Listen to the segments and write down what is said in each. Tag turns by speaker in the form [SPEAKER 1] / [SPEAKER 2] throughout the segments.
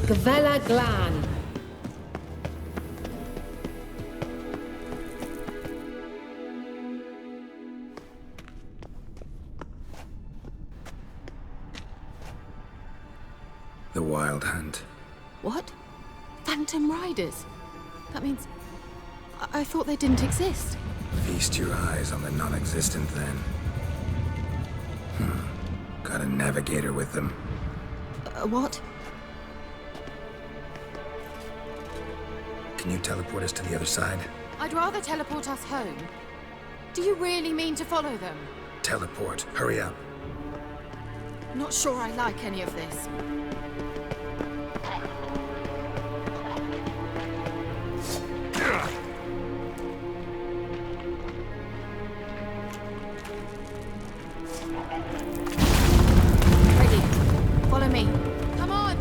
[SPEAKER 1] Gvella Glan.
[SPEAKER 2] The Wild Hunt.
[SPEAKER 3] What? Phantom Riders? That means... I thought they didn't exist.
[SPEAKER 2] Feast your eyes on the non-existent then. Got a navigator with them.
[SPEAKER 3] What?
[SPEAKER 2] Can you teleport us to the other side?
[SPEAKER 3] I'd rather teleport us home. Do you really mean to follow them?
[SPEAKER 2] Teleport. Hurry up.
[SPEAKER 3] Not sure I like any of this. Ready. Follow me. Come on!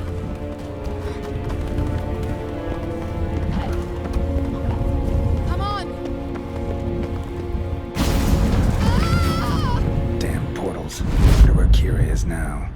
[SPEAKER 3] Come on! Ah!
[SPEAKER 2] Damn portals. Wonder where Kira is now.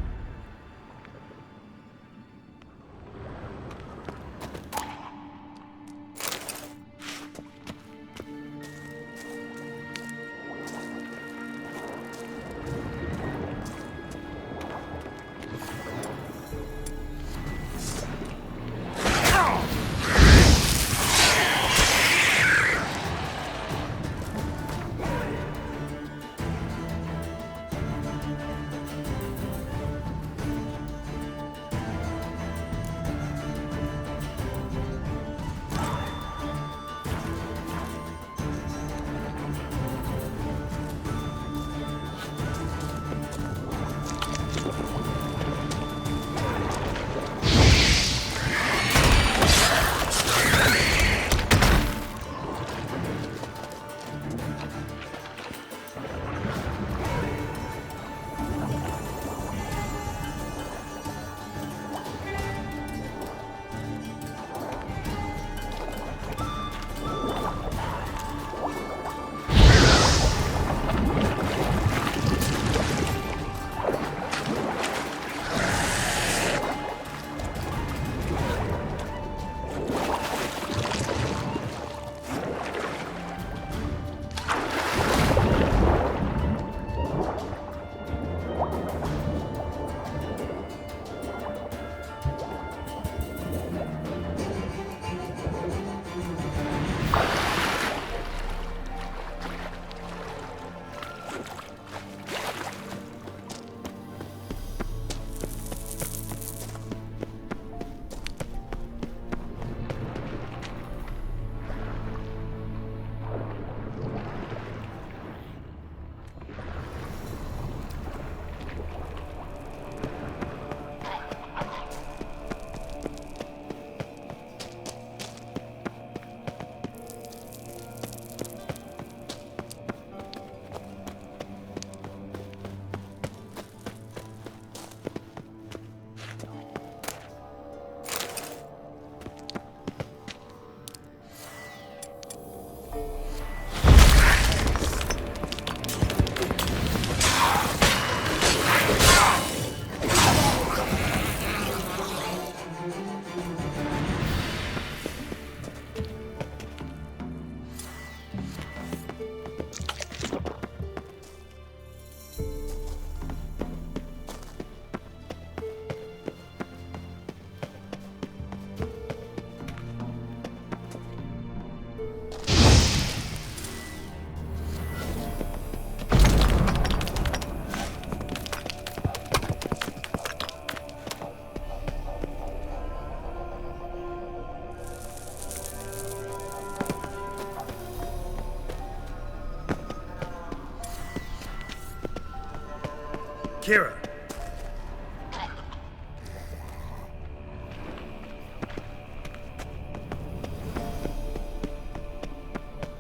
[SPEAKER 2] Kira!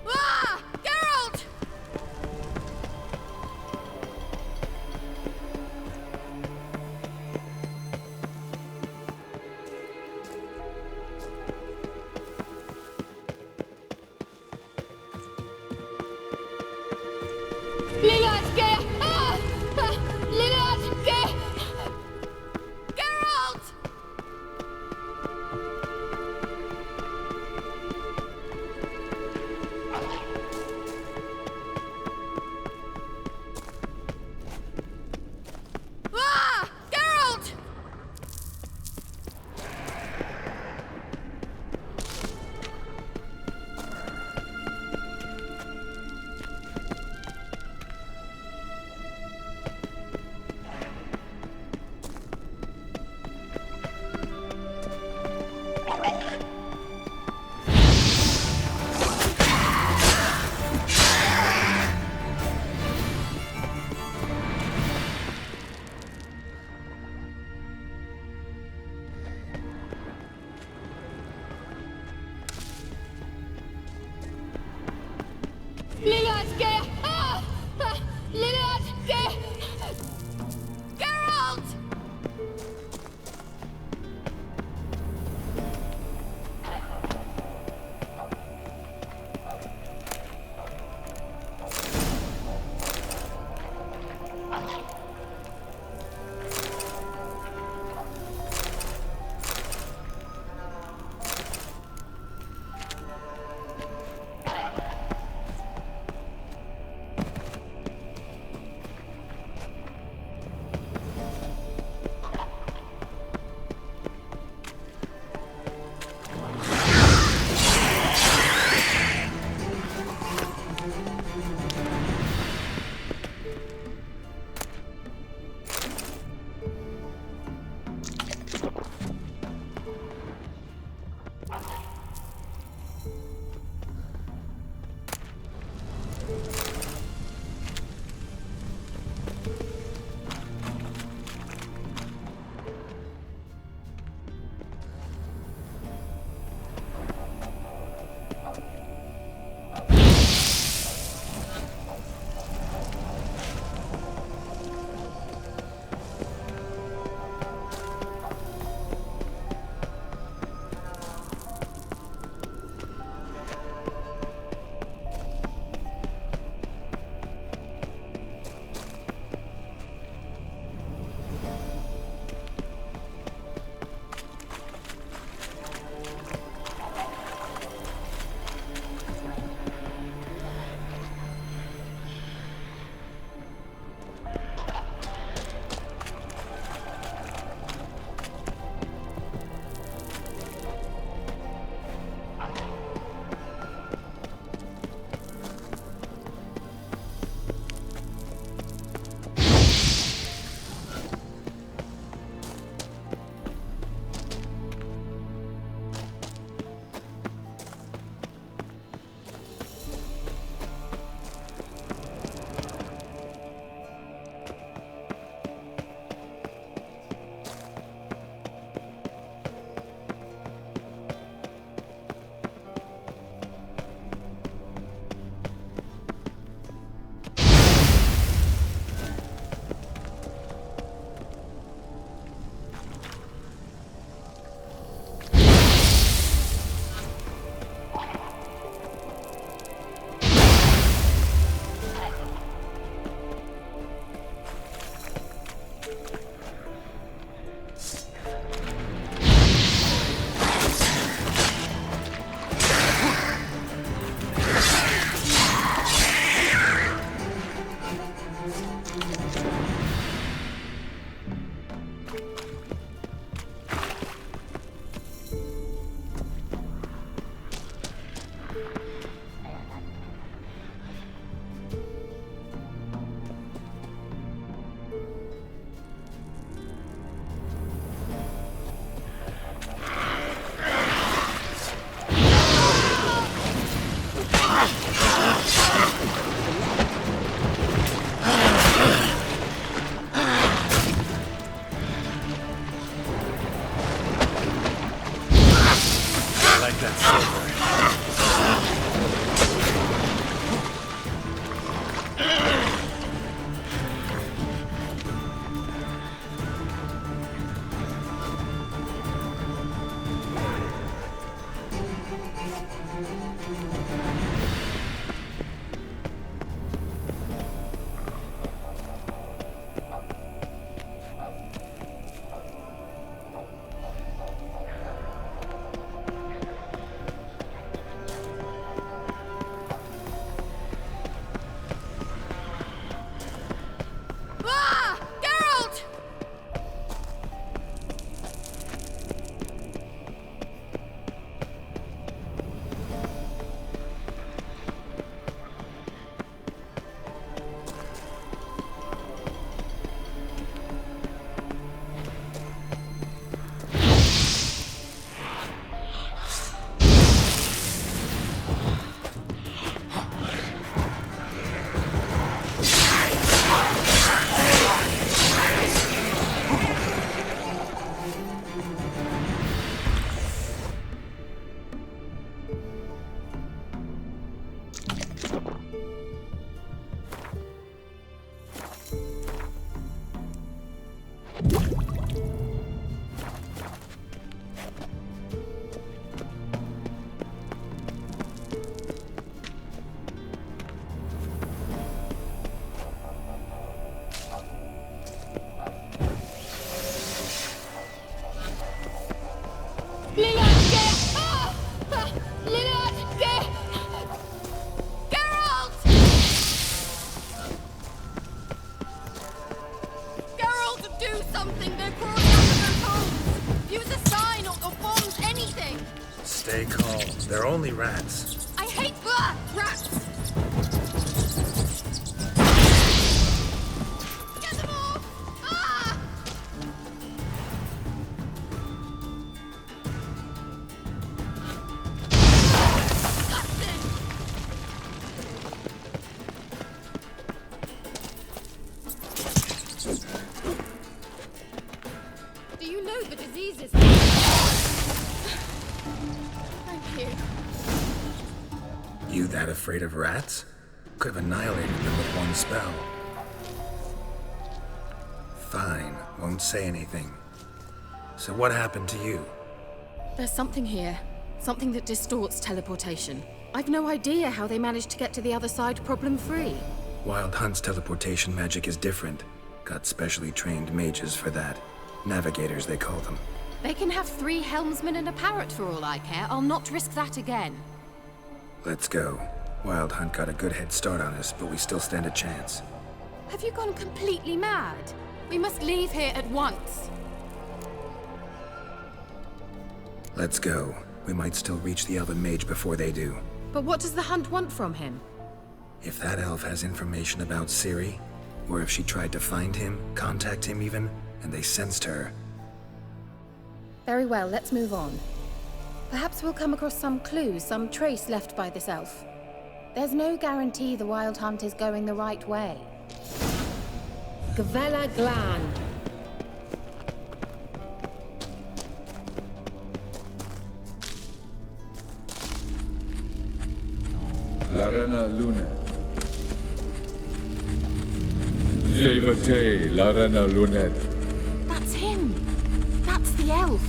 [SPEAKER 3] Ah! Geralt!
[SPEAKER 1] Lillard, get! Ah! Lillard, get! Lilatke! Ah! Lilatke! Geralt!
[SPEAKER 2] They're only rats.
[SPEAKER 1] I hate rats! Get them off! Ah! Disgusting! Do you know the diseases? Thank you.
[SPEAKER 2] You that afraid of rats? Could have annihilated them with one spell. Fine, won't say anything. So what happened to you?
[SPEAKER 3] There's something here. Something that distorts teleportation. I've no idea how they managed to get to the other side problem-free.
[SPEAKER 2] Wild Hunt's teleportation magic is different. Got specially trained mages for that. Navigators, they call them.
[SPEAKER 3] They can have 3 helmsmen and a parrot for all I care. I'll not risk that again.
[SPEAKER 2] Let's go. Wild Hunt got a good head start on us, but we still stand a chance.
[SPEAKER 3] Have you gone completely mad? We must leave here at once.
[SPEAKER 2] Let's go. We might still reach the elven mage before they do.
[SPEAKER 3] But what does the Hunt want from him?
[SPEAKER 2] If that elf has information about Ciri, or if she tried to find him, contact him even, and they sensed her.
[SPEAKER 3] Very well, let's move on. Perhaps we'll come across some clues, some trace left by this elf. There's no guarantee the Wild Hunt is going the right way. Gvela Glan.
[SPEAKER 4] Larena Luna. Jevate Larena Lunet.
[SPEAKER 3] That's him! That's the elf!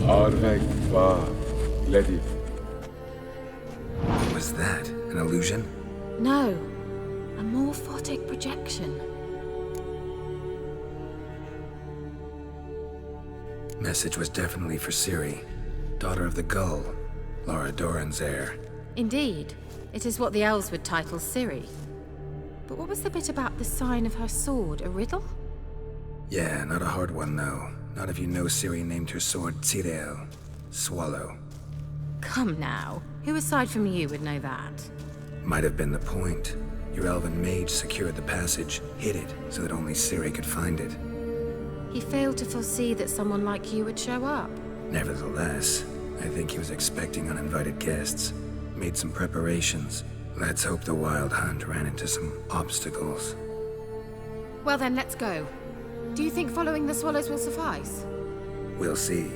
[SPEAKER 4] Arveg Va Ledi.
[SPEAKER 2] What was that? An illusion?
[SPEAKER 3] No. A morphotic projection.
[SPEAKER 2] Message was definitely for Ciri, daughter of the Gull, Lara Doran's heir.
[SPEAKER 3] Indeed. It is what the elves would title Ciri. But what was the bit about the sign of her sword? A riddle?
[SPEAKER 2] Yeah, not a hard one though. Not if you know Ciri named her sword Tsirel, Swallow.
[SPEAKER 3] Come now. Who aside from you would know that?
[SPEAKER 2] Might have been the point. Your elven mage secured the passage, hid it, so that only Ciri could find it.
[SPEAKER 3] He failed to foresee that someone like you would show up.
[SPEAKER 2] Nevertheless, I think he was expecting uninvited guests. Made some preparations. Let's hope the Wild Hunt ran into some obstacles.
[SPEAKER 3] Well then, let's go. Do you think following the swallows will suffice?
[SPEAKER 2] We'll see.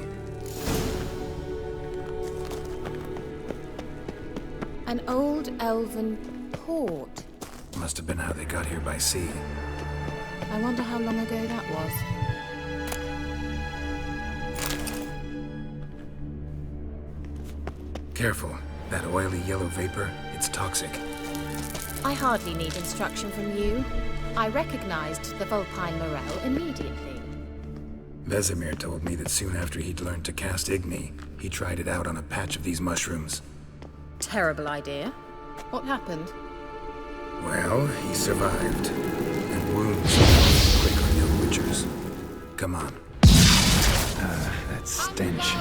[SPEAKER 3] An old elven port.
[SPEAKER 2] Must have been how they got here by sea.
[SPEAKER 3] I wonder how long ago that was.
[SPEAKER 2] Careful. That oily yellow vapor, it's toxic.
[SPEAKER 3] I hardly need instruction from you. I recognized the Vulpine Morel immediately.
[SPEAKER 2] Vesemir told me that soon after he'd learned to cast Igni, he tried it out on a patch of these mushrooms.
[SPEAKER 3] Terrible idea. What happened?
[SPEAKER 2] Well, he survived. And wounds quick on young witchers. Come on. That stench.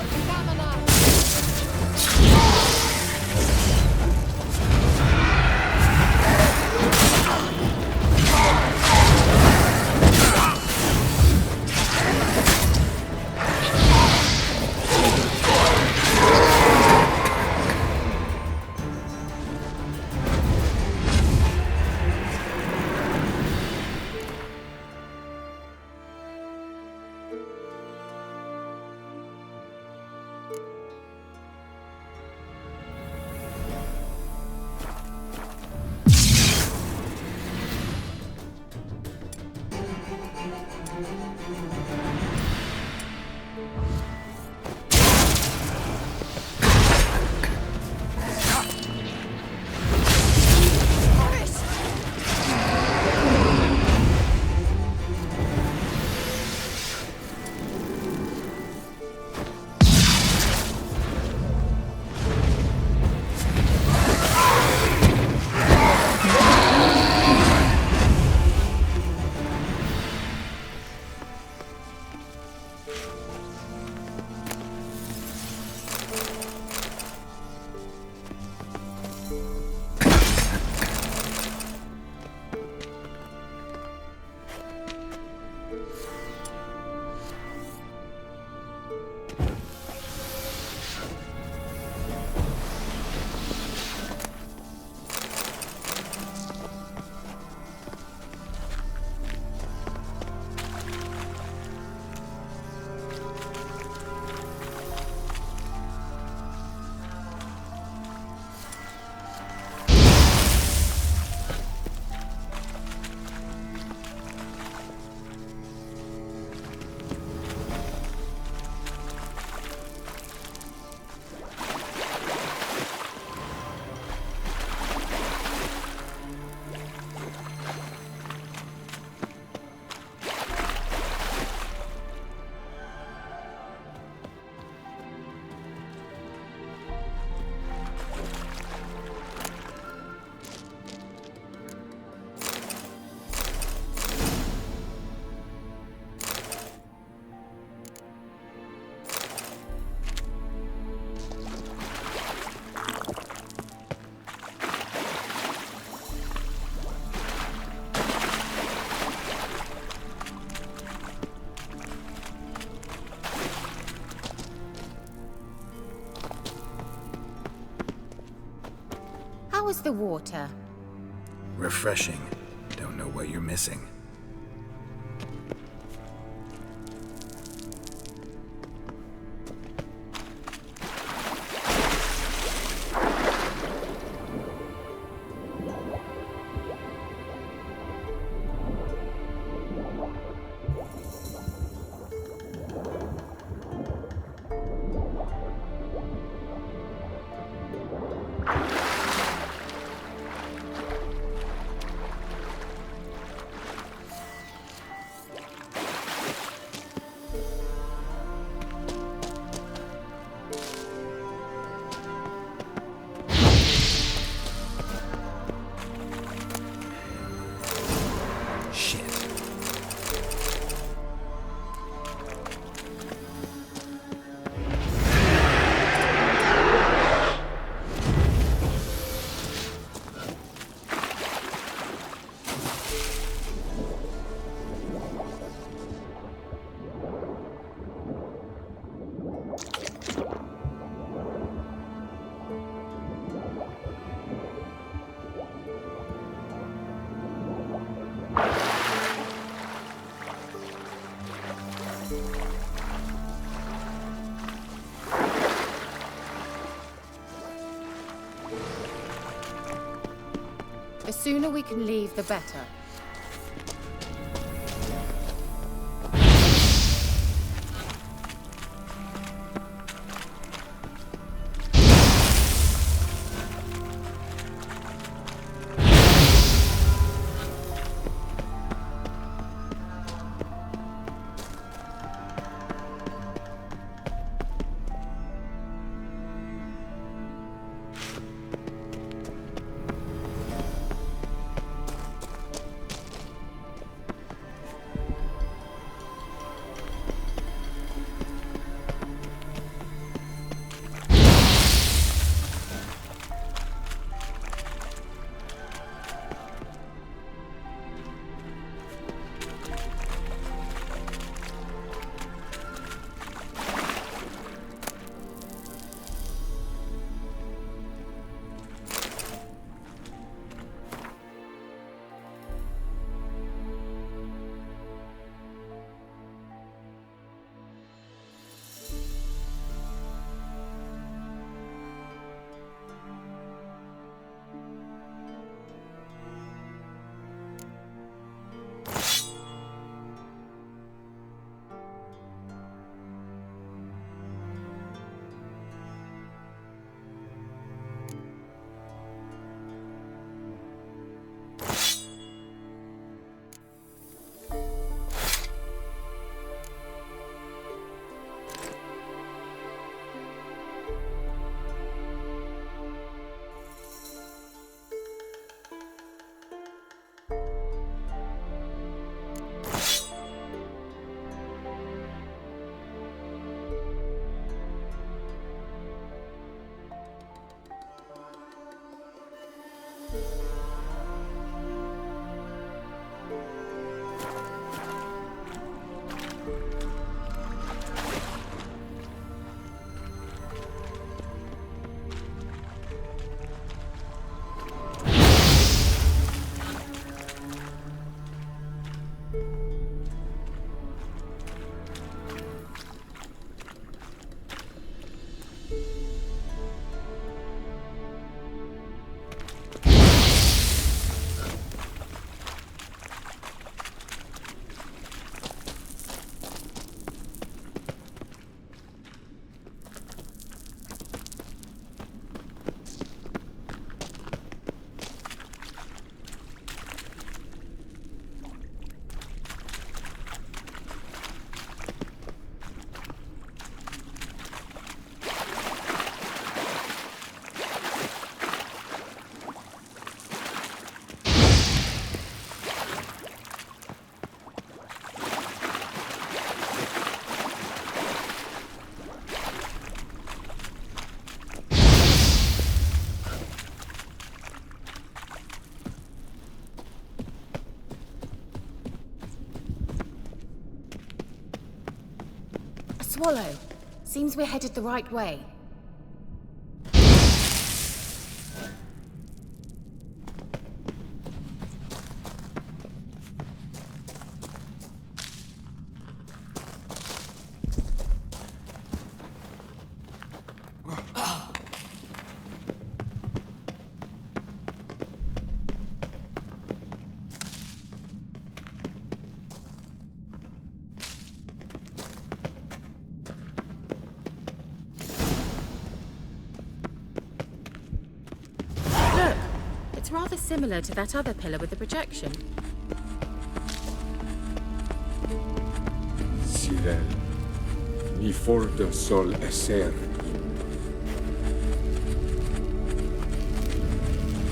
[SPEAKER 3] How is the water?
[SPEAKER 2] Refreshing. Don't know what you're missing.
[SPEAKER 3] The sooner we can leave, the better. Swallow. Seems we're headed the right way. It's rather similar to that other pillar with the projection.
[SPEAKER 4] Sirel, mi forte sol esser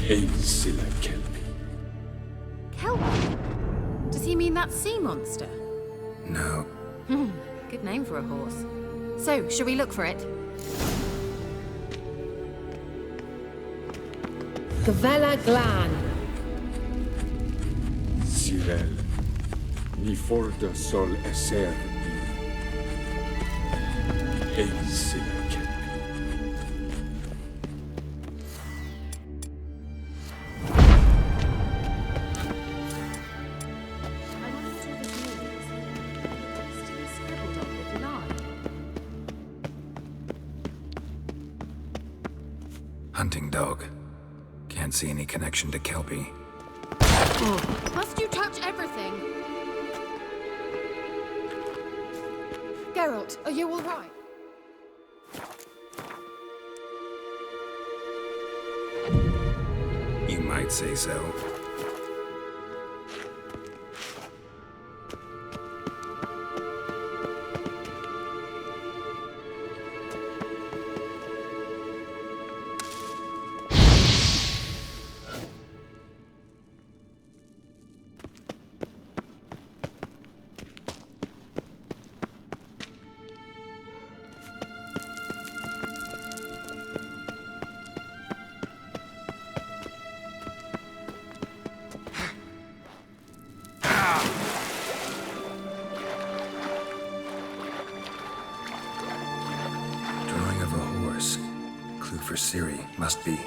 [SPEAKER 4] in sila kelpi.
[SPEAKER 3] Kelpie? Does he mean that sea monster?
[SPEAKER 2] No.
[SPEAKER 3] Good name for a horse. So, shall we look for it? Gavella Glan.
[SPEAKER 4] Sirel, mi forte sol esser in sila kelpi.
[SPEAKER 3] I wonder what all this means. Still scribbled on with line.
[SPEAKER 2] Hunting dog. Can't see any connection to Kelpie.
[SPEAKER 1] Must you touch everything?
[SPEAKER 3] Geralt, are you all right?
[SPEAKER 2] You might say so. Drawing of a horse. Clue for Ciri, must be.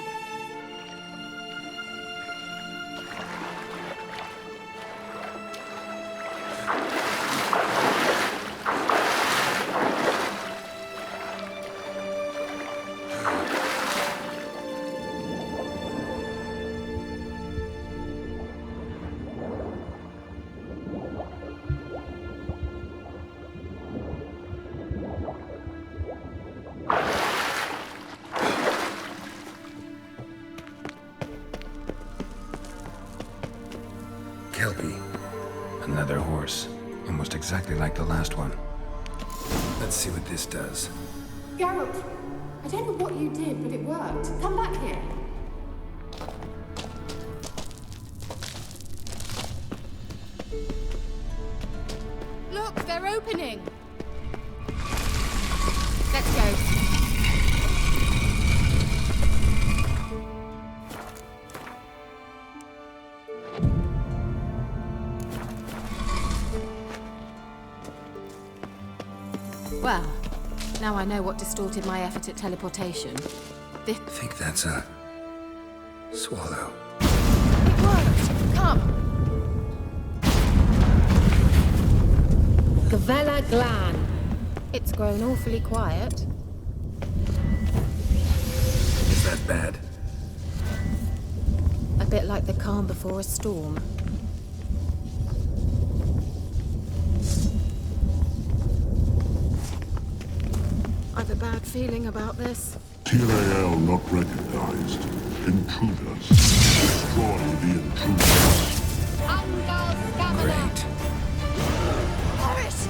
[SPEAKER 2] Kelpie. Another horse. Almost exactly like the last one. Let's see what this does.
[SPEAKER 3] Geralt, I don't know what you did, but it worked. Come back here.
[SPEAKER 1] Look, they're opening.
[SPEAKER 3] Let's go. Well, now I know what distorted my effort at teleportation.
[SPEAKER 2] I think that's a swallow.
[SPEAKER 3] It worked! Come! Gavella Glan. It's grown awfully quiet.
[SPEAKER 2] Is that bad?
[SPEAKER 3] A bit like the calm before a storm. I've a bad feeling about this.
[SPEAKER 5] TRAL not recognized. Intruders. Destroy the intruders.
[SPEAKER 2] Great.
[SPEAKER 1] Horace!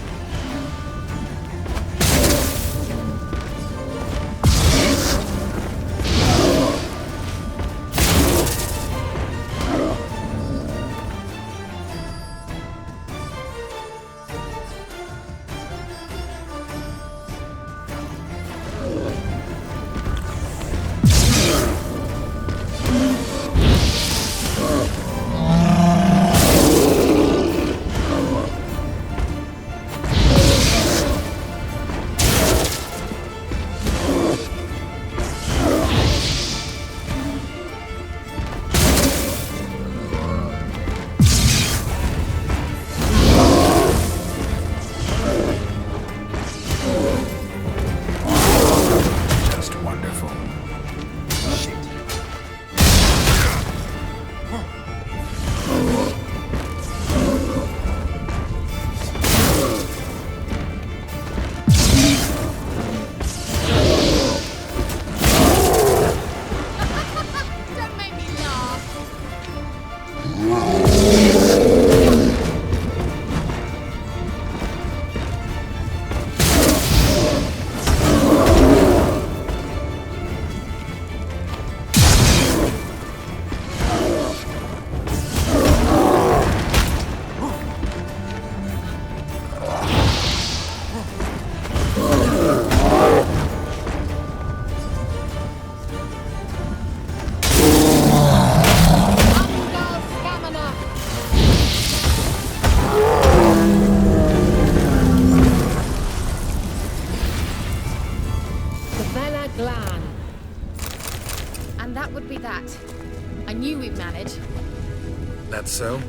[SPEAKER 2] That's so?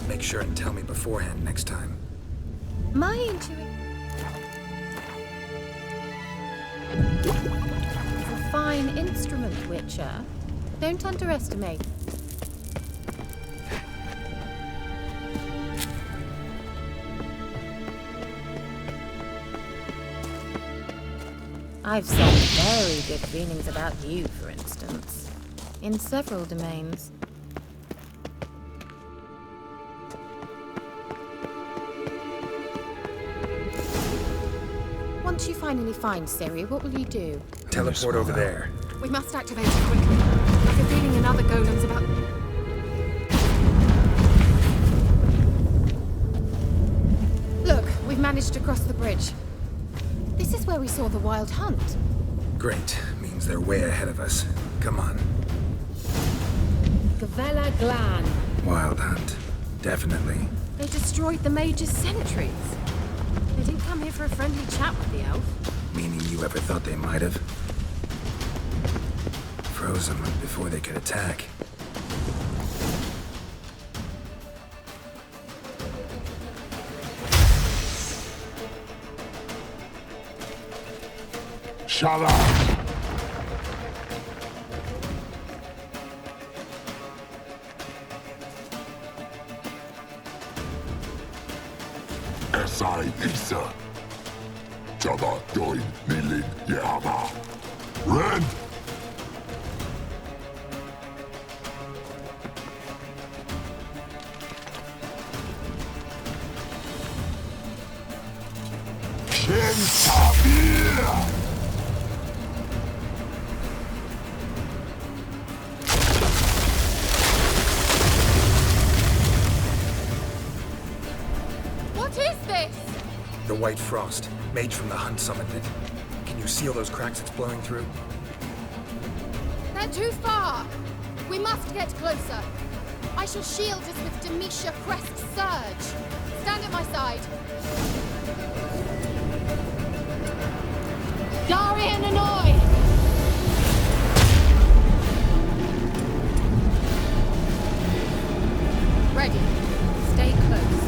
[SPEAKER 2] Make sure and tell me beforehand next time.
[SPEAKER 3] My intuition is a fine instrument, Witcher. Don't underestimate. I've some very good feelings about you, for instance, in several domains. Once you finally find Ciri, what will you do?
[SPEAKER 2] Teleport over there.
[SPEAKER 1] We must activate it quickly. I've a feeling another golem's about... Look, we've managed to cross the bridge.
[SPEAKER 3] This is where we saw the Wild Hunt.
[SPEAKER 2] Great. Means they're way ahead of us. Come on.
[SPEAKER 3] Gavella Glan.
[SPEAKER 2] Wild Hunt. Definitely.
[SPEAKER 3] They destroyed the Mage's sentries. They didn't come here for a friendly chat with the elf.
[SPEAKER 2] Meaning you ever thought they might have? Froze them before they could attack.
[SPEAKER 5] Shut up! Esai Isa. Jada Doin Nilin Yama. Ren! Shen Tabir!
[SPEAKER 2] The white frost. Mage from the hunt summoned it. Can you seal those cracks it's blowing through?
[SPEAKER 1] They're too far! We must get closer. I shall shield us with Demisha Crest Surge. Stand at my side. Darian Annoy! Ready. Stay close.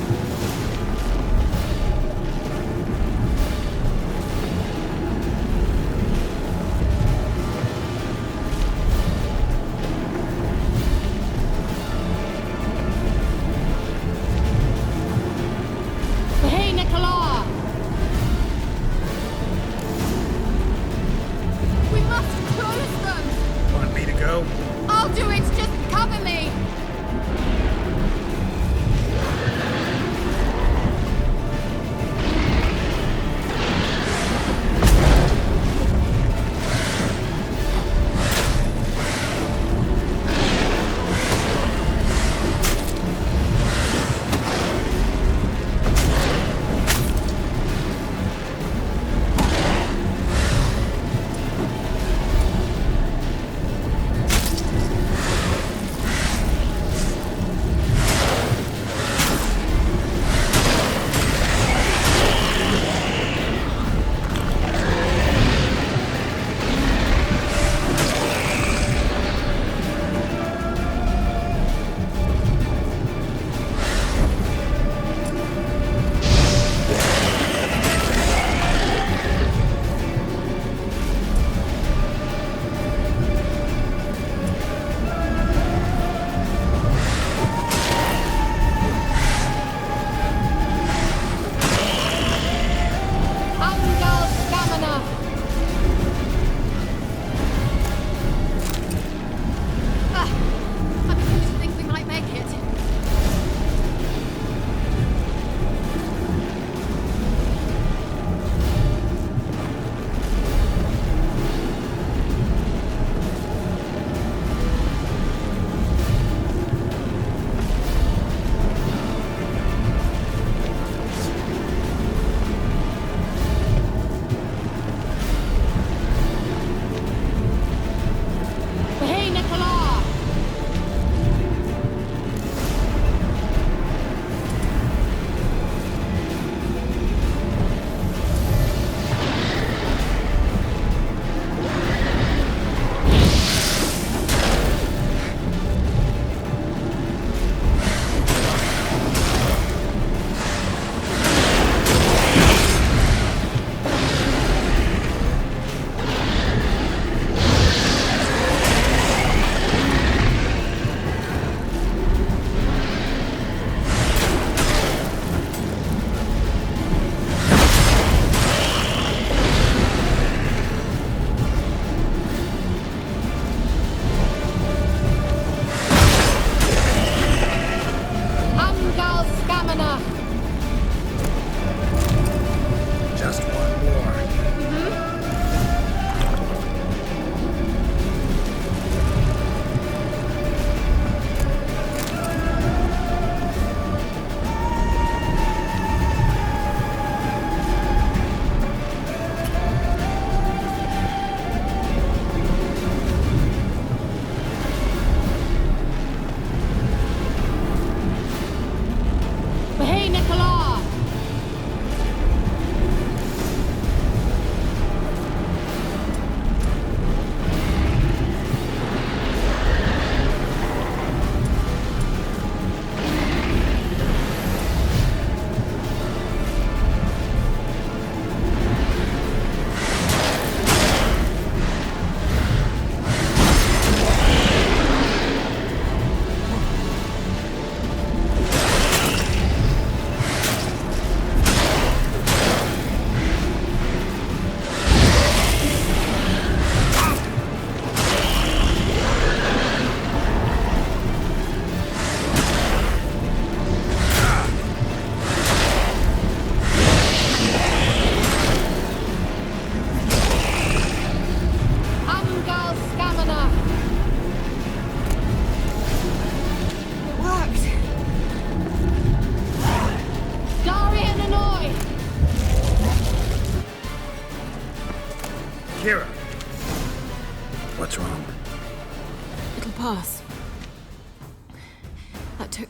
[SPEAKER 1] That took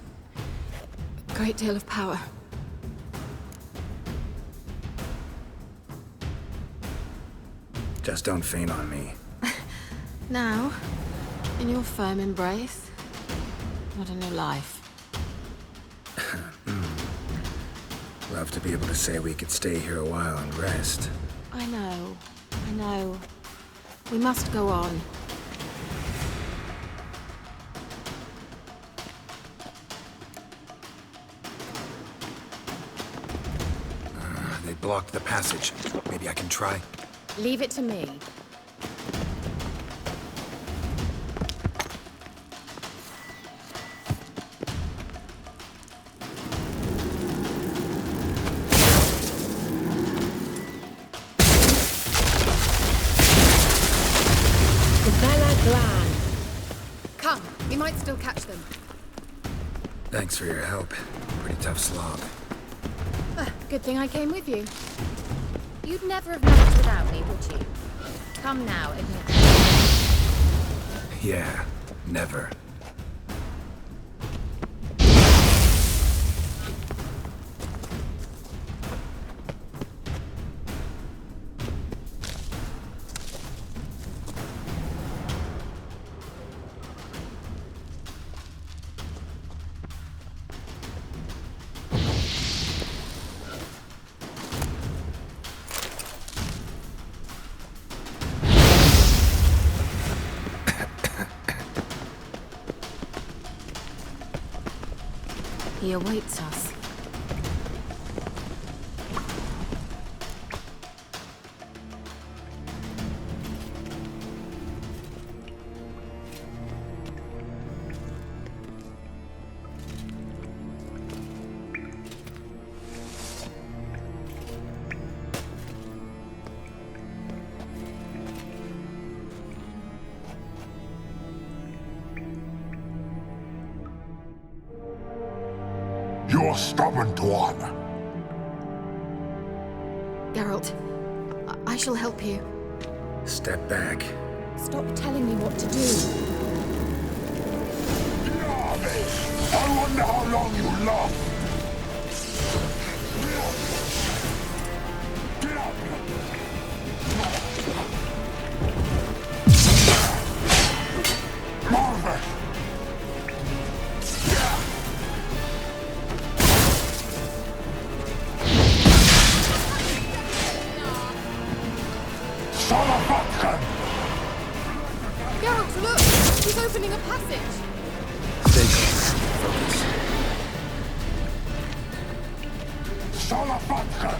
[SPEAKER 1] a great deal of power.
[SPEAKER 2] Just don't faint on me.
[SPEAKER 1] Now, in your firm embrace, what a new life.
[SPEAKER 2] Love to be able to say we could stay here a while and rest.
[SPEAKER 1] I know. We must go on.
[SPEAKER 2] They blocked the passage. Maybe I can try.
[SPEAKER 3] Leave it to me.
[SPEAKER 1] Come, we might still catch them.
[SPEAKER 2] Thanks for your help. Pretty tough slog.
[SPEAKER 3] Good thing I came with you. You'd never have managed without me, would you? Come now, admit it.
[SPEAKER 2] Yeah, never.
[SPEAKER 3] He awaits us.
[SPEAKER 5] You're stubborn, Tuan.
[SPEAKER 1] Geralt, I shall help you.
[SPEAKER 2] Step back.
[SPEAKER 3] Stop telling me what to do.
[SPEAKER 5] I wonder how long you last. Get up! Marvin!
[SPEAKER 1] Geralt, look! He's opening a passage!
[SPEAKER 2] Stay calm. Focus.
[SPEAKER 5] Salafatka!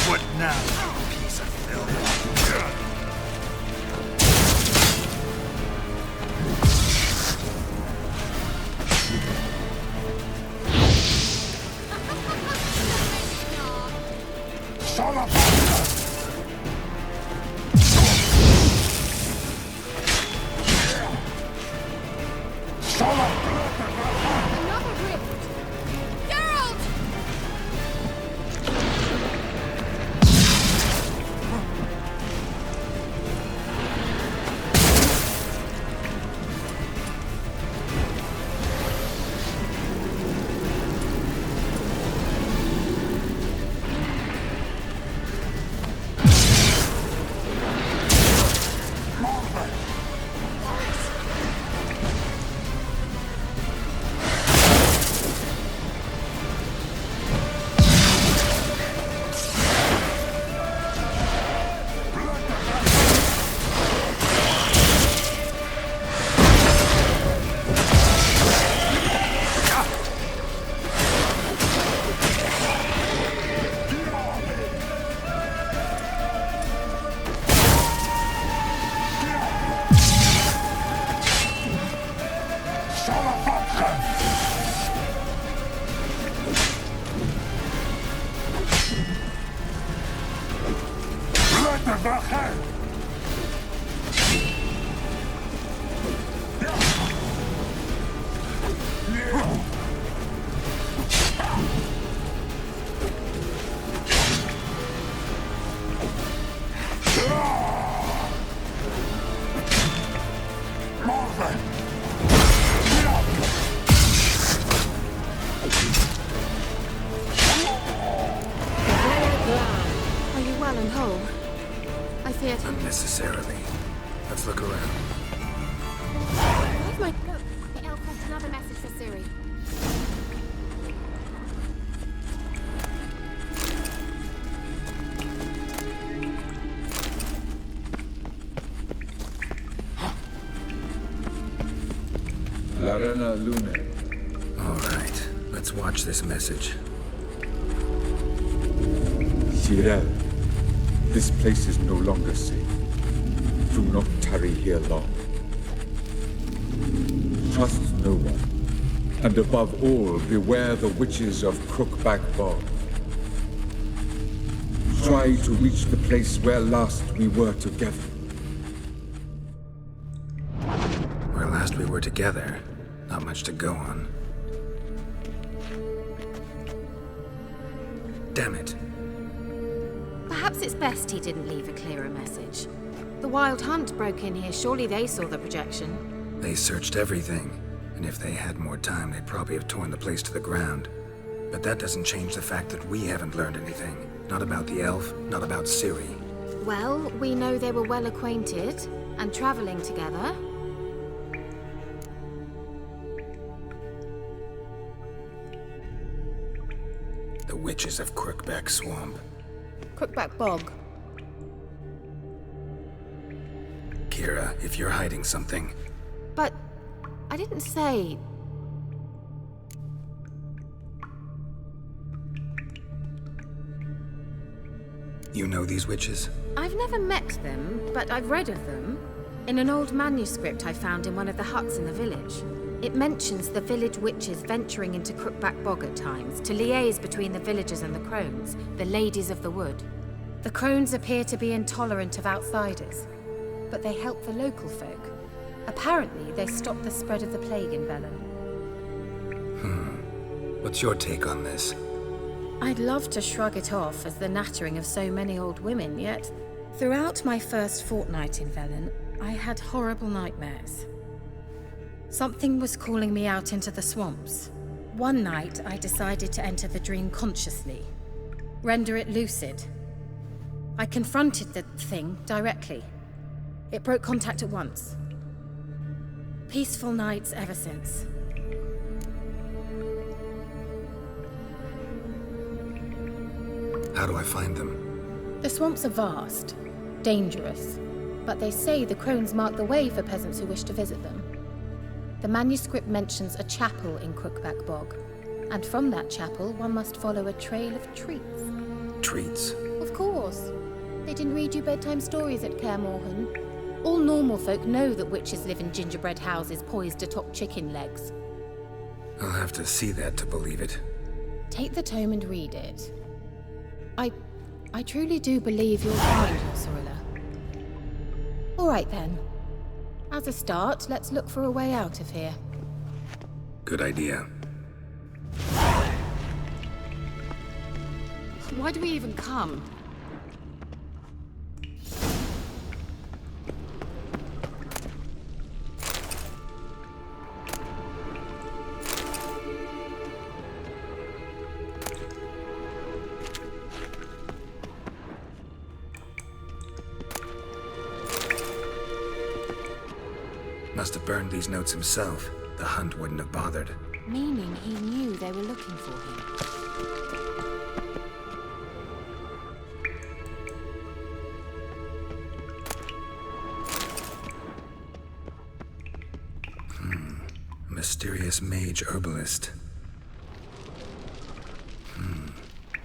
[SPEAKER 6] What now, you piece of filth?
[SPEAKER 1] Another rift! Geralt!
[SPEAKER 5] ahead!
[SPEAKER 1] Are you well and whole? I feared...
[SPEAKER 2] Unnecessarily. Let's look around.
[SPEAKER 1] Where's my... Look, the elf left another message for Ciri.
[SPEAKER 4] Larena Lune.
[SPEAKER 2] All right, let's watch this message.
[SPEAKER 4] Cyril, this place is no longer safe. Do not tarry here long. Trust no one. And above all, beware the witches of Crookback Bog. Try to reach the place where last we were together.
[SPEAKER 2] Where last we were together, not much to go on. Damn it.
[SPEAKER 3] Perhaps it's best he didn't leave a clearer message. The Wild Hunt broke in here. Surely they saw the projection.
[SPEAKER 2] They searched everything, and if they had more time, they'd probably have torn the place to the ground. But that doesn't change the fact that we haven't learned anything. Not about the elf, not about Ciri.
[SPEAKER 3] Well, we know they were well acquainted and traveling together.
[SPEAKER 2] The witches of Crookback Swamp.
[SPEAKER 3] Crookback Bog.
[SPEAKER 2] Kira, if you're hiding something,
[SPEAKER 3] But I didn't say...
[SPEAKER 2] you know these witches?
[SPEAKER 3] I've never met them, but I've read of them. In an old manuscript I found in one of the huts in the village. It mentions the village witches venturing into Crookback Bog at times to liaise between the villagers and the crones, the ladies of the wood. The crones appear to be intolerant of outsiders, but they help the local folk. Apparently, they stop the spread of the plague in Velen.
[SPEAKER 2] What's your take on this?
[SPEAKER 3] I'd love to shrug it off as the nattering of so many old women, yet throughout my first fortnight in Velen, I had horrible nightmares. Something was calling me out into the swamps. One night, I decided to enter the dream consciously, render it lucid. I confronted the thing directly. It broke contact at once. Peaceful nights ever since.
[SPEAKER 2] How do I find them?
[SPEAKER 3] The swamps are vast, dangerous, but they say the crones mark the way for peasants who wish to visit them. The manuscript mentions a chapel in Crookback Bog, and from that chapel one must follow a trail of treats.
[SPEAKER 2] Treats?
[SPEAKER 3] Of course. They didn't read you bedtime stories at Kaer Morhen. All normal folk know that witches live in gingerbread houses poised atop chicken legs.
[SPEAKER 2] I'll have to see that to believe it.
[SPEAKER 3] Take the tome and read it. I truly do believe you'll find her, Sorilla. All right then. As a start, let's look for a way out of here.
[SPEAKER 2] Good idea.
[SPEAKER 3] Why do we even come?
[SPEAKER 2] Must have burned these notes himself. The Hunt wouldn't have bothered.
[SPEAKER 3] Meaning he knew they were looking for him.
[SPEAKER 2] Mysterious mage herbalist.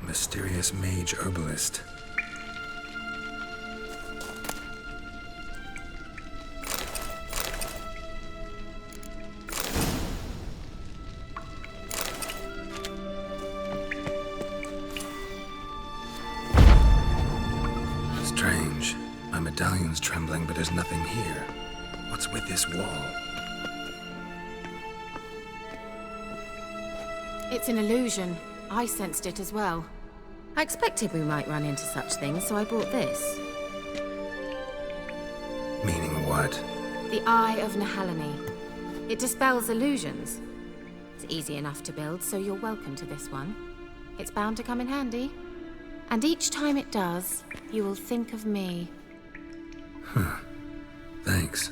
[SPEAKER 2] Mysterious mage herbalist. Strange. medallion's trembling, but there's nothing here. What's with this wall?
[SPEAKER 3] It's an illusion. I sensed it as well. I expected we might run into such things, so I brought this.
[SPEAKER 2] Meaning what?
[SPEAKER 3] The Eye of Nehaleni. It dispels illusions. It's easy enough to build, so you're welcome to this one. It's bound to come in handy. And each time it does, you will think of me.
[SPEAKER 2] Huh. Thanks.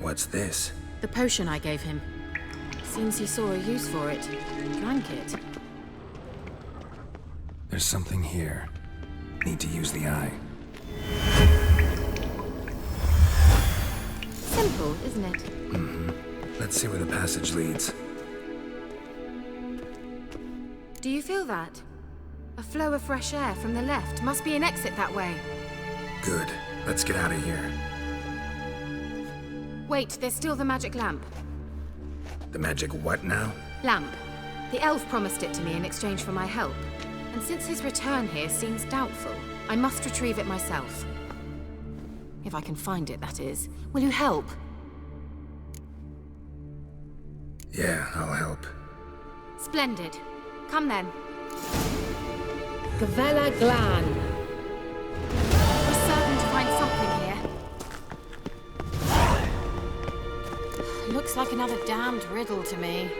[SPEAKER 2] What's this?
[SPEAKER 3] The potion I gave him. Seems he saw a use for it. Drank it.
[SPEAKER 2] There's something here. Need to use the eye.
[SPEAKER 3] Simple, isn't it?
[SPEAKER 2] Mm-hmm. Let's see where the passage leads.
[SPEAKER 3] Do you feel that? A flow of fresh air from the left. Must be an exit that way.
[SPEAKER 2] Good. Let's get out of here.
[SPEAKER 3] Wait, there's still the magic lamp.
[SPEAKER 2] The magic what now?
[SPEAKER 3] Lamp. The elf promised it to me in exchange for my help. And since his return here seems doubtful, I must retrieve it myself. If I can find it, that is. Will you help?
[SPEAKER 2] Yeah, I'll help.
[SPEAKER 3] Splendid. Come then.
[SPEAKER 7] Gavella Glan.
[SPEAKER 3] We're certain to find something here. Looks like another damned riddle to me.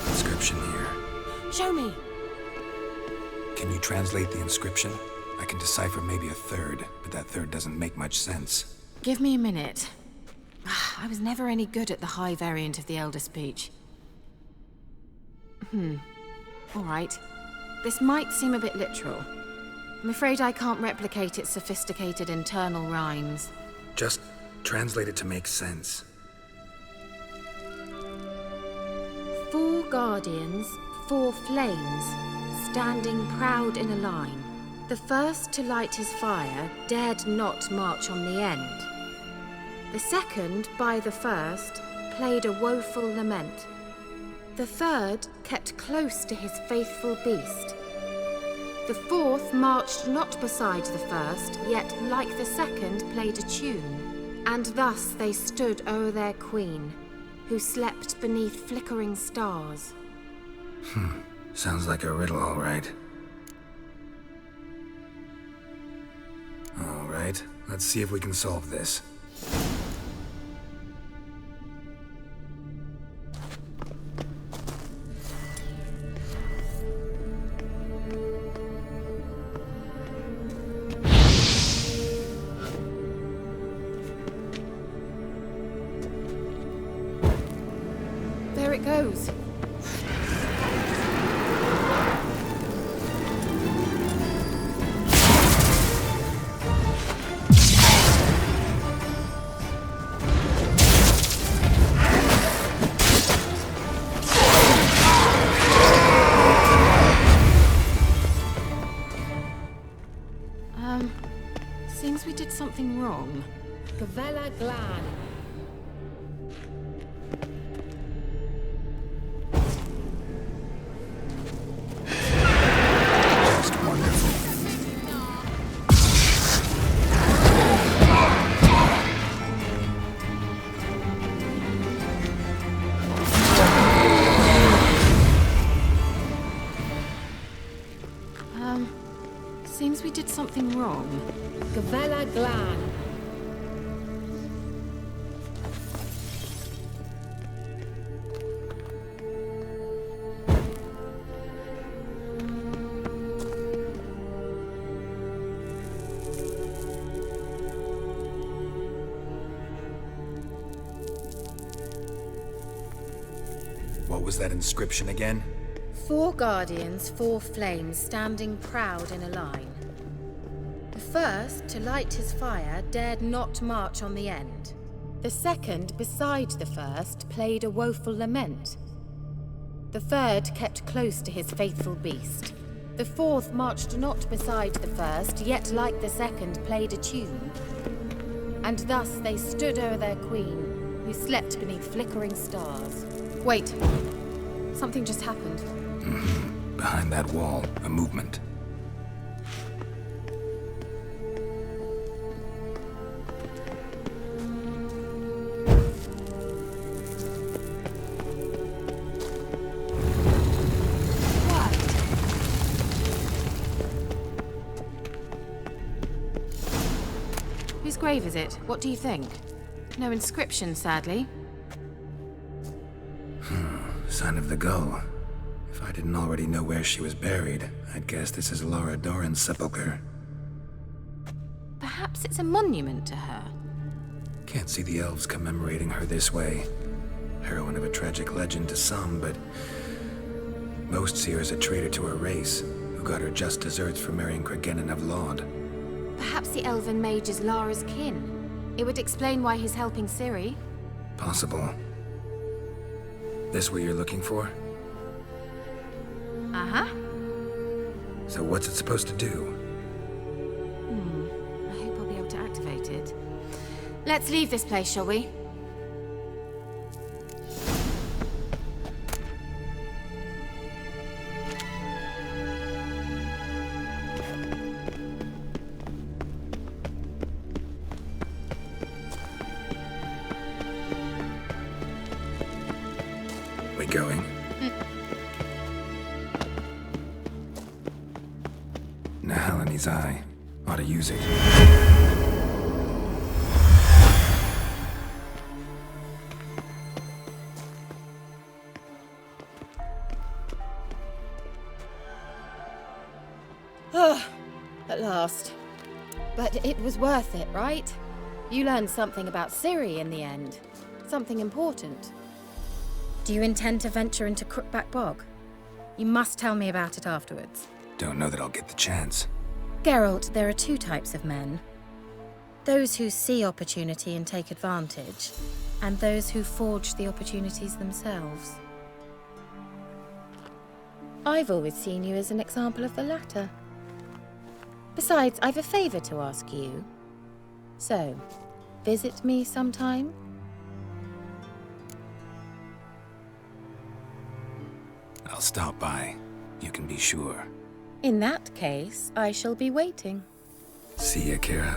[SPEAKER 2] Inscription here.
[SPEAKER 3] Show me.
[SPEAKER 2] Can you translate the inscription? I can decipher maybe a third, but that third doesn't make much sense.
[SPEAKER 3] Give me a minute. I was never any good at the high variant of the Elder Speech. All right. This might seem a bit literal. I'm afraid I can't replicate its sophisticated internal rhymes.
[SPEAKER 2] Just translate it to make sense.
[SPEAKER 3] 4 guardians, 4 flames, standing proud in a line. The first to light his fire dared not march on the end. The second, by the first, played a woeful lament. The third kept close to his faithful beast. The fourth marched not beside the first, yet like the second played a tune. And thus they stood o'er their queen, who slept beneath flickering stars.
[SPEAKER 2] Sounds like a riddle, all right. All right, let's see if we can solve this.
[SPEAKER 3] There it goes. Seems we did something wrong.
[SPEAKER 7] Gavella Glan.
[SPEAKER 2] Just wonderful.
[SPEAKER 3] Seems we did something wrong.
[SPEAKER 7] Gavella Glan.
[SPEAKER 2] What was that inscription again?
[SPEAKER 3] 4 guardians, 4 flames, standing proud in a line. The first, to light his fire, dared not march on the end. The second, beside the first, played a woeful lament. The third kept close to his faithful beast. The fourth marched not beside the first, yet like the second played a tune. And thus they stood o'er their queen, who slept beneath flickering stars. Wait. Something just happened.
[SPEAKER 2] Behind that wall, a movement.
[SPEAKER 3] Whose grave is it? What do you think? No inscription, sadly.
[SPEAKER 2] Sign of the gull. If I didn't already know where she was buried, I'd guess this is Laura Doran's sepulcher.
[SPEAKER 3] Perhaps it's a monument to her.
[SPEAKER 2] Can't see the elves commemorating her this way. Heroine of a tragic legend to some, but most see her as a traitor to her race, who got her just deserts for marrying Cregennan of Laud.
[SPEAKER 3] Perhaps the elven mage is Lara's kin. It would explain why he's helping Ciri.
[SPEAKER 2] Possible. This what you're looking for?
[SPEAKER 3] Uh-huh.
[SPEAKER 2] So what's it supposed to do?
[SPEAKER 3] I hope I'll be able to activate it. Let's leave this place, shall we?
[SPEAKER 2] We going? Nahalani's eye. Ought to use it.
[SPEAKER 3] At last. But it was worth it, right? You learned something about Ciri in the end. Something important. Do you intend to venture into Crookback Bog? You must tell me about it afterwards.
[SPEAKER 2] Don't know that I'll get the chance.
[SPEAKER 3] Geralt, there are two types of men. Those who see opportunity and take advantage, and those who forge the opportunities themselves. I've always seen you as an example of the latter. Besides, I've a favor to ask you. So, visit me sometime?
[SPEAKER 2] I'll stop by. You can be sure.
[SPEAKER 3] In that case, I shall be waiting.
[SPEAKER 2] See ya, Kira.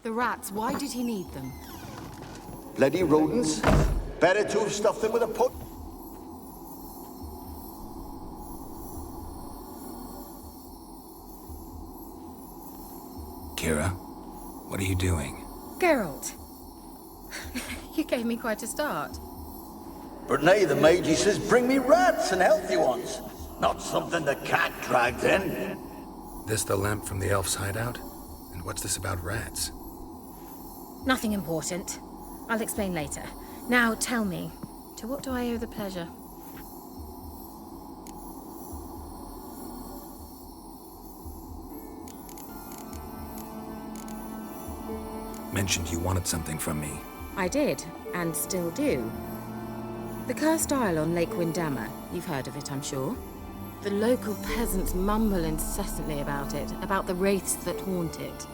[SPEAKER 3] The rats, why did he need them?
[SPEAKER 8] Bloody rodents. Better to have stuffed them with a pot.
[SPEAKER 2] Kira, what are you doing?
[SPEAKER 3] Geralt. You gave me quite a start.
[SPEAKER 8] But nay, the Magi says bring me rats and healthy ones. Not something the cat dragged in.
[SPEAKER 2] This the lamp from the elf's hideout? And what's this about rats?
[SPEAKER 3] Nothing important. I'll explain later. Now, tell me, to what do I owe the pleasure?
[SPEAKER 2] Mentioned you wanted something from me.
[SPEAKER 3] I did, and still do. The cursed isle on Lake Windammer. You've heard of it, I'm sure. The local peasants mumble incessantly about it, about the wraiths that haunt it.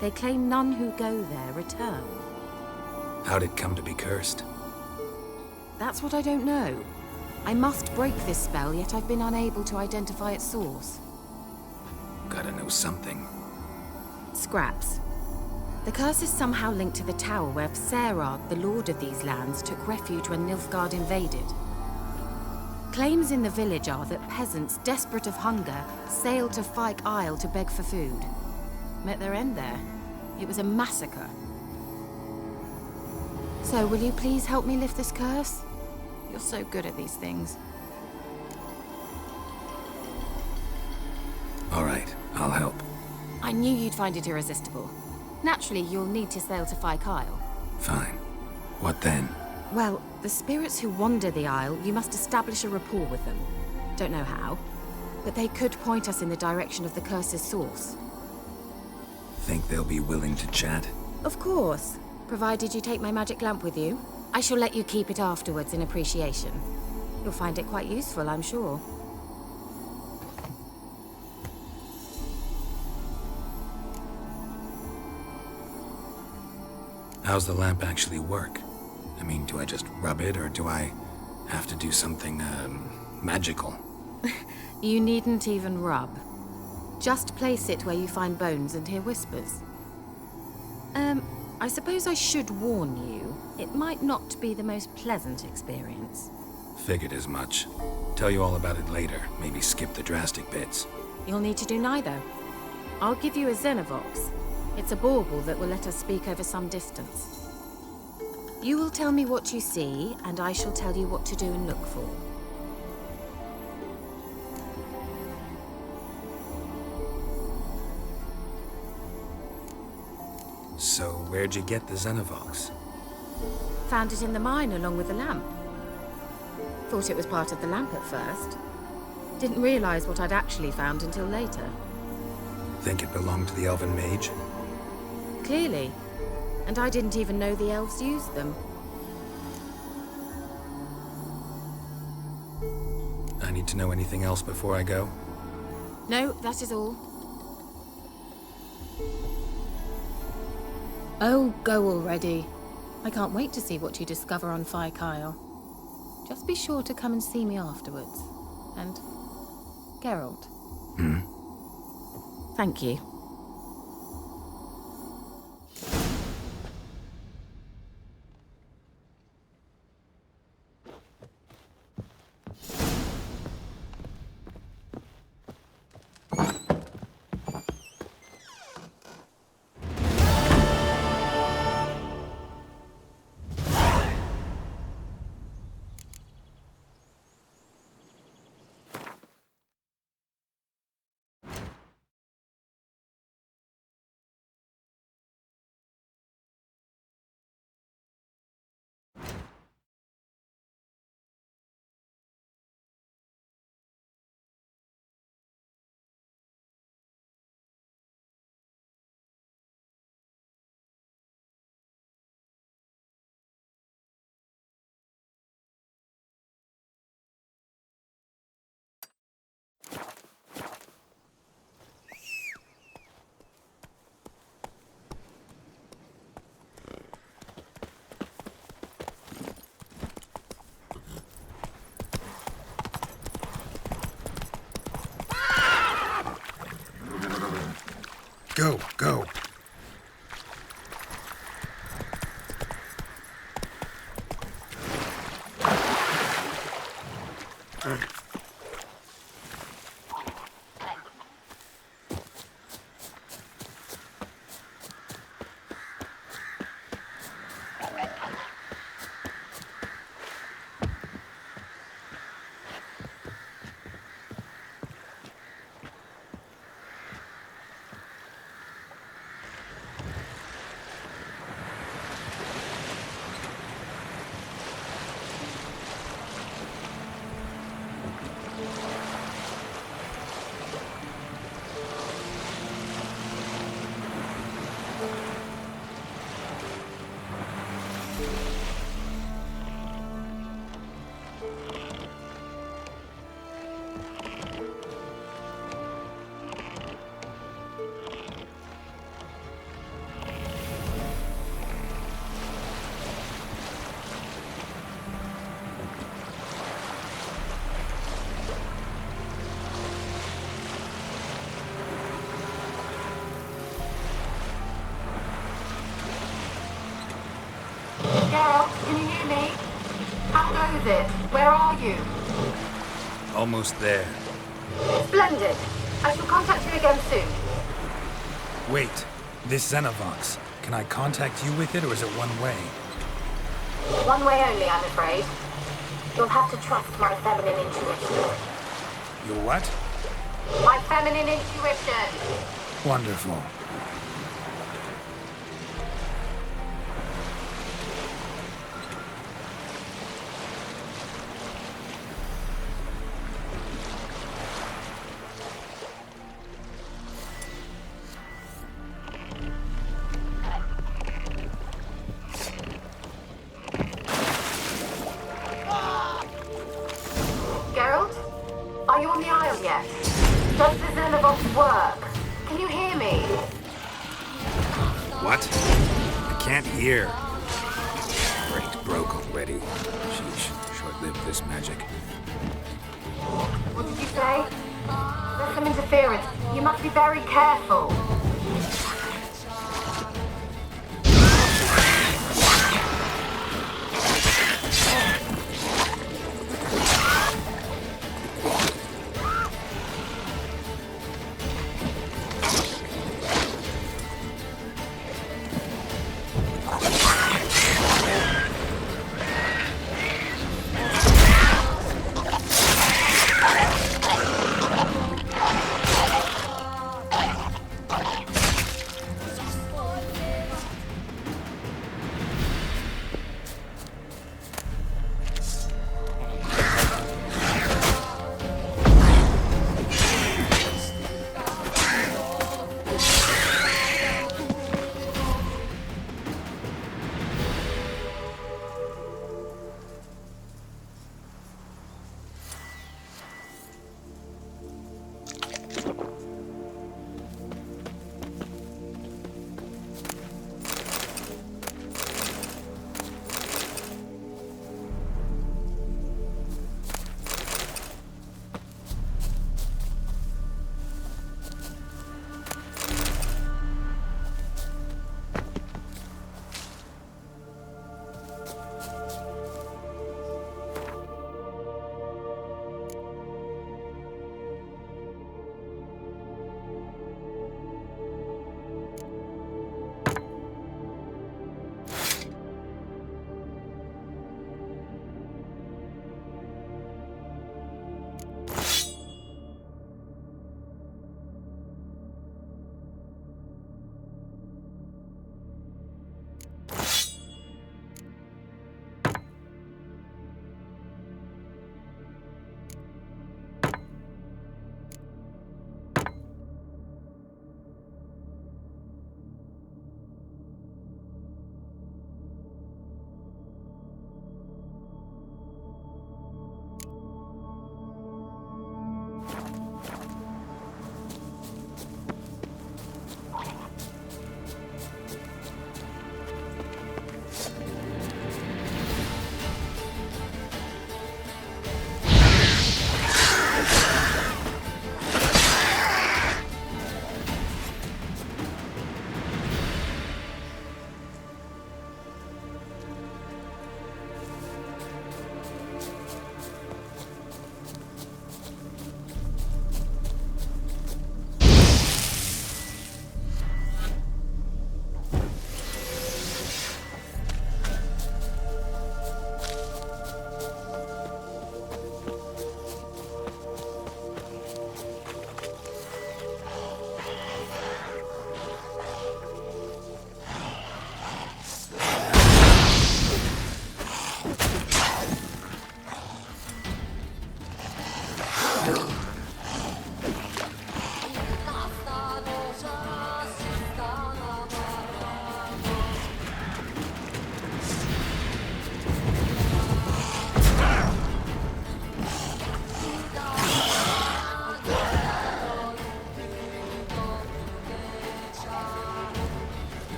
[SPEAKER 3] They claim none who go there return.
[SPEAKER 2] How'd it come to be cursed?
[SPEAKER 3] That's what I don't know. I must break this spell, yet I've been unable to identify its source.
[SPEAKER 2] Gotta know something.
[SPEAKER 3] Scraps. The curse is somehow linked to the tower where Serard, the lord of these lands, took refuge when Nilfgaard invaded. Claims in the village are that peasants, desperate of hunger, sailed to Fyke Isle to beg for food. Met their end there. It was a massacre. So, will you please help me lift this curse? You're so good at these things.
[SPEAKER 2] All right, I'll help.
[SPEAKER 3] I knew you'd find it irresistible. Naturally, you'll need to sail to Fyke Isle.
[SPEAKER 2] Fine. What then?
[SPEAKER 3] Well, the spirits who wander the Isle, you must establish a rapport with them. Don't know how, but they could point us in the direction of the curse's source.
[SPEAKER 2] Think they'll be willing to chat?
[SPEAKER 3] Of course, provided you take my magic lamp with you. I shall let you keep it afterwards in appreciation. You'll find it quite useful, I'm sure.
[SPEAKER 2] How's the lamp actually work? I mean, do I just rub it, or do I have to do something, magical?
[SPEAKER 3] You needn't even rub. Just place it where you find bones and hear whispers. I suppose I should warn you, it might not be the most pleasant experience.
[SPEAKER 2] Figured as much. Tell you all about it later, maybe skip the drastic bits.
[SPEAKER 3] You'll need to do neither. I'll give you a Xenovox. It's a bauble that will let us speak over some distance. You will tell me what you see, and I shall tell you what to do and look for.
[SPEAKER 2] So, where'd you get the Xenovox?
[SPEAKER 3] Found it in the mine along with the lamp. Thought it was part of the lamp at first. Didn't realize what I'd actually found until later.
[SPEAKER 2] Think it belonged to the elven mage?
[SPEAKER 3] Clearly. And I didn't even know the elves used them.
[SPEAKER 2] I need to know anything else before I go?
[SPEAKER 3] No, that is all. Oh, go already. I can't wait to see what you discover on Fyke Isle. Just be sure to come and see me afterwards. And Geralt. Thank you.
[SPEAKER 2] Go, go.
[SPEAKER 9] Geralt, can you hear me? How goes it? Where are you?
[SPEAKER 2] Almost there.
[SPEAKER 9] Splendid. I shall contact you again soon.
[SPEAKER 2] Wait, this Xenovox. Can I contact you with it, or is it one way?
[SPEAKER 9] One way only, I'm afraid. You'll have to trust my feminine intuition.
[SPEAKER 2] Your what?
[SPEAKER 9] My feminine intuition.
[SPEAKER 2] Wonderful.
[SPEAKER 9] Geralt? Are you on the Isle yet? Does the Xenovox work? Can you hear me?
[SPEAKER 2] What? I can't hear. Great, broke already. Sheesh, short-lived this magic.
[SPEAKER 9] What did you say? There's some interference. You must be very careful.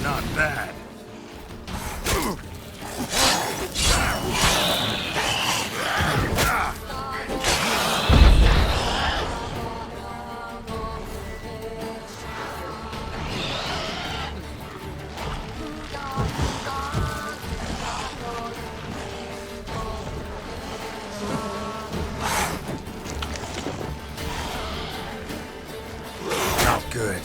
[SPEAKER 6] Not bad.
[SPEAKER 2] Not good.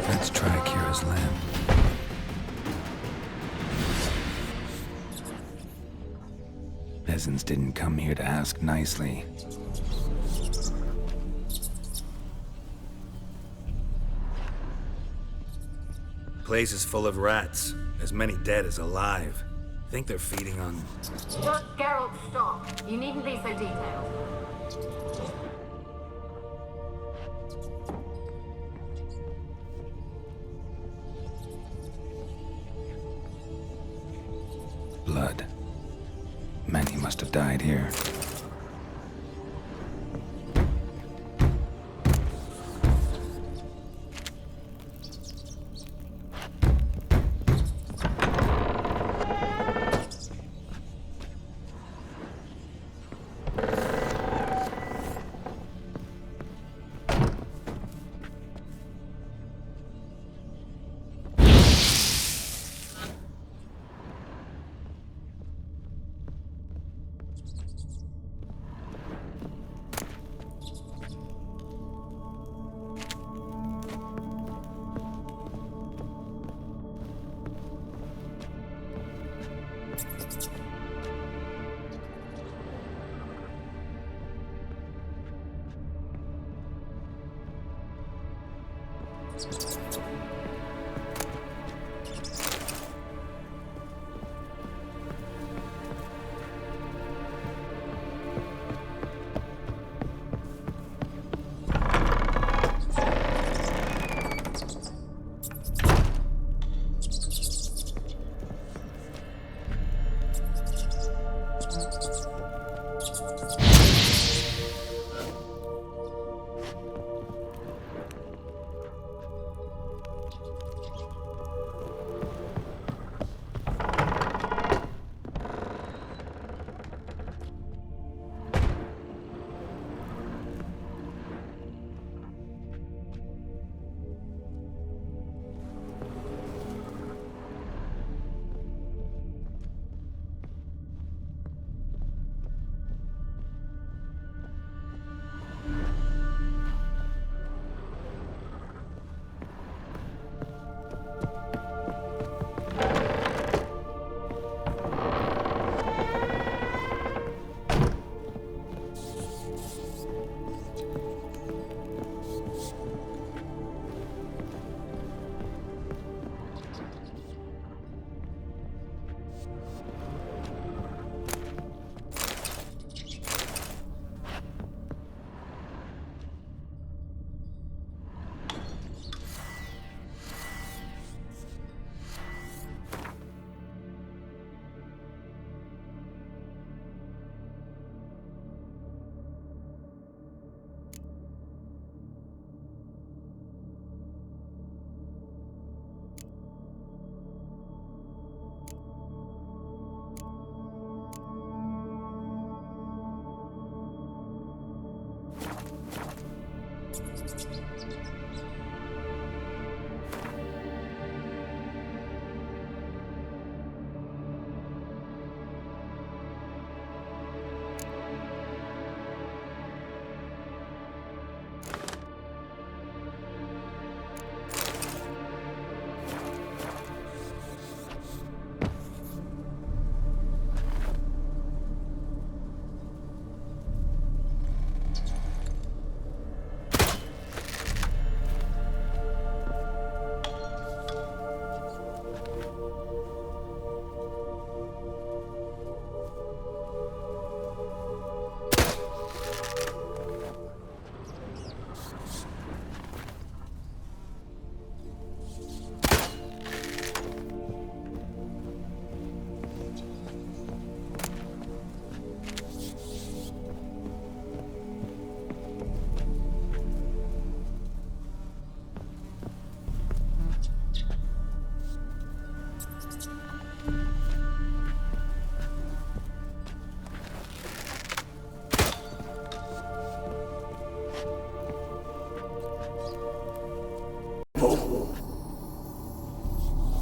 [SPEAKER 2] Let's try Kira's lamp. Peasants didn't come here to ask nicely.
[SPEAKER 6] Place is full of rats. As many dead as alive. Think they're feeding on...
[SPEAKER 9] Geralt, stop. You needn't be so detailed.
[SPEAKER 2] Blood. Many must have died here.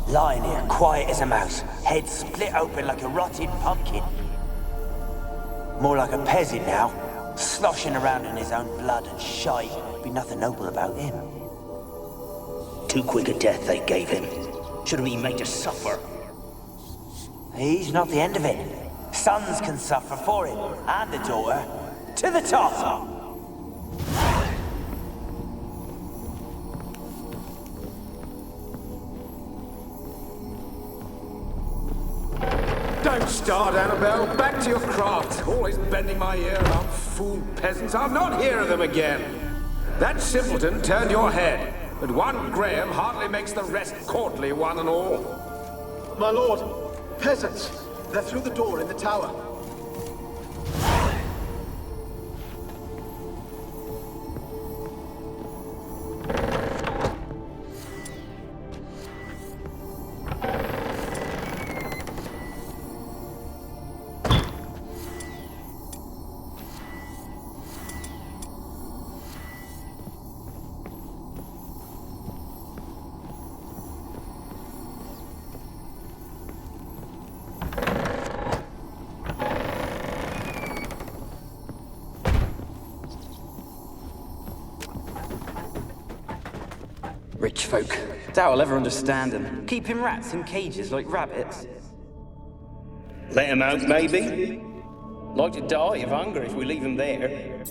[SPEAKER 10] Lying here, quiet as a mouse, head split open like a rotted pumpkin. More like a peasant now, sloshing around in his own blood and shite. Be nothing noble about him.
[SPEAKER 8] Too quick a death they gave him. Should have been made to suffer.
[SPEAKER 10] He's not the end of it. Sons can suffer for him, and the daughter. To the top!
[SPEAKER 11] Don't start, Annabelle. Back to your craft. Always bending my ear about fool peasants. I'll not hear of them again. That simpleton turned your head, but one Graham hardly makes the rest courtly, one and all.
[SPEAKER 12] My lord, peasants. They're through the door in the tower.
[SPEAKER 13] Rich folk. Doubt I'll ever understand them. Keeping rats in cages like rabbits.
[SPEAKER 14] Let him out, maybe? Like to die of hunger if we leave him there.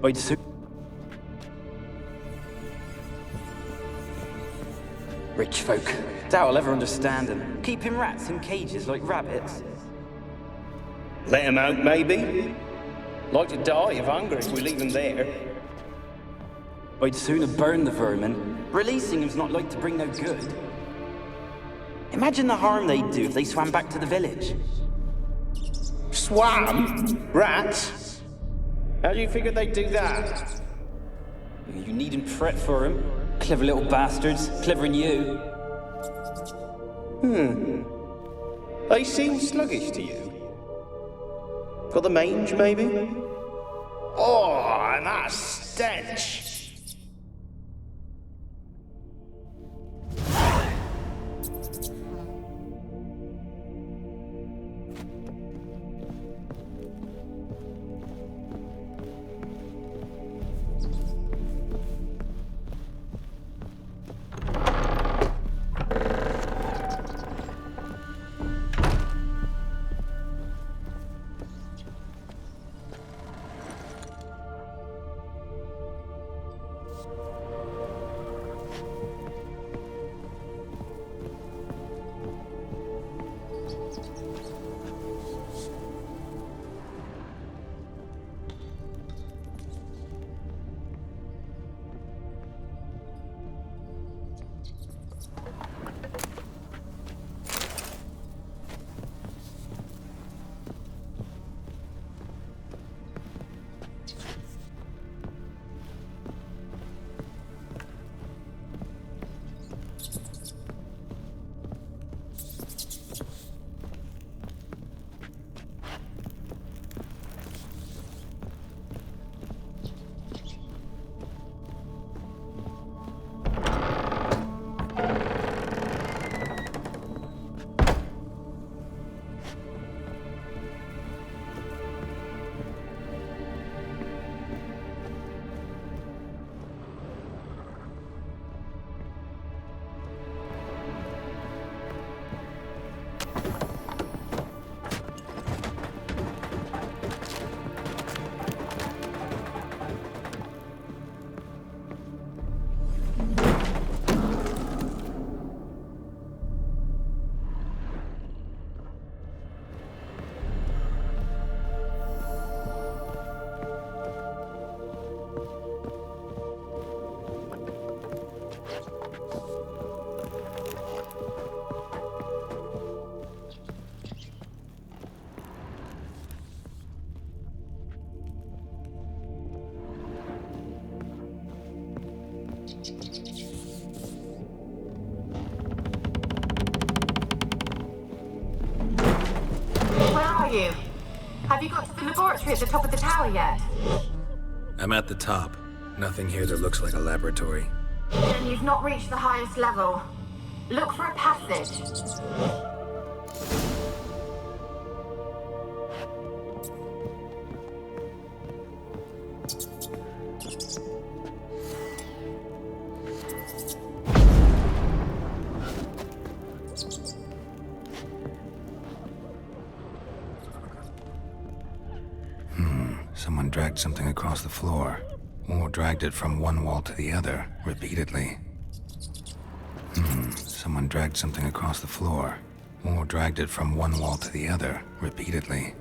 [SPEAKER 13] I'd assume... Rich folk. Doubt I'll ever understand them. Keeping rats in cages like rabbits.
[SPEAKER 14] Let him out, maybe? Like to die of hunger if we leave him there.
[SPEAKER 13] I'd sooner burn the vermin. Releasing him's not like to bring no good. Imagine the harm they'd do if they swam back to the village.
[SPEAKER 14] Swam? Rats? How do you figure they'd do that?
[SPEAKER 13] You needn't fret for him. Clever little bastards. Clever'n you.
[SPEAKER 14] They seem sluggish to you. Got the mange, maybe? Oh, and that stench!
[SPEAKER 9] are you? Have you got to the laboratory at the top of the tower yet?
[SPEAKER 6] I'm at the top. Nothing here that looks like a laboratory.
[SPEAKER 9] Then you've not reached the highest level. Look for a passage.
[SPEAKER 2] Someone dragged something across the floor, or dragged it from one wall to the other, repeatedly. Someone dragged something across the floor, or dragged it from one wall to the other, repeatedly.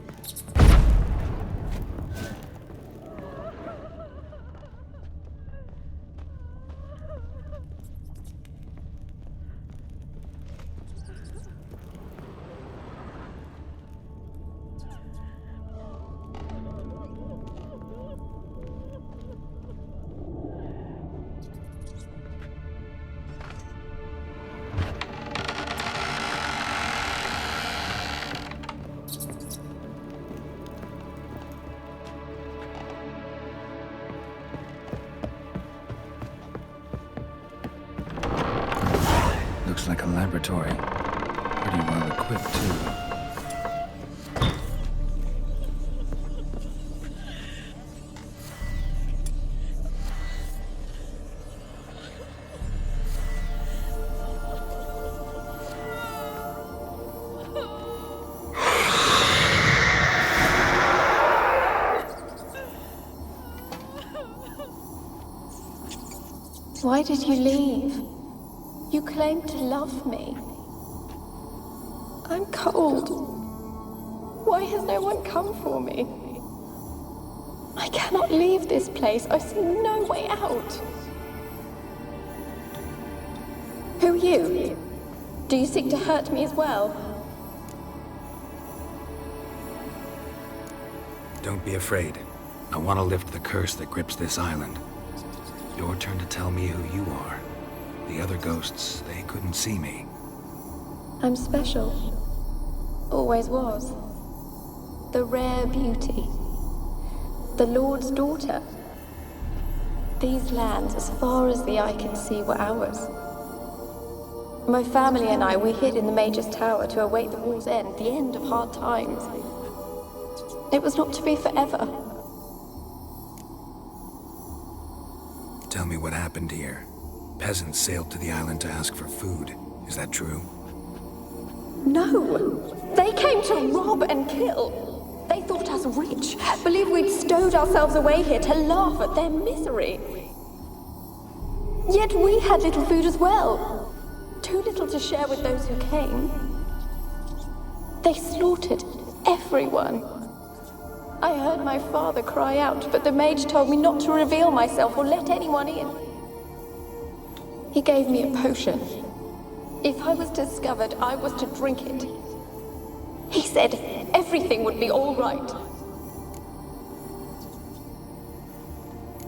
[SPEAKER 2] Looks like a laboratory. Pretty well equipped, too.
[SPEAKER 15] Why did you leave? You claimed to love me. I'm cold. Why has no one come for me? I cannot leave this place. I see no way out. Who are you? Do you seek to hurt me as well?
[SPEAKER 2] Don't be afraid. I want to lift the curse that grips this island. Your turn to tell me who you are. The other ghosts, they couldn't see me.
[SPEAKER 15] I'm special. Always was. The rare beauty. The Lord's daughter. These lands, as far as the eye can see, were ours. My family and I, we hid in the Major's tower to await the war's end, the end of hard times. It was not to be forever.
[SPEAKER 2] Tell me what happened here. Peasants sailed to the island to ask for food. Is that true?
[SPEAKER 15] No! They came to rob and kill. They thought us rich, believed we'd stowed ourselves away here to laugh at their misery. Yet we had little food as well. Too little to share with those who came. They slaughtered everyone. I heard my father cry out, but the mage told me not to reveal myself or let anyone in. He gave me a potion. If I was discovered, I was to drink it. He said everything would be all right.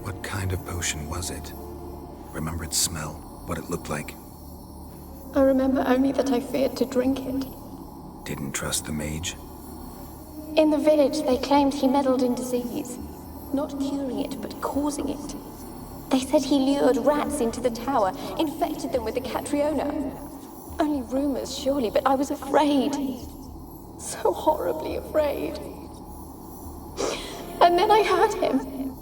[SPEAKER 2] What kind of potion was it? Remember its smell? What it looked like?
[SPEAKER 15] I remember only that I feared to drink it.
[SPEAKER 2] Didn't trust the mage?
[SPEAKER 15] In the village, they claimed he meddled in disease. Not curing it, but causing it. They said he lured rats into the tower, infected them with the Catriona. Only rumors, surely, but I was afraid. So horribly afraid. And then I heard him.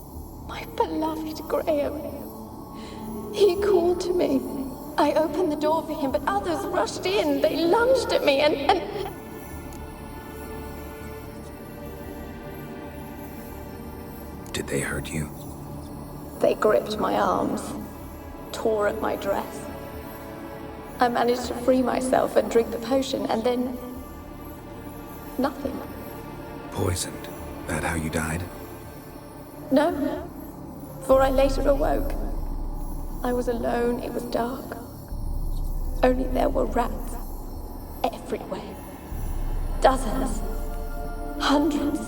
[SPEAKER 15] My beloved Graham. He called to me. I opened the door for him, but others rushed in. They lunged at me and...
[SPEAKER 2] Did they hurt you?
[SPEAKER 15] They gripped my arms, tore at my dress. I managed to free myself and drink the potion, and then... nothing.
[SPEAKER 2] Poisoned? That how you died?
[SPEAKER 15] No, for I later awoke. I was alone, it was dark. Only there were rats everywhere. Dozens. Hundreds.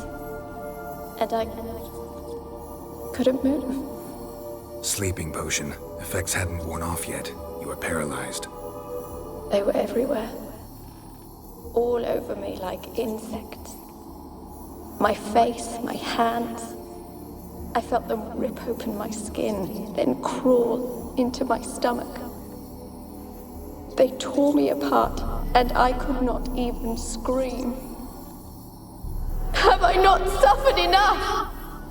[SPEAKER 15] And I couldn't move.
[SPEAKER 2] Sleeping potion. Effects hadn't worn off yet. You were paralyzed.
[SPEAKER 15] They were everywhere. All over me like insects. My face, my hands. I felt them rip open my skin, then crawl into my stomach. They tore me apart, and I could not even scream. Have I not suffered enough?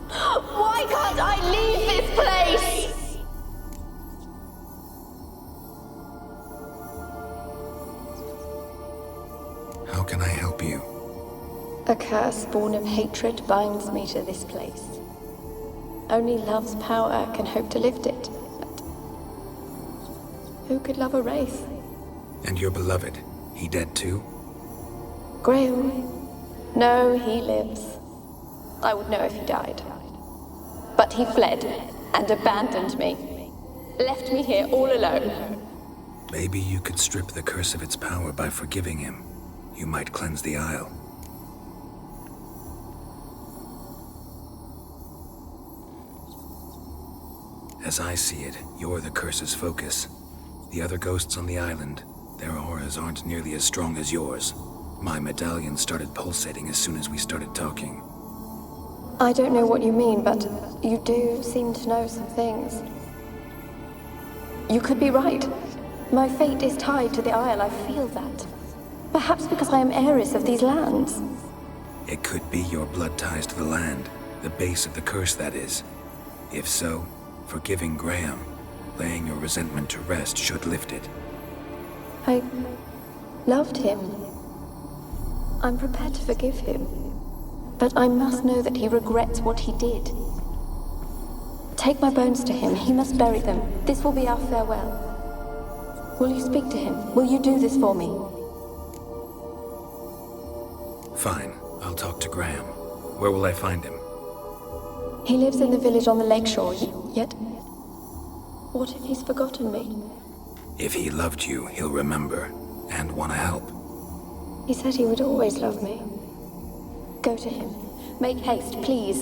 [SPEAKER 15] Why can't I leave this place?
[SPEAKER 2] How can I help you?
[SPEAKER 15] A curse born of hatred binds me to this place. Only love's power can hope to lift it. But who could love a wraith?
[SPEAKER 2] And your beloved, he dead too?
[SPEAKER 15] Graham? No, he lives. I would know if he died. But he fled and abandoned me. Left me here all alone.
[SPEAKER 2] Maybe you could strip the curse of its power by forgiving him. You might cleanse the Isle. As I see it, you're the curse's focus. The other ghosts on the island, their auras aren't nearly as strong as yours. My medallion started pulsating as soon as we started talking.
[SPEAKER 15] I don't know what you mean, but you do seem to know some things. You could be right. My fate is tied to the Isle, I feel that. Perhaps because I am heiress of these lands.
[SPEAKER 2] It could be your blood ties to the land, the base of the curse, that is. If so, forgiving Graham, laying your resentment to rest should lift it.
[SPEAKER 15] I loved him. I'm prepared to forgive him. But I must know that he regrets what he did. Take my bones to him. He must bury them. This will be our farewell. Will you speak to him? Will you do this for me?
[SPEAKER 2] Fine. I'll talk to Graham. Where will I find him?
[SPEAKER 15] He lives in the village on the lakeshore, yet... What if he's forgotten me?
[SPEAKER 2] If he loved you, he'll remember, and want to help.
[SPEAKER 15] He said he would always love me. Go to him. Make haste, please.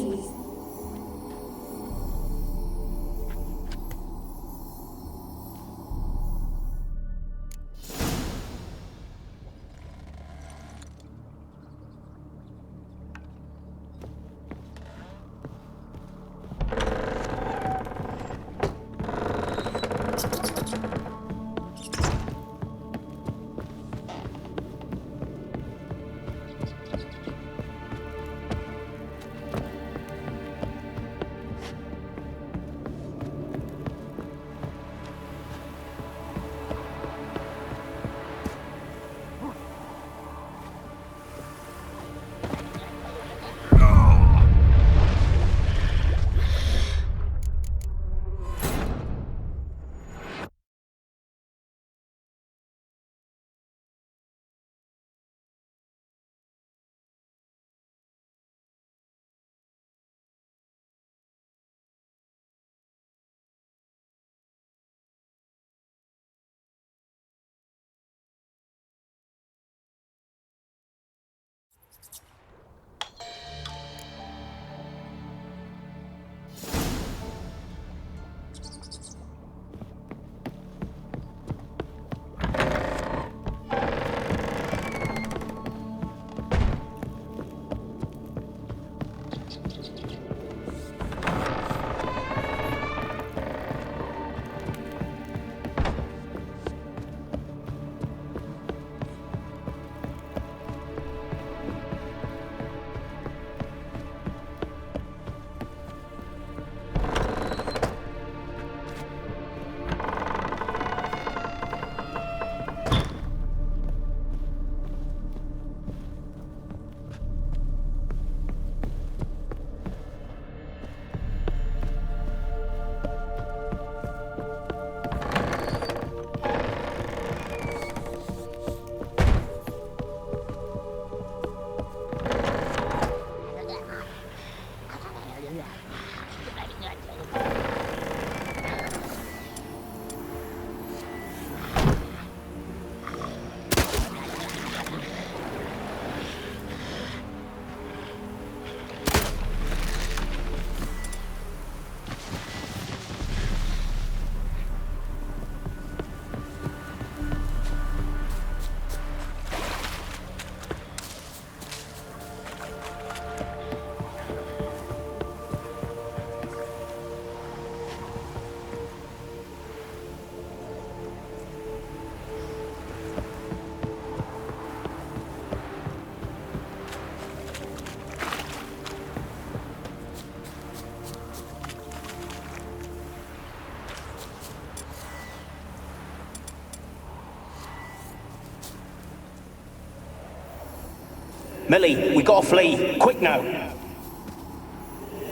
[SPEAKER 14] Millie, we gotta flee. Quick now.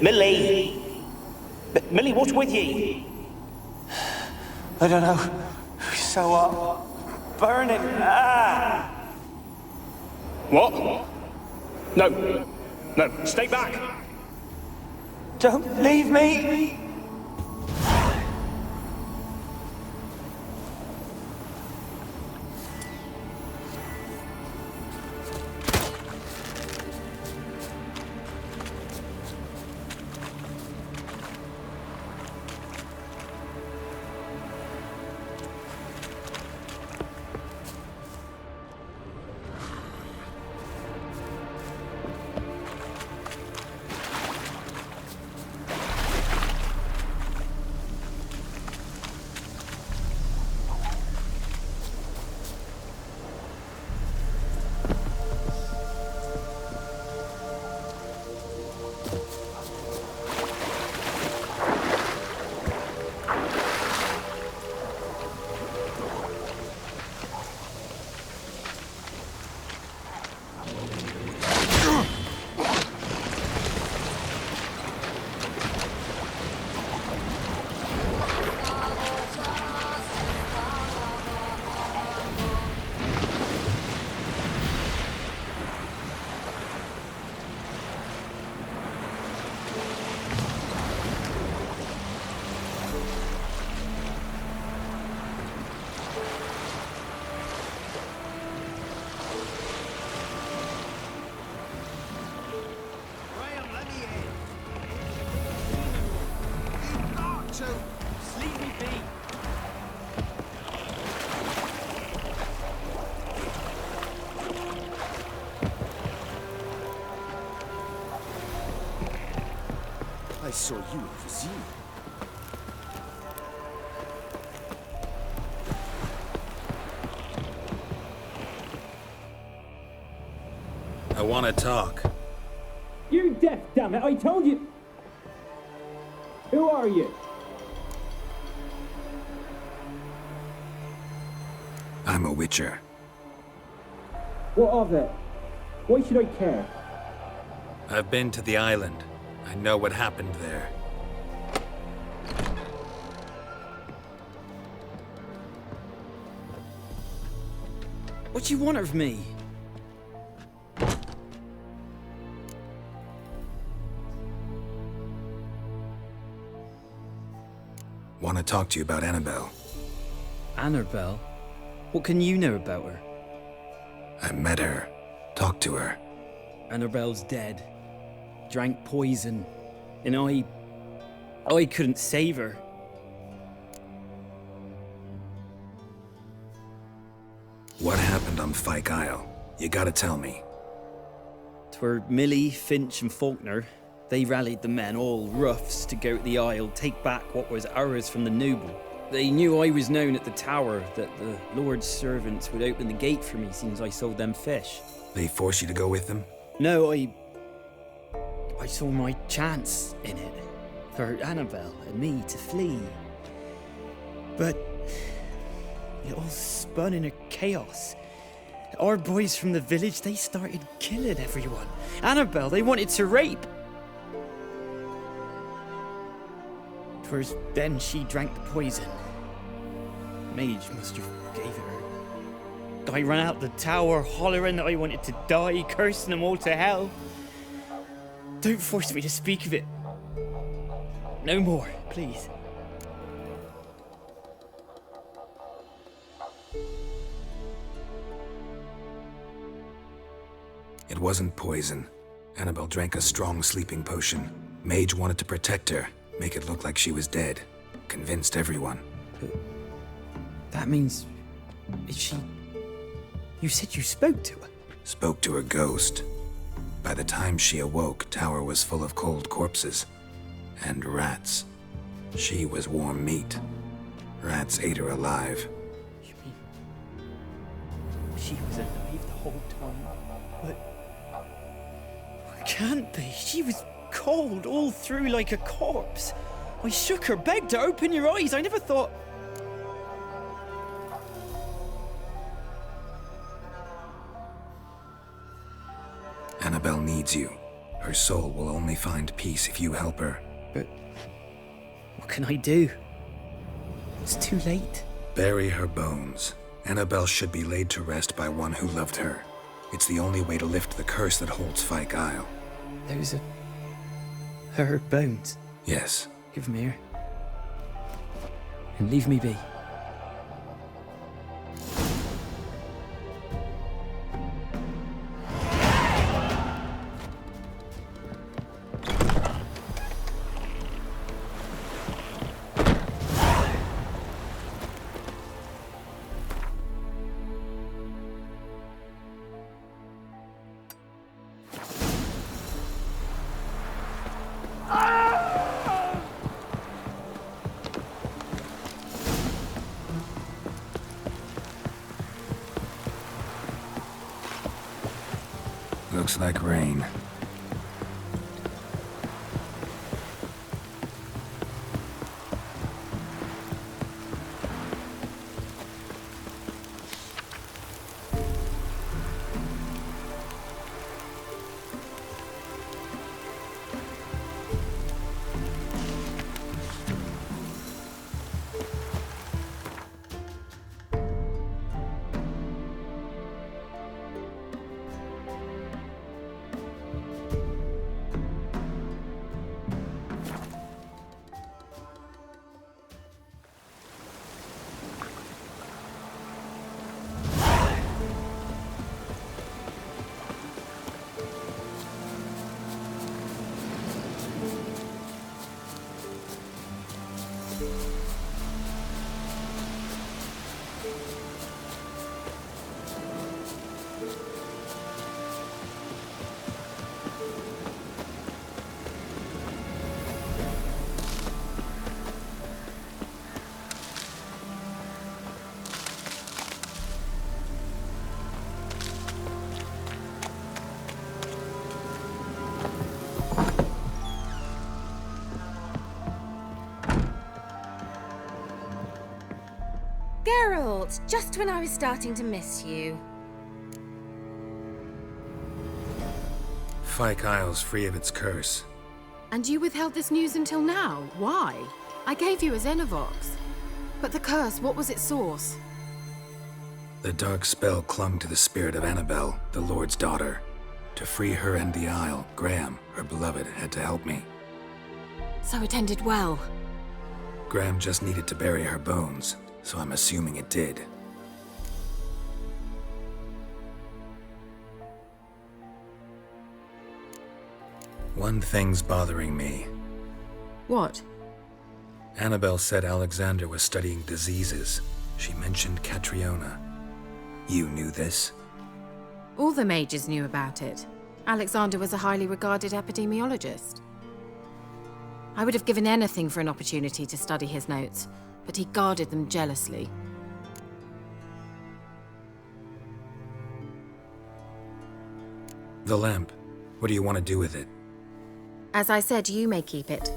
[SPEAKER 14] Millie! Millie, what's with ye?
[SPEAKER 10] I don't know. So hot. Burning. Ah!
[SPEAKER 14] What? No. No, stay back.
[SPEAKER 10] Don't leave me.
[SPEAKER 16] I saw you at the zoo.
[SPEAKER 6] I want to talk.
[SPEAKER 13] You deaf, damn it! I told you. Who are you?
[SPEAKER 2] I'm a witcher.
[SPEAKER 13] What of it? Why should I care?
[SPEAKER 6] I've been to the island. I know what happened there.
[SPEAKER 13] What you want of me?
[SPEAKER 2] Want to talk to you about Annabelle.
[SPEAKER 13] Annabelle? What can you know about her?
[SPEAKER 2] I met her. Talked to her.
[SPEAKER 13] Annabelle's dead. Drank poison. And I couldn't save her.
[SPEAKER 2] What happened on Fyke Isle? You gotta tell me.
[SPEAKER 13] 'Twere Millie, Finch and Faulkner. They rallied the men, all roughs, to go to the Isle, take back what was ours from the noble. They knew I was known at the tower, that the Lord's servants would open the gate for me since I sold them fish.
[SPEAKER 2] They forced you to go with them?
[SPEAKER 13] No, I saw my chance in it, for Annabelle and me to flee. But it all spun in a chaos. Our boys from the village, they started killing everyone. Annabelle, they wanted to rape. 'Twas then she drank the poison. Mage must have gave it her. I ran out the tower, hollering that I wanted to die, cursing them all to hell. Don't force me to speak of it. No more, please.
[SPEAKER 2] It wasn't poison. Annabelle drank a strong sleeping potion. Mage wanted to protect her, make it look like she was dead. Convinced everyone.
[SPEAKER 13] That means... is she... You said you spoke to her?
[SPEAKER 2] Spoke to her ghost. By the time she awoke, Tower was full of cold corpses. And rats. She was warm meat. Rats ate her alive.
[SPEAKER 13] You mean... she was alive the whole time? But... it can't be. She was cold all through like a corpse. I shook her, begged her, open your eyes. I never thought...
[SPEAKER 2] needs you. Her soul will only find peace if you help her.
[SPEAKER 13] But what can I do? It's too late.
[SPEAKER 2] Bury her bones. Annabelle should be laid to rest by one who loved her. It's the only way to lift the curse that holds Fyke Isle.
[SPEAKER 13] Those are her bones.
[SPEAKER 2] Yes.
[SPEAKER 13] Give them here. And leave me be.
[SPEAKER 2] Looks like rain.
[SPEAKER 3] Geralt, just when I was starting to miss you.
[SPEAKER 2] Fyke Isle's free of its curse.
[SPEAKER 3] And you withheld this news until now? Why? I gave you a Xenovox. But the curse, what was its source?
[SPEAKER 2] The dark spell clung to the spirit of Annabelle, the Lord's daughter. To free her and the Isle, Graham, her beloved, had to help me.
[SPEAKER 3] So it ended well.
[SPEAKER 2] Graham just needed to bury her bones, so I'm assuming it did. One thing's bothering me.
[SPEAKER 3] What?
[SPEAKER 2] Annabelle said Alexander was studying diseases. She mentioned Catriona. You knew this?
[SPEAKER 3] All the mages knew about it. Alexander was a highly regarded epidemiologist. I would have given anything for an opportunity to study his notes, but he guarded them jealously.
[SPEAKER 2] The lamp. What do you want to do with it?
[SPEAKER 3] As I said, you may keep it.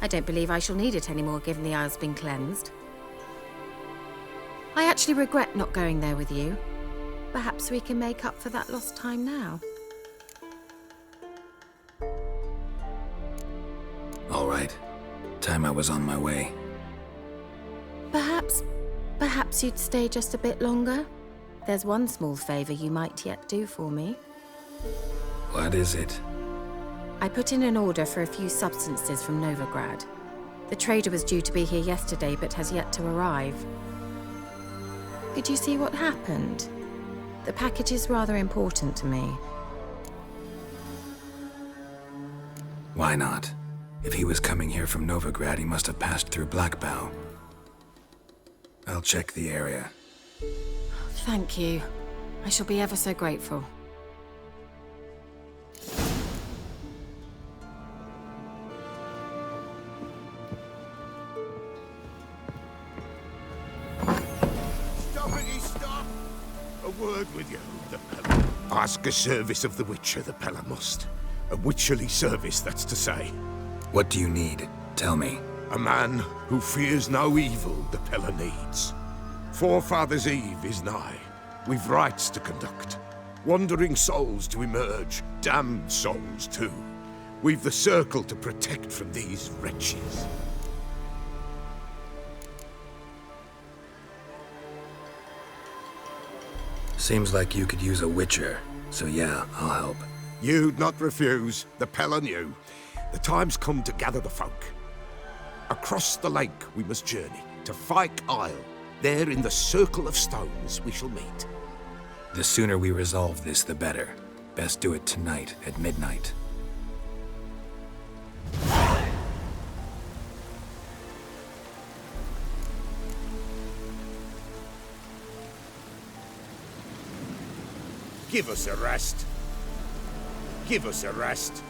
[SPEAKER 3] I don't believe I shall need it anymore, given the Isle's been cleansed. I actually regret not going there with you. Perhaps we can make up for that lost time now.
[SPEAKER 2] All right. Time I was on my way.
[SPEAKER 3] Perhaps you'd stay just a bit longer? There's one small favor you might yet do for me.
[SPEAKER 2] What is it?
[SPEAKER 3] I put in an order for a few substances from Novigrad. The trader was due to be here yesterday, but has yet to arrive. Could you see what happened? The package is rather important to me.
[SPEAKER 2] Why not? If he was coming here from Novigrad, he must have passed through Blackbough. I'll check the area.
[SPEAKER 3] Thank you. I shall be ever so grateful.
[SPEAKER 5] Stop! A word with you, the Pella. Ask a service of the Witcher, the Pella must. A witcherly service, that's to say.
[SPEAKER 2] What do you need? Tell me.
[SPEAKER 5] A man who fears no evil the Pella needs. Forefathers' Eve is nigh. We've rites to conduct. Wandering souls to emerge, damned souls too. We've the circle to protect from these wretches.
[SPEAKER 2] Seems like you could use a witcher, so yeah, I'll help.
[SPEAKER 5] You'd not refuse, the Pella knew. The time's come to gather the folk. Across the lake we must journey, to Fyke Isle. There in the circle of stones we shall meet.
[SPEAKER 2] The sooner we resolve this, the better. Best do it tonight at midnight.
[SPEAKER 5] Give us a rest. Give us a rest.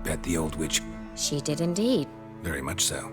[SPEAKER 2] Bet the old witch.
[SPEAKER 3] She did indeed.
[SPEAKER 2] Very much so.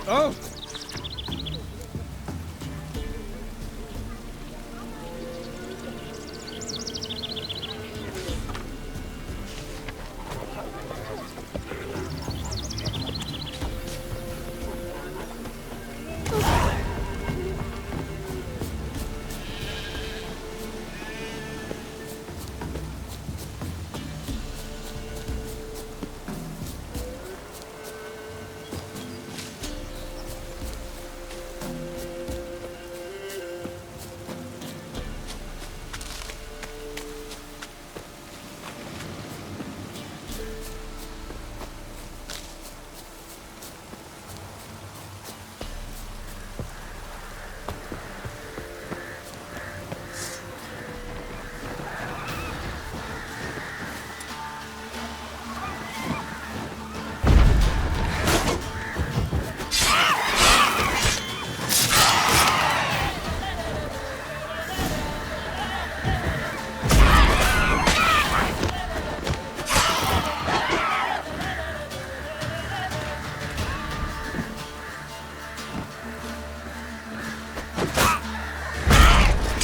[SPEAKER 11] Oh!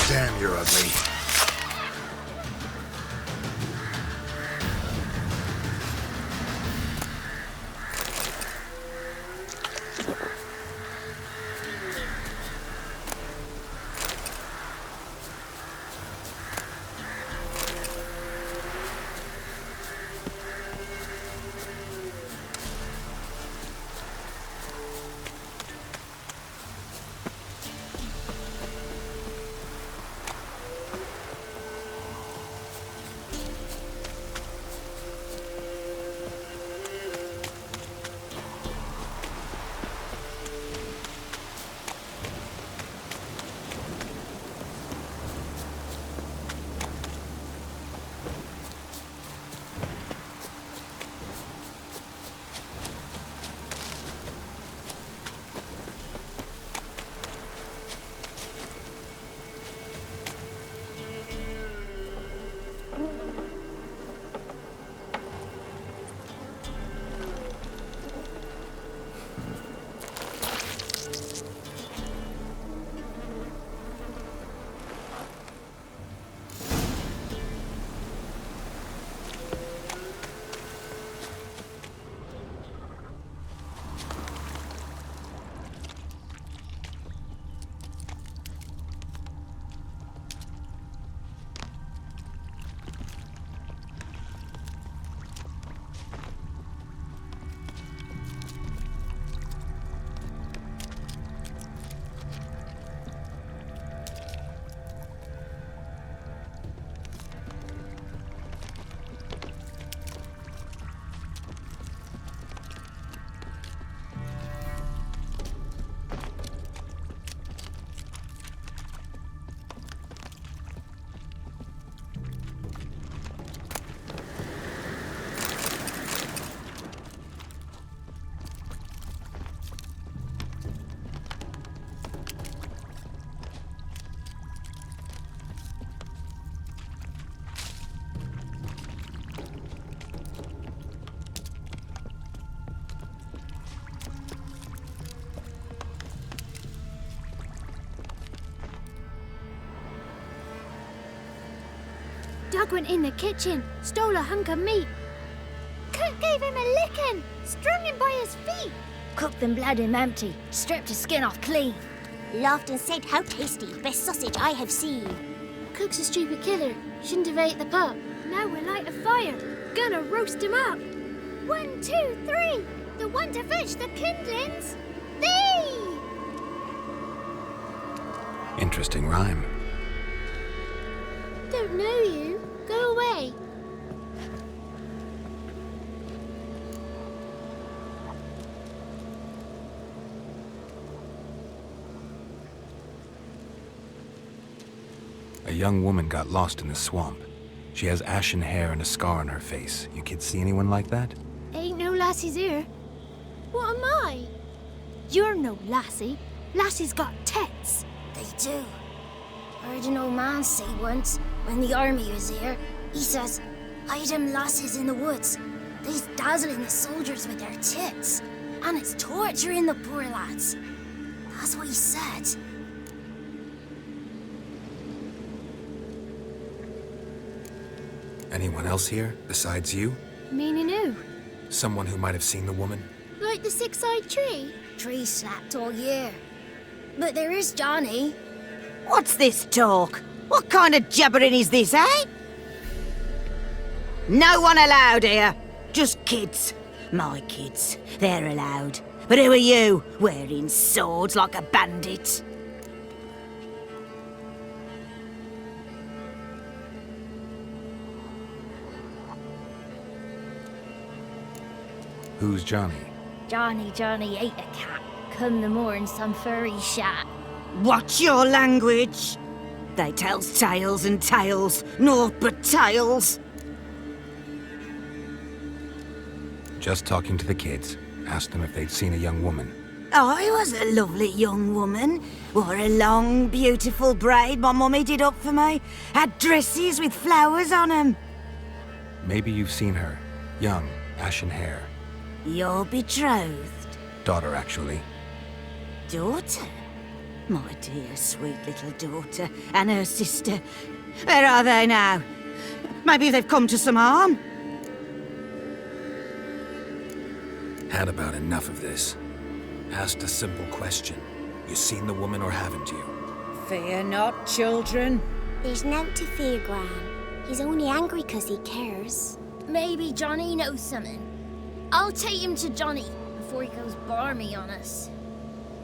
[SPEAKER 2] Damn, you're ugly.
[SPEAKER 17] Doug went in the kitchen, stole a hunk of meat. Cook gave him a licking, strung him by his feet.
[SPEAKER 18] Cooked and bled him empty, stripped his skin off clean.
[SPEAKER 19] Laughed and said, "How tasty, best sausage I have seen."
[SPEAKER 17] Cook's a stupid killer, shouldn't have ate the pup. Now we'll light a fire, gonna roast him up. 1, 2, 3, the one to fetch the kindlings. Thee!
[SPEAKER 2] Interesting rhyme.
[SPEAKER 17] Don't know you. Go away.
[SPEAKER 2] A young woman got lost in the swamp. She has ashen hair and a scar on her face. You kids see anyone like that?
[SPEAKER 17] Ain't no lassies here. What am I? You're no lassie. Lassies got tits.
[SPEAKER 18] They do. I heard an old man say once, when the army was here, he says, "Hide them lasses in the woods. They's dazzling the soldiers with their tits." And it's torturing the poor lads. That's what he said.
[SPEAKER 2] Anyone else here, besides you?
[SPEAKER 17] Meaning who?
[SPEAKER 2] Someone who might have seen the woman?
[SPEAKER 17] Like the six-eyed tree?
[SPEAKER 18] Tree slapped all year. But there is Johnny.
[SPEAKER 20] What's this talk? What kind of jabbering is this, eh? No one allowed here. Just kids. My kids. They're allowed. But who are you, wearing swords like a bandit?
[SPEAKER 2] Who's Johnny?
[SPEAKER 18] Johnny ate a cat. Come the more in some furry shat.
[SPEAKER 20] Watch your language. They tells tales and tales, naught but tales.
[SPEAKER 2] Just talking to the kids. Asked them if they'd seen a young woman.
[SPEAKER 20] I was a lovely young woman. Wore a long, beautiful braid my mummy did up for me. Had dresses with flowers on 'em.
[SPEAKER 2] Maybe you've seen her. Young, ashen hair.
[SPEAKER 20] Your betrothed?
[SPEAKER 2] Daughter, actually.
[SPEAKER 20] Daughter? My dear, sweet little daughter. And her sister. Where are they now? Maybe they've come to some harm?
[SPEAKER 2] Had about enough of this. Asked a simple question. You seen the woman or haven't you?
[SPEAKER 20] Fear not, children.
[SPEAKER 19] There's nought to fear, Gran. He's only angry 'cause he cares.
[SPEAKER 18] Maybe Johnny knows something. I'll take him to Johnny before he goes barmy on us.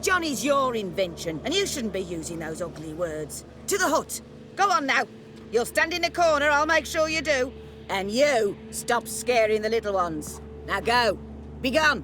[SPEAKER 20] Johnny's your invention, and you shouldn't be using those ugly words. To the hut. Go on now. You'll stand in the corner, I'll make sure you do. And you, stop scaring the little ones. Now go. Be gone.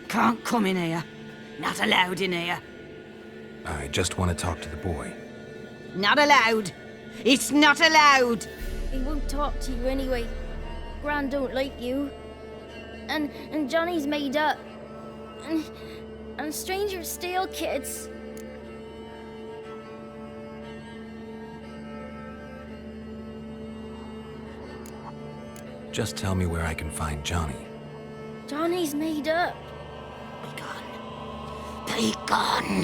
[SPEAKER 20] Can't come in here. Not allowed in here.
[SPEAKER 2] I just want to talk to the boy.
[SPEAKER 20] Not allowed. It's not allowed.
[SPEAKER 18] He won't talk to you anyway. Gran don't like you. And Johnny's made up. And strangers steal kids.
[SPEAKER 2] Just tell me where I can find Johnny.
[SPEAKER 18] Johnny's made up.
[SPEAKER 20] Be gone.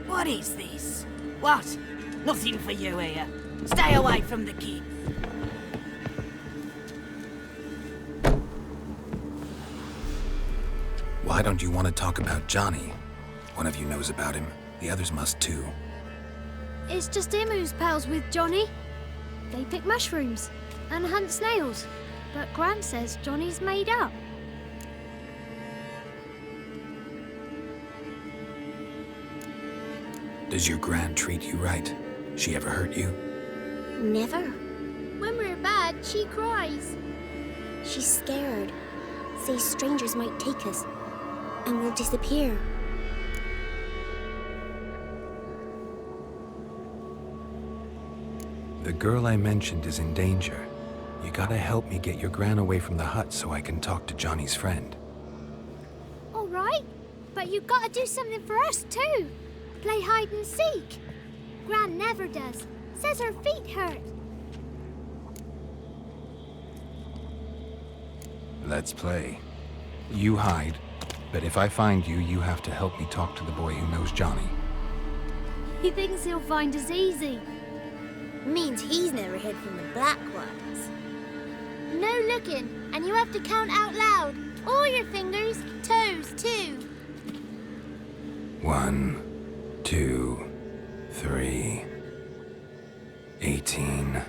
[SPEAKER 20] What is this? What? Nothing for you here. Stay away from the kids.
[SPEAKER 2] Why don't you want to talk about Johnny? One of you knows about him. The others must too.
[SPEAKER 17] It's just him who's pals with Johnny. They pick mushrooms and hunt snails. But Gran says Johnny's made up.
[SPEAKER 2] Does your Gran treat you right? She ever hurt you?
[SPEAKER 19] Never.
[SPEAKER 17] When we're bad, she cries.
[SPEAKER 19] She's scared. Says strangers might take us. And we'll disappear.
[SPEAKER 2] The girl I mentioned is in danger. You gotta help me get your Gran away from the hut so I can talk to Johnny's friend.
[SPEAKER 17] All right, but you've got to do something for us too. Play hide and seek. Gran never does. Says her feet hurt.
[SPEAKER 2] Let's play. You hide, but if I find you, you have to help me talk to the boy who knows Johnny.
[SPEAKER 17] He thinks he'll find us easy.
[SPEAKER 19] Means he's never hid from the black ones.
[SPEAKER 17] No looking, and you have to count out loud. All your fingers, toes too.
[SPEAKER 2] 1, 2, 3, 18,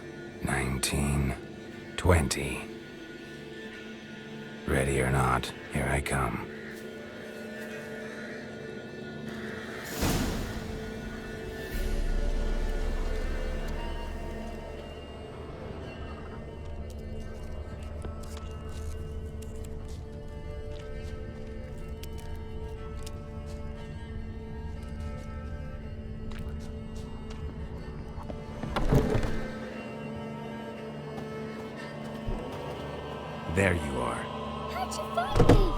[SPEAKER 2] 19, 20. Ready or not, here I come.
[SPEAKER 6] There you are.
[SPEAKER 17] How'd you find me?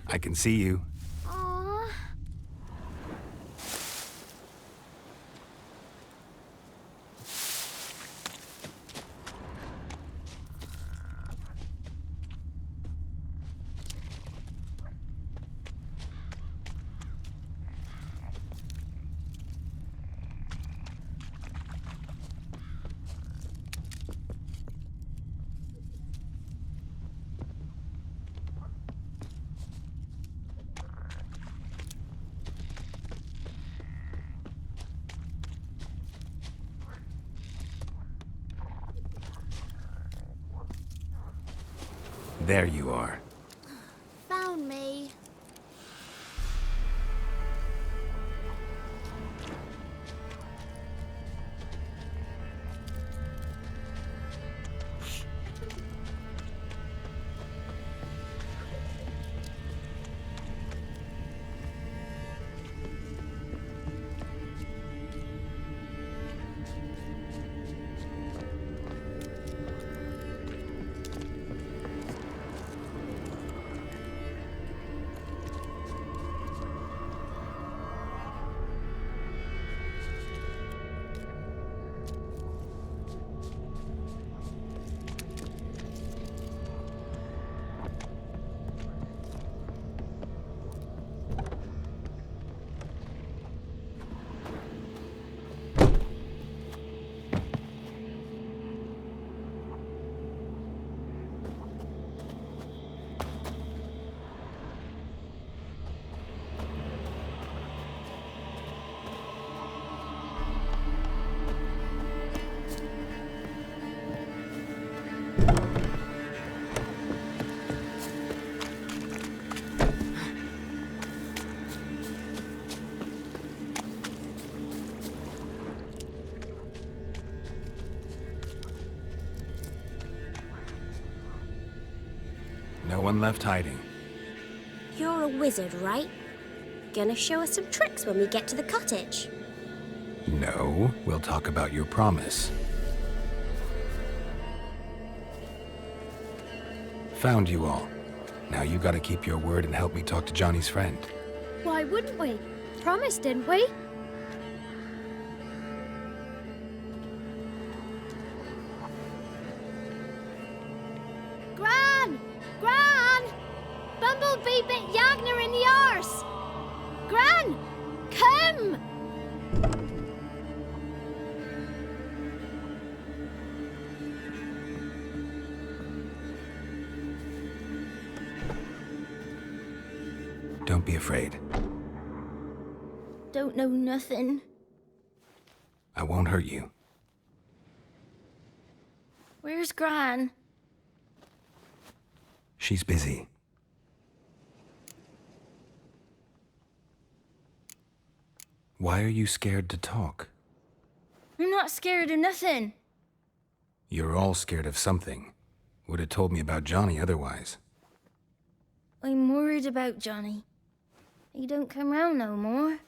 [SPEAKER 6] I can see you.
[SPEAKER 17] Aww.
[SPEAKER 6] There you are.
[SPEAKER 17] Found me.
[SPEAKER 6] No one left hiding.
[SPEAKER 19] You're a wizard, right? Gonna show us some tricks when we get to the cottage.
[SPEAKER 2] No, we'll talk about your promise. Found you all. Now you gotta keep your word and help me talk to Johnny's friend.
[SPEAKER 17] Why wouldn't we? Promised, didn't we? Gran! Gran! Bumblebee bit Yagner in the arse! Gran! Come!
[SPEAKER 2] Don't be afraid.
[SPEAKER 18] Don't know nothing.
[SPEAKER 2] I won't hurt you.
[SPEAKER 18] Where's Gran?
[SPEAKER 2] She's busy. Why are you scared to talk?
[SPEAKER 18] I'm not scared of nothing.
[SPEAKER 2] You're all scared of something. Would have told me about Johnny otherwise.
[SPEAKER 18] I'm worried about Johnny. He don't come round no more.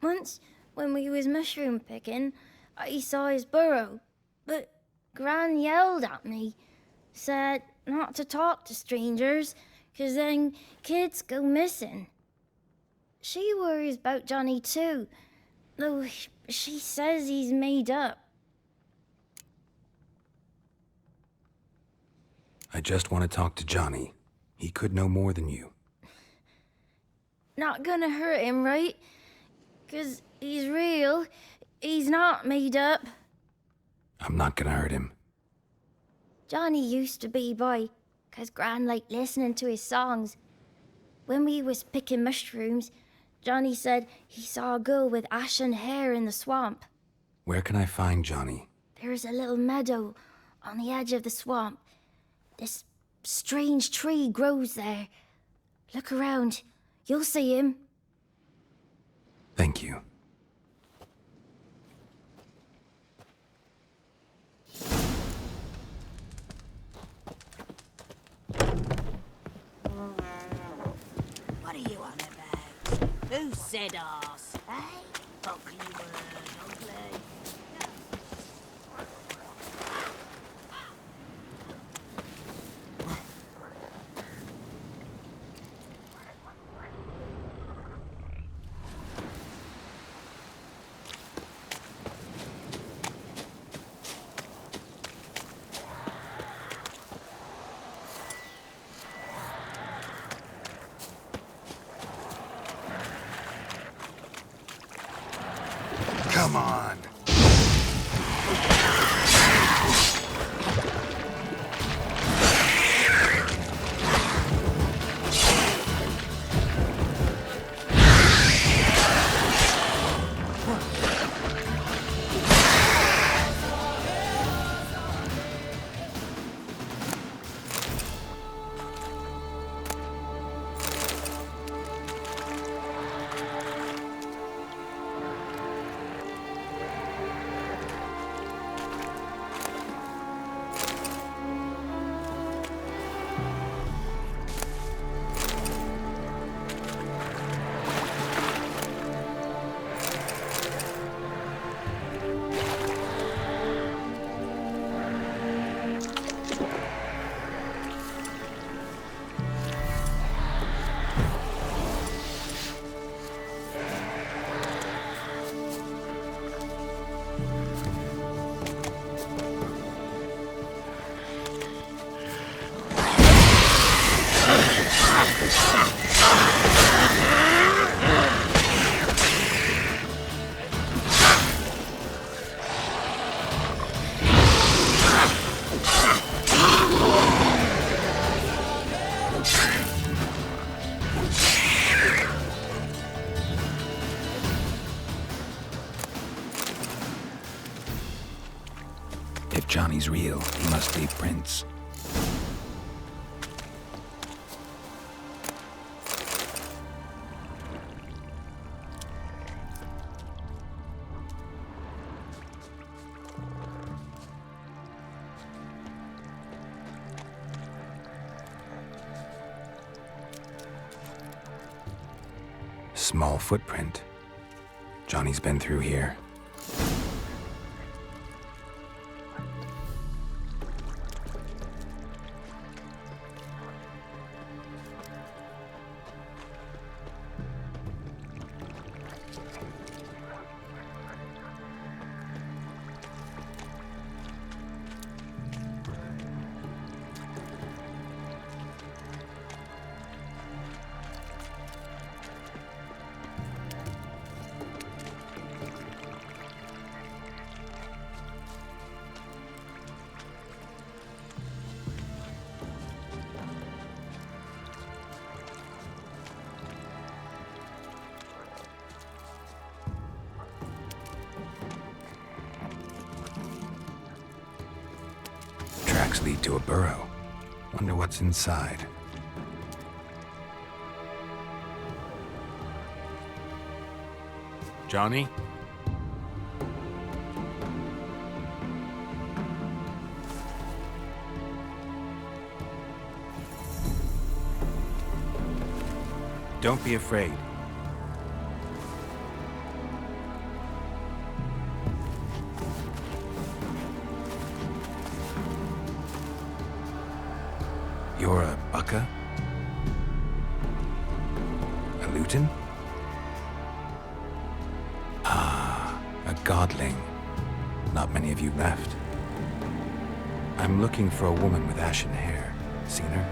[SPEAKER 18] Once, when we was mushroom picking, I saw his burrow, but Gran yelled at me, said not to talk to strangers, 'cause then kids go missing. She worries about Johnny too, though she says he's made up.
[SPEAKER 2] I just want to talk to Johnny. He could know more than you.
[SPEAKER 18] Not gonna hurt him, right? 'Cause he's real. He's not made up.
[SPEAKER 2] I'm not gonna hurt him.
[SPEAKER 18] Johnny used to be by, 'cause Gran liked listening to his songs. When we was picking mushrooms, Johnny said he saw a girl with ashen hair in the swamp.
[SPEAKER 2] Where can I find Johnny?
[SPEAKER 18] There's a little meadow on the edge of the swamp. This strange tree grows there. Look around. You'll see him.
[SPEAKER 2] Thank you.
[SPEAKER 20] What are you on about? Who said arse? Eh? Ugly word, ugly.
[SPEAKER 2] Come on. If Johnny's real, he must be Prince. Small footprint. Johnny's been through here. Tracks lead to a burrow. Wonder what's inside. Johnny? Don't be afraid. You're a bucka? A luton? Ah, a godling. Not many of you left. I'm looking for a woman with ashen hair. Seen her?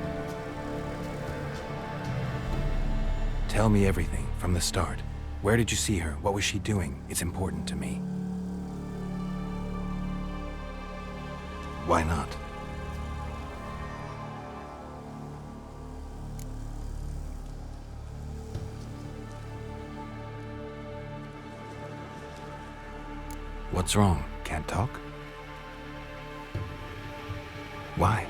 [SPEAKER 2] Tell me everything, from the start. Where did you see her? What was she doing? It's important to me. Why not? What's wrong? Can't talk? Why?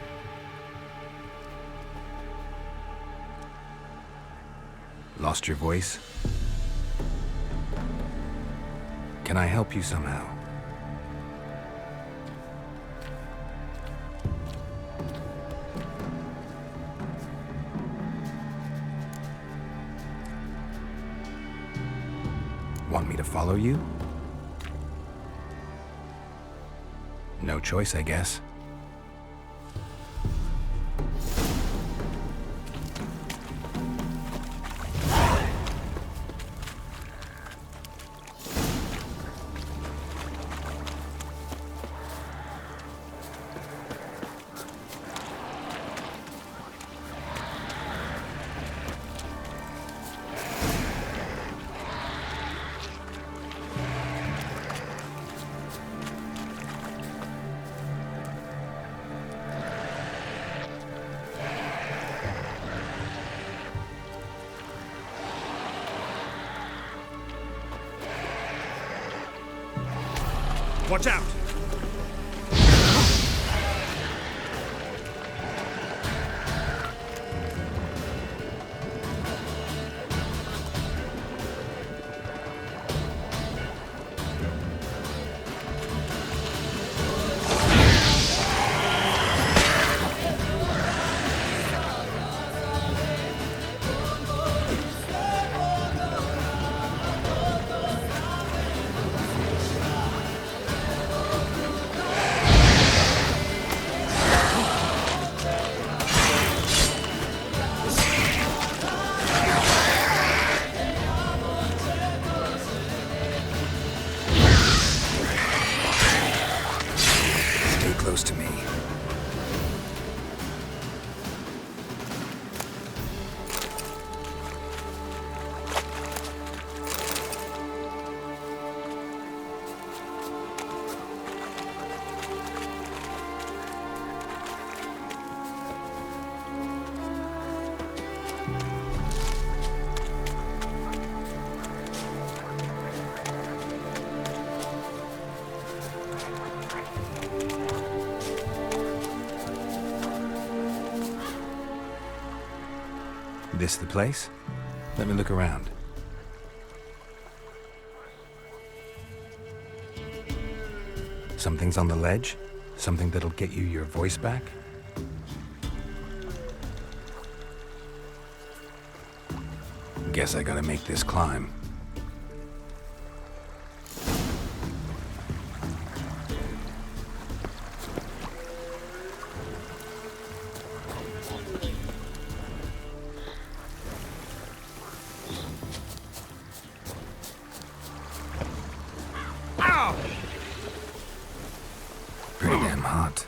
[SPEAKER 2] Lost your voice? Can I help you somehow? Want me to follow you? No choice, I guess.
[SPEAKER 6] Watch out!
[SPEAKER 2] Close to me. This the place? Let me look around. Something's on the ledge? Something that'll get you your voice back? Guess I gotta make this climb. Pretty damn hot.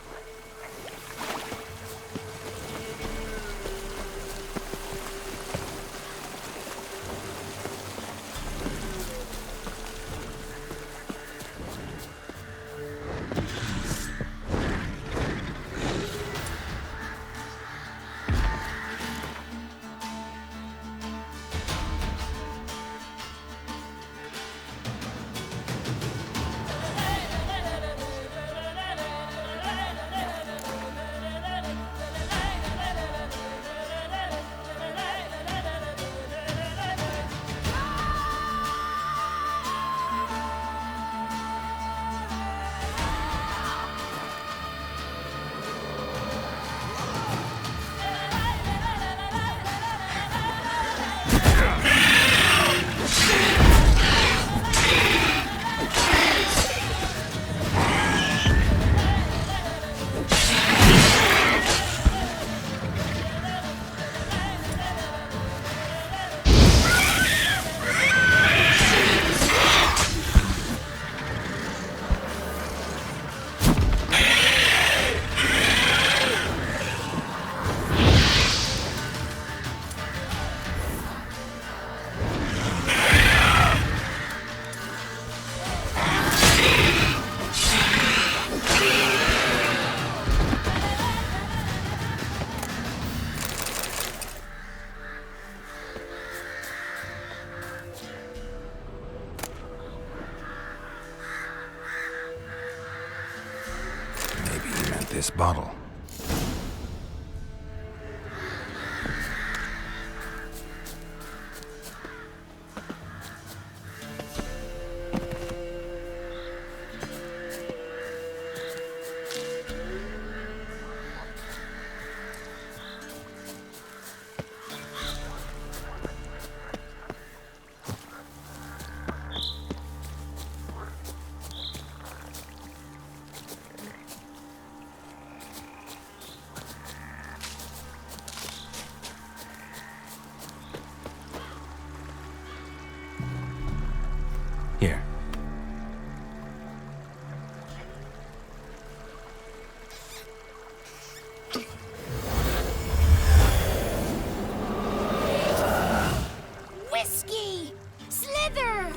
[SPEAKER 2] this bottle. Here.
[SPEAKER 17] Whiskey! Slither!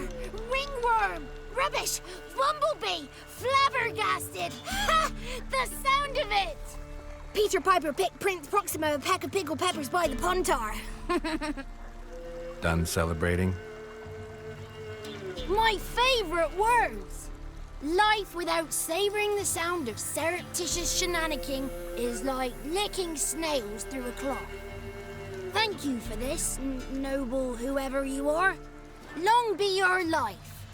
[SPEAKER 17] Ringworm! Rubbish! Bumblebee! Flabbergasted! Ha! The sound of it!
[SPEAKER 1] Peter Piper picked Prince Proximo a pack of pickled peppers by the pontar.
[SPEAKER 2] Done celebrating?
[SPEAKER 17] My favourite words! Life without savouring the sound of surreptitious shenanigans is like licking snails through a cloth. Thank you for this, noble whoever you are. Long be your life.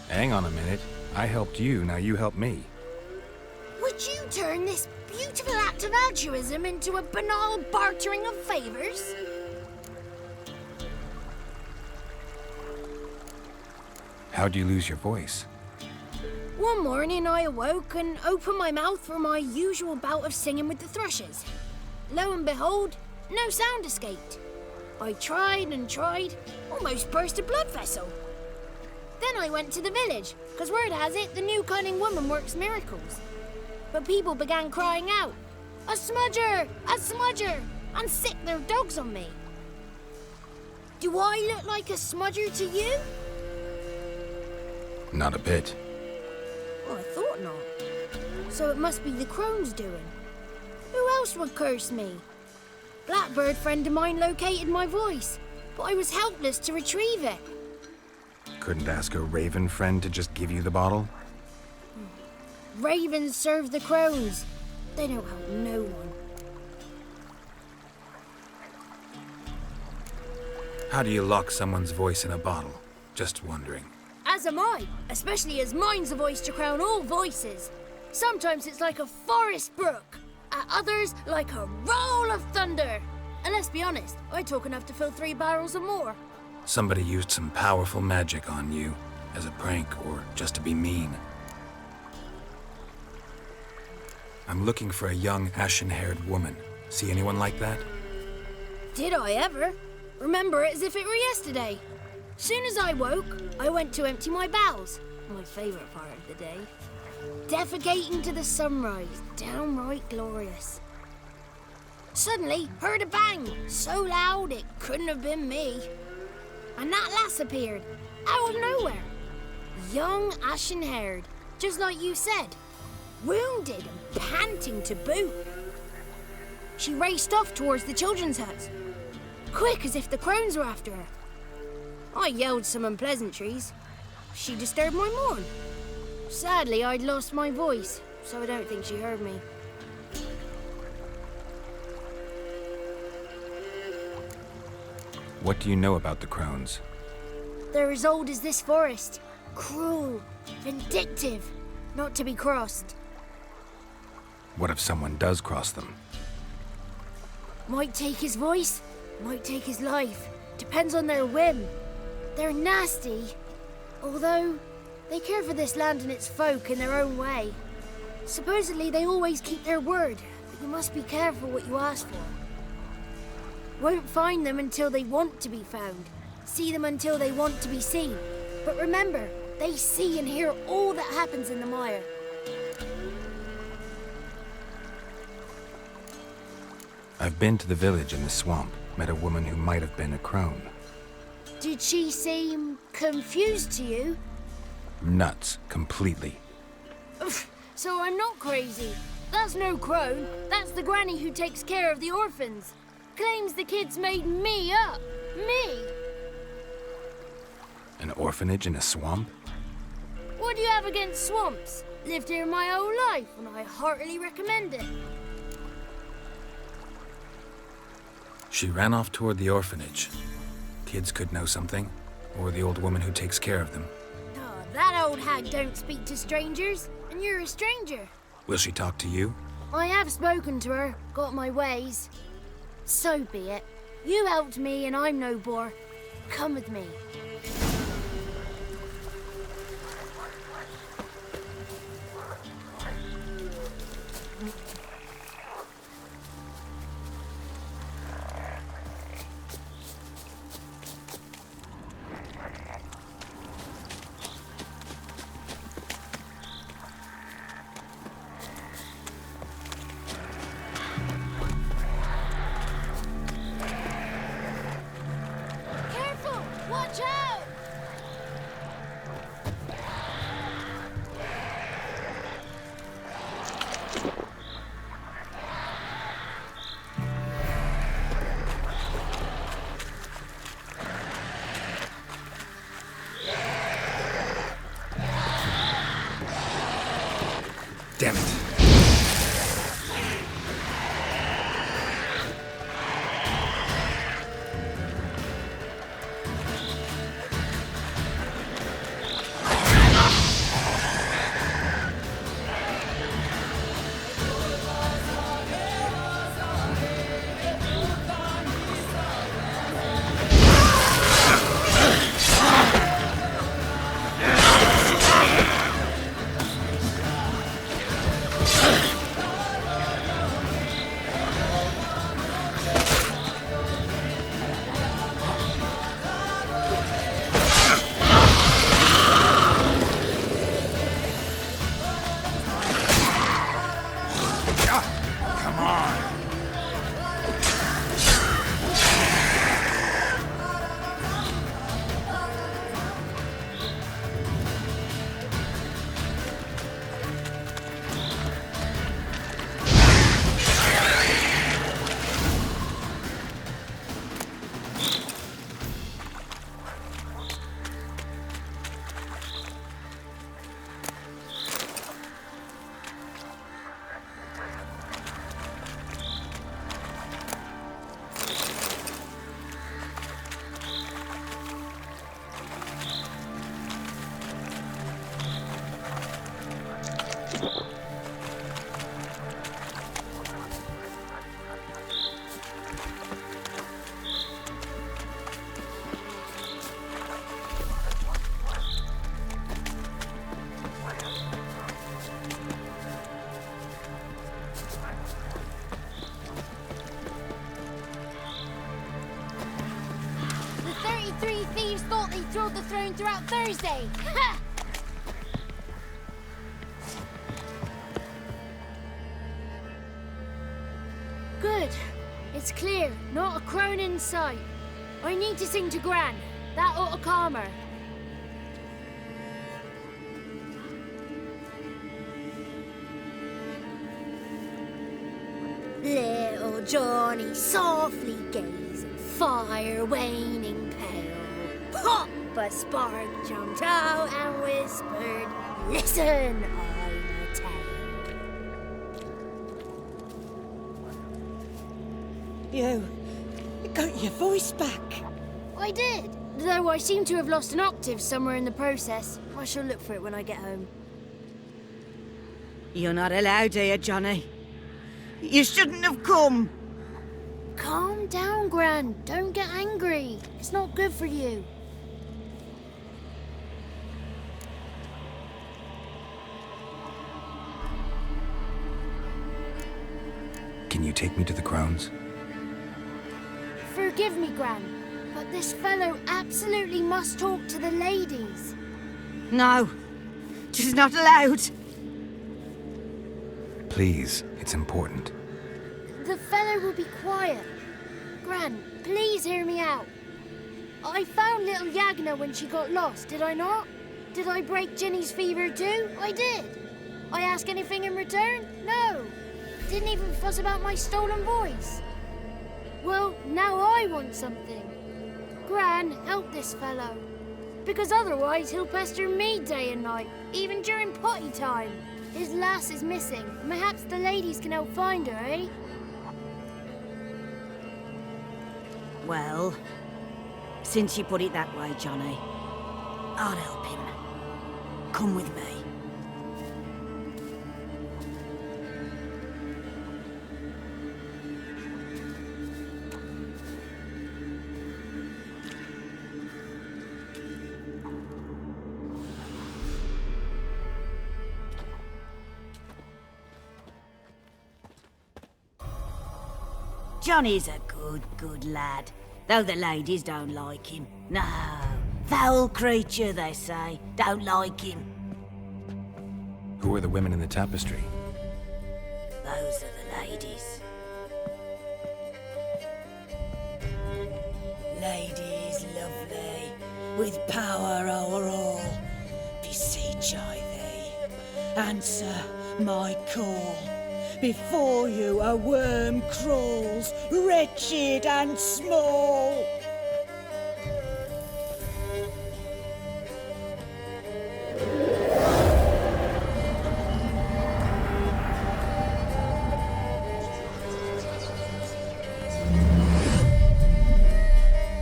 [SPEAKER 2] Hang on a minute. I helped you, now you help me.
[SPEAKER 17] Would you turn this beautiful act of altruism into a banal bartering of favours?
[SPEAKER 2] How'd you lose your voice?
[SPEAKER 1] One morning I awoke and opened my mouth for my usual bout of singing with the thrushes. Lo and behold, no sound escaped. I tried and tried, almost burst a blood vessel. Then I went to the village, because word has it the new cunning woman works miracles. But people began crying out, "A smudger! A smudger!" and sicked their dogs on me. Do I look like a smudger to you?
[SPEAKER 2] Not a bit.
[SPEAKER 1] Oh, I thought not. So it must be the crone's doing. Who else would curse me? Blackbird friend of mine located my voice, but I was helpless to retrieve it.
[SPEAKER 2] Couldn't ask a raven friend to just give you the bottle?
[SPEAKER 1] Ravens serve the crones. They don't help no one.
[SPEAKER 2] How do you lock someone's voice in a bottle? Just wondering.
[SPEAKER 1] As am I, especially as mine's a voice to crown all voices. Sometimes it's like a forest brook, at others like a roll of thunder. And let's be honest, I talk enough to fill 3 barrels or more.
[SPEAKER 2] Somebody used some powerful magic on you, as a prank or just to be mean. I'm looking for a young, ashen-haired woman. See anyone like that?
[SPEAKER 1] Did I ever? Remember it as if it were yesterday. Soon as I woke, I went to empty my bowels. My favourite part of the day. Defecating to the sunrise, downright glorious. Suddenly, heard a bang, so loud it couldn't have been me. And that lass appeared, out of nowhere. Young, ashen-haired, just like you said. Wounded and panting to boot. She raced off towards the children's huts, quick as if the crones were after her. I yelled some unpleasantries. She disturbed my morn. Sadly, I'd lost my voice, so I don't think she heard me.
[SPEAKER 2] What do you know about the crones?
[SPEAKER 1] They're as old as this forest. Cruel, vindictive, not to be crossed.
[SPEAKER 2] What if someone does cross them?
[SPEAKER 1] Might take his voice, might take his life. Depends on their whim. They're nasty, although they care for this land and its folk in their own way. Supposedly they always keep their word, but you must be careful what you ask for. Won't find them until they want to be found. See them until they want to be seen. But remember, they see and hear all that happens in the mire.
[SPEAKER 2] I've been to the village in the swamp, met a woman who might have been a crone.
[SPEAKER 1] Did she seem confused to you?
[SPEAKER 2] Nuts, completely.
[SPEAKER 1] So I'm not crazy. That's no crone. That's the granny who takes care of the orphans. Claims the kids made me up. Me!
[SPEAKER 2] An orphanage in a swamp?
[SPEAKER 1] What do you have against swamps? Lived here my whole life, and I heartily recommend it.
[SPEAKER 2] She ran off toward the orphanage. Kids could know something, or the old woman who takes care of them.
[SPEAKER 1] Oh, that old hag don't speak to strangers, and you're a stranger.
[SPEAKER 2] Will she talk to you?
[SPEAKER 1] I have spoken to her, got my ways. So be it. You helped me, and I'm no bore. Come with me. Watch out!
[SPEAKER 2] Damn it.
[SPEAKER 1] Three thieves thought they thrilled the throne throughout Thursday. Ha! Good. It's clear. Not a crone in sight. I need to sing to Gran. That ought to calm her. Little Johnny softly gazing, fire waning pale. Pop! A spark jumped out and whispered, "Listen, I'm a tale."
[SPEAKER 20] You got your voice back.
[SPEAKER 1] I did, though I seem to have lost an octave somewhere in the process. I shall look for it when I get home.
[SPEAKER 20] You're not allowed here, Johnny. You shouldn't have come.
[SPEAKER 1] Calm down, Gran. Don't get angry. It's not good for you.
[SPEAKER 2] Can you take me to the crones?
[SPEAKER 1] Forgive me, Gran, but this fellow absolutely must talk to the ladies.
[SPEAKER 20] No, she's not allowed.
[SPEAKER 2] Please, it's important.
[SPEAKER 1] The fellow will be quiet. Gran, please hear me out. I found little Yagna when she got lost, did I not? Did I break Ginny's fever too? I did. I ask anything in return? No. Didn't even fuss about my stolen voice. Well, now I want something. Gran, help this fellow. Because otherwise he'll pester me day and night, even during potty time. His lass is missing. Perhaps the ladies can help find her, eh?
[SPEAKER 20] Well, since you put it that way, Johnny, I'll help him. Come with me. Johnny's a good lad, though the ladies don't like him. No, foul creature, they say. Don't like him.
[SPEAKER 2] Who are the women in the tapestry?
[SPEAKER 20] Those are the ladies. Ladies lovely, with power o'er all, beseech I thee, answer my call. Before you a worm crawls, wretched and small.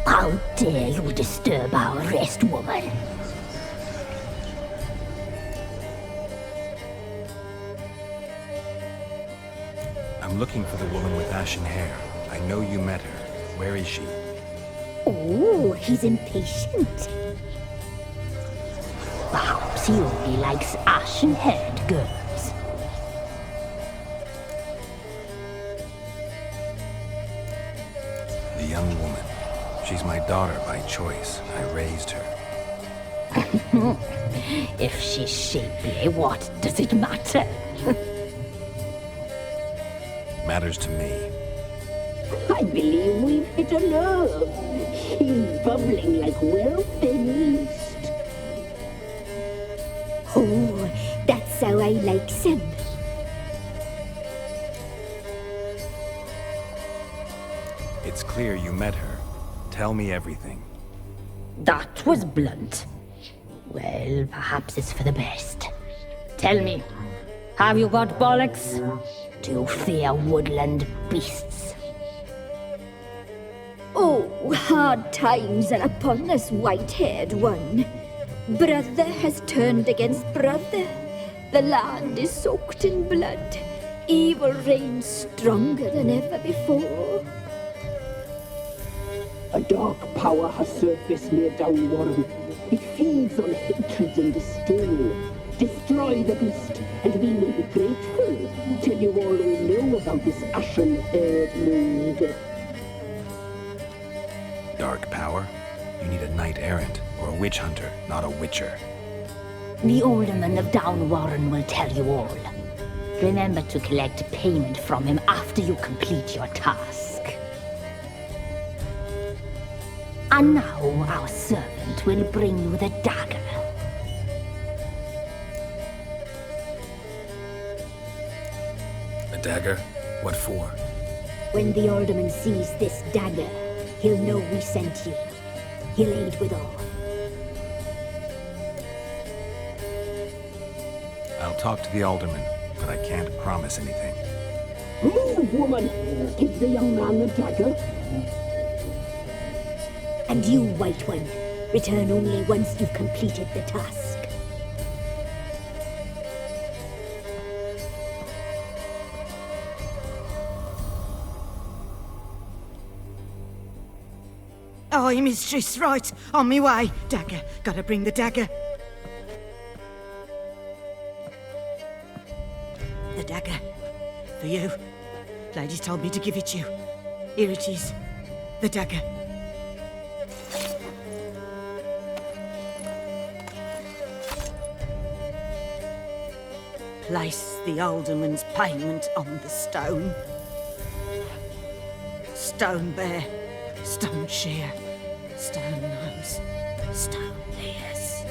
[SPEAKER 21] How dare you disturb our rest, woman?
[SPEAKER 2] I'm looking for the woman with ashen hair. I know you met her. Where is she?
[SPEAKER 21] Oh, he's impatient. Perhaps he only likes ashen-haired girls.
[SPEAKER 2] The young woman. She's my daughter by choice. I raised her.
[SPEAKER 21] If she's shapely, what does it matter?
[SPEAKER 2] Matters to me.
[SPEAKER 21] I believe we've hit a nerve. He's bubbling like well-fed yeast. Oh, that's how I like him.
[SPEAKER 2] It's clear you met her. Tell me everything.
[SPEAKER 21] That was blunt. Well, perhaps it's for the best. Tell me, have you got bollocks? Do you fear woodland beasts?
[SPEAKER 22] Oh, hard times are upon us, white-haired one. Brother has turned against brother. The land is soaked in blood. Evil reigns stronger than ever before.
[SPEAKER 23] A dark power has surfaced near Downwarren. It feeds on hatred and disdain. Destroy the beast, and we may be grateful. Tell you all we know about this ashen-haired maid.
[SPEAKER 2] Dark power? You need a knight-errant or a witch hunter, not a witcher.
[SPEAKER 21] The alderman of Downwarren will tell you all. Remember to collect payment from him after you complete your task. And now our servant will bring you the dagger.
[SPEAKER 2] A dagger? What for?
[SPEAKER 22] When the alderman sees this dagger, he'll know we sent you. He'll aid with all.
[SPEAKER 2] I'll talk to the alderman, but I can't promise anything.
[SPEAKER 23] Move, woman! Give the young man the dagger.
[SPEAKER 22] And you, White One, return only once you've completed the task.
[SPEAKER 20] Aye, mistress, right. On me way. Dagger. Gotta bring the dagger. The dagger. For you. Ladies told me to give it you. Here it is. The dagger. Place the alderman's payment on the stone. Stone bear, stone shear, stone nose, stone ears.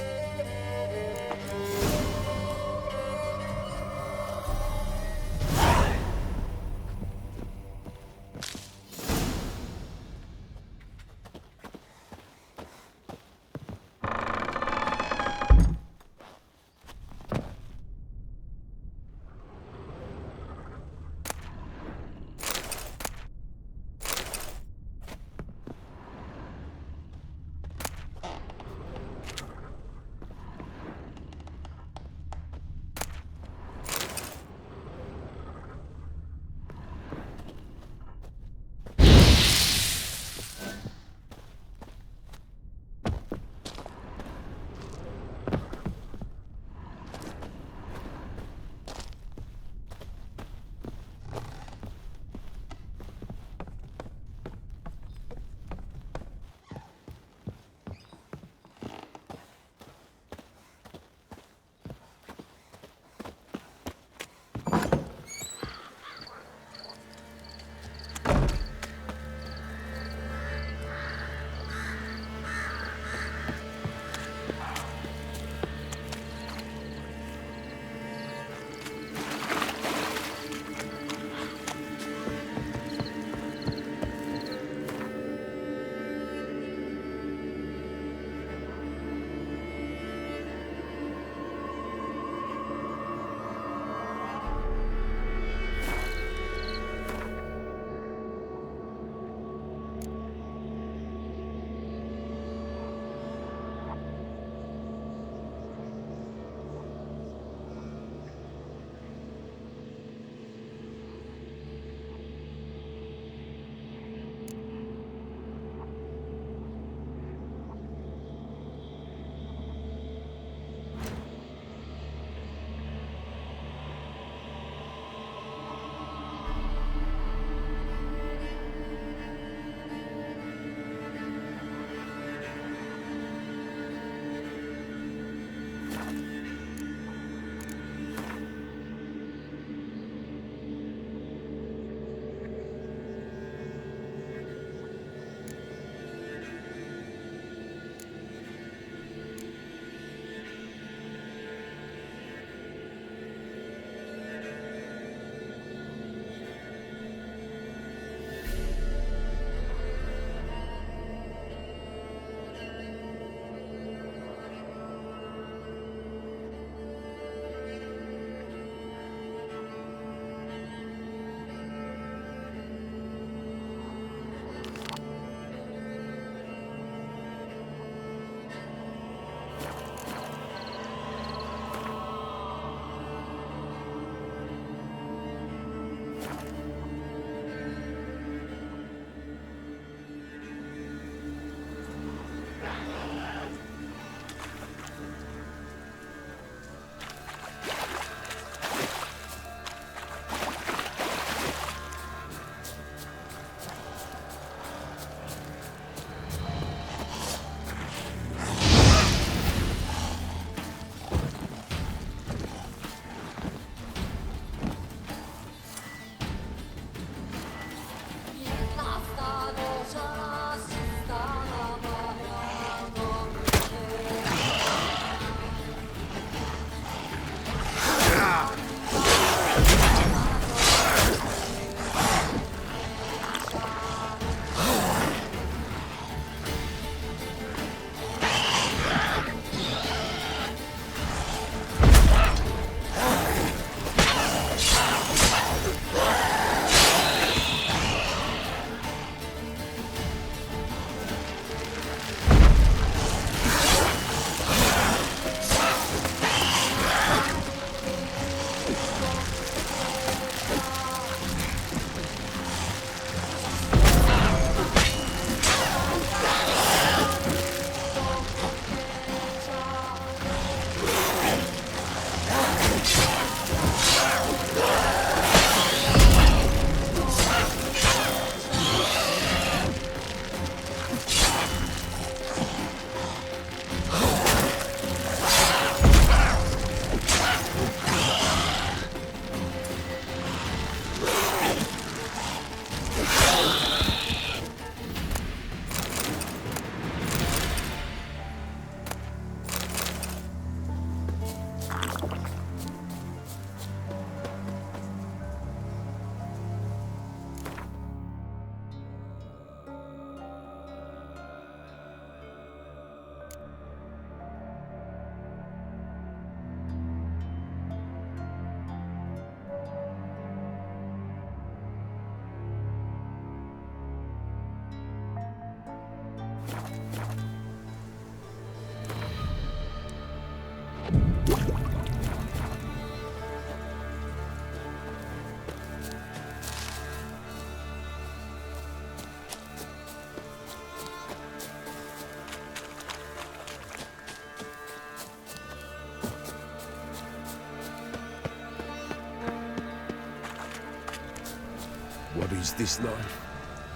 [SPEAKER 5] What is this life?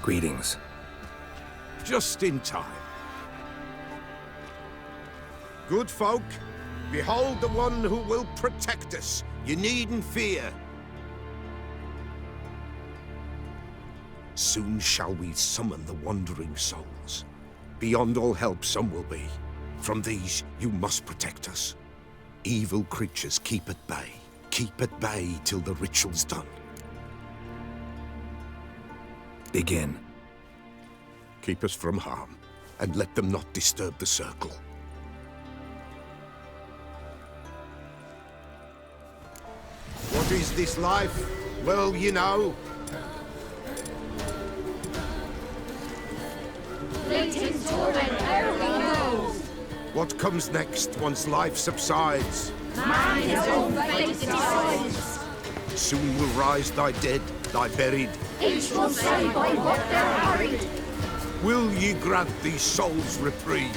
[SPEAKER 2] Greetings.
[SPEAKER 5] Just in time. Good folk, behold the one who will protect us. You needn't fear. Soon shall we summon the wandering souls. Beyond all help some will be. From these you must protect us. Evil creatures keep at bay. Keep at bay till the ritual's done.
[SPEAKER 2] Begin.
[SPEAKER 5] Keep us from harm, and let them not disturb the circle. What is this life? Well, you know.
[SPEAKER 22] Fleeting torment, everyone knows.
[SPEAKER 5] What comes next once life subsides?
[SPEAKER 22] Man his own fate decides.
[SPEAKER 5] Soon will rise thy dead, thy buried.
[SPEAKER 22] Each will say by what they're harried.
[SPEAKER 5] Will ye grant these souls reprieve?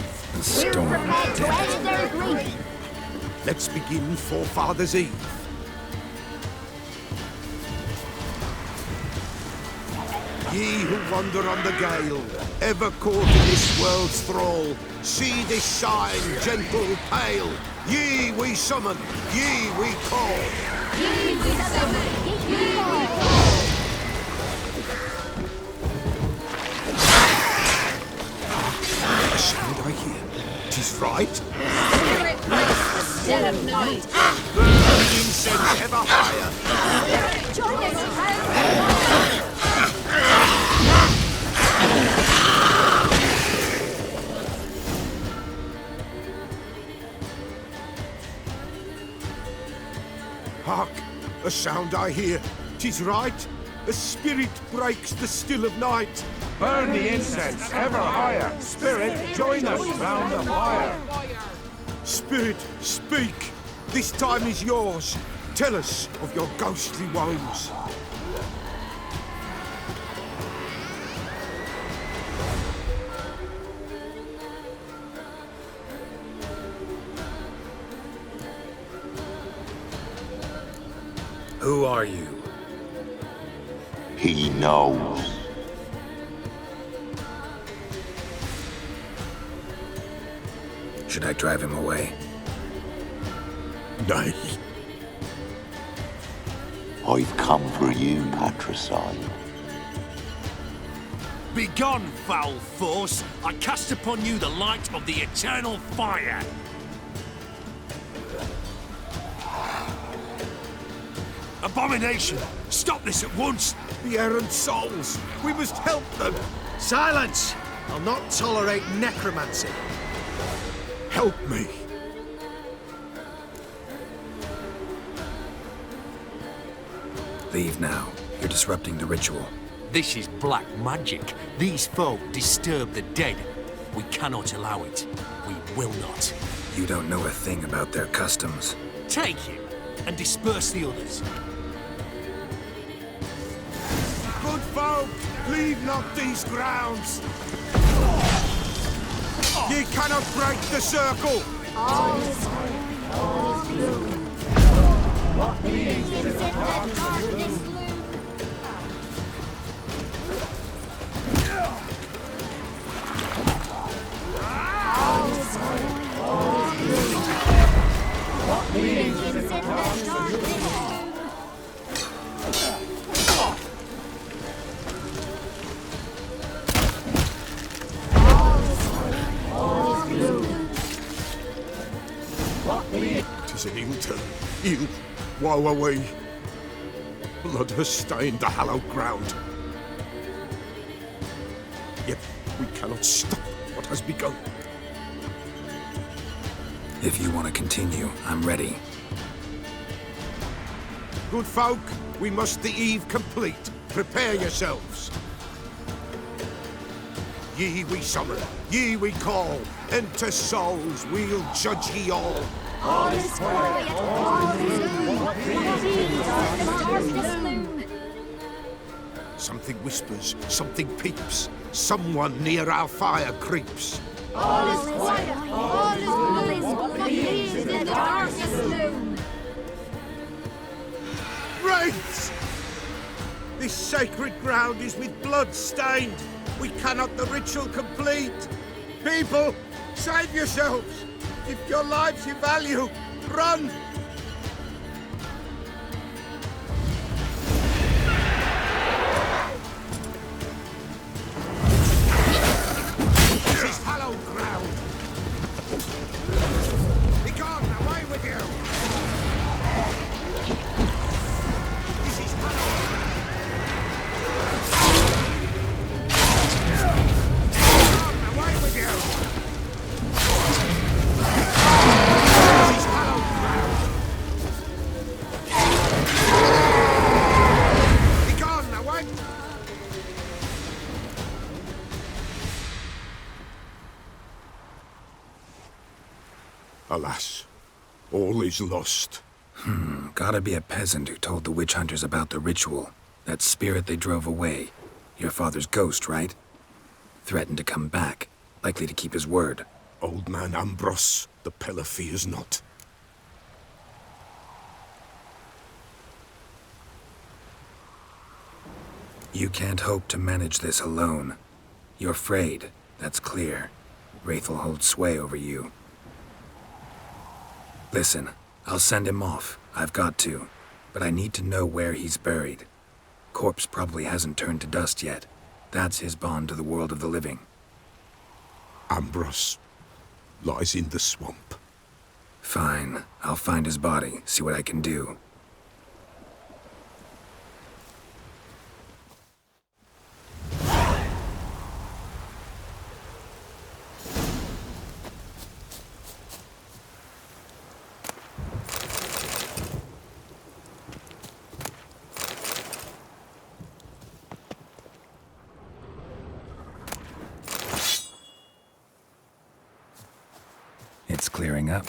[SPEAKER 22] We're prepared to end their grief.
[SPEAKER 5] Let's begin Forefathers' Eve. Ye who wander on the gale, ever caught in this world's thrall, see this sign, gentle, pale. Ye we summon, ye we call.
[SPEAKER 22] Ye we summon, ye we call.
[SPEAKER 5] A sound I hear. 'Tis right.
[SPEAKER 22] Spirit breaks the still of night.
[SPEAKER 5] Burn the incense ever higher.
[SPEAKER 22] Spirit join us.
[SPEAKER 5] Hark! A sound I hear. 'Tis right. A spirit breaks the still of night.
[SPEAKER 11] Burn the incense ever higher. Spirit, join us round the fire.
[SPEAKER 5] Spirit, speak. This time is yours. Tell us of your ghostly woes.
[SPEAKER 6] Who are you?
[SPEAKER 4] He knows.
[SPEAKER 2] Should I drive him away?
[SPEAKER 5] Nay.
[SPEAKER 4] I've come for you, patricide.
[SPEAKER 7] Begone, foul force! I cast upon you the light of the eternal fire! Abomination! Stop this at once!
[SPEAKER 5] The errant souls! We must help them!
[SPEAKER 12] Silence! I'll not tolerate necromancy.
[SPEAKER 5] Help me!
[SPEAKER 2] Leave now. You're disrupting the ritual.
[SPEAKER 7] This is black magic. These folk disturb the dead. We cannot allow it. We will not.
[SPEAKER 2] You don't know a thing about their customs.
[SPEAKER 7] Take him and disperse the others.
[SPEAKER 5] Good folk, leave not these grounds. Ye cannot break the circle.
[SPEAKER 22] All is green, all is blue. What means in the darkness loom? All is green, all is blue. What means in the darkness loom?
[SPEAKER 5] Tis an ill turn, ill. Woe away. Blood has stained the hallowed ground. Yet we cannot stop what has begun.
[SPEAKER 2] If you want to continue, I'm ready.
[SPEAKER 5] Good folk, we must the eve complete. Prepare yourselves. Ye we summon, ye we call. Enter souls, we'll judge ye all.
[SPEAKER 22] All is well.
[SPEAKER 5] Something whispers, something peeps. Someone near our fire creeps.
[SPEAKER 22] All is quiet, all is quiet, in the darkest gloom.
[SPEAKER 8] Wraiths! This sacred ground is with blood stained. We cannot the ritual complete. People, save yourselves. If your lives you value, run!
[SPEAKER 5] This is hallowed ground. Be gone, away with you! This is hallowed ground. Be gone, away with you! This is hallowed ground. Be gone, away! Alas, all is lost.
[SPEAKER 2] Gotta be a peasant who told the witch hunters about the ritual. That spirit they drove away. Your father's ghost, right? Threatened to come back. Likely to keep his word.
[SPEAKER 5] Old man Ambrose, the pillar fears not.
[SPEAKER 2] You can't hope to manage this alone. You're afraid, that's clear. Wraith will hold sway over you. Listen, I'll send him off. I've got to. But I need to know where he's buried. Corpse probably hasn't turned to dust yet. That's his bond to the world of the living.
[SPEAKER 5] Ambrose lies in the swamp.
[SPEAKER 2] Fine. I'll find his body, see what I can do. It's clearing up.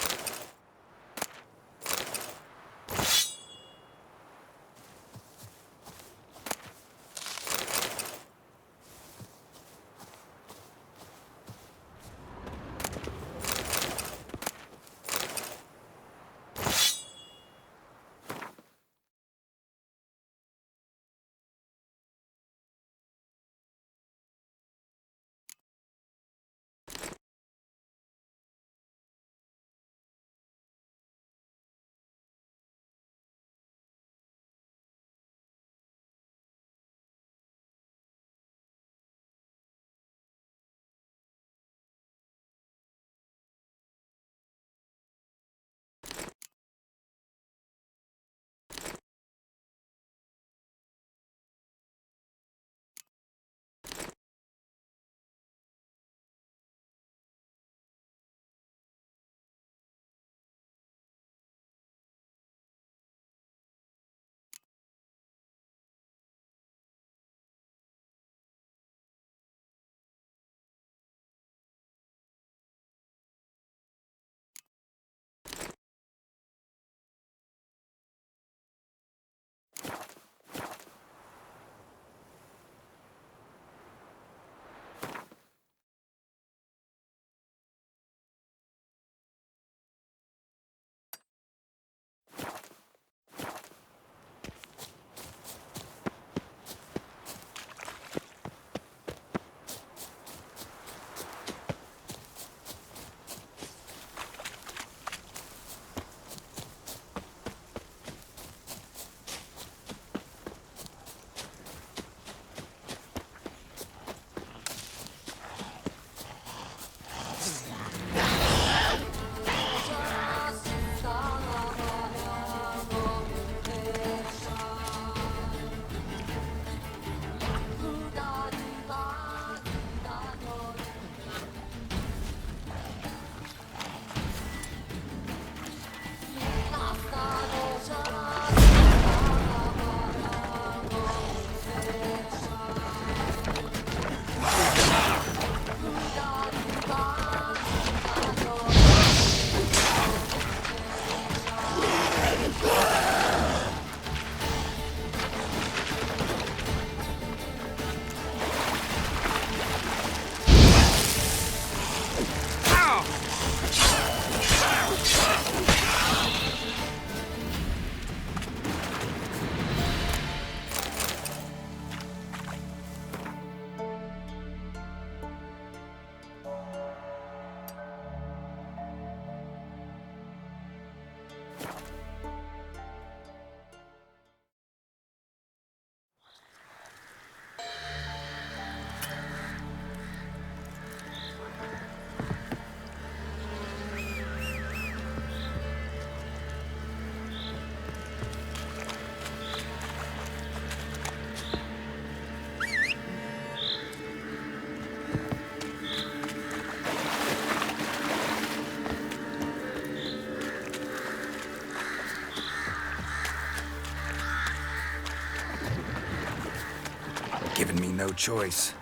[SPEAKER 2] given me no choice.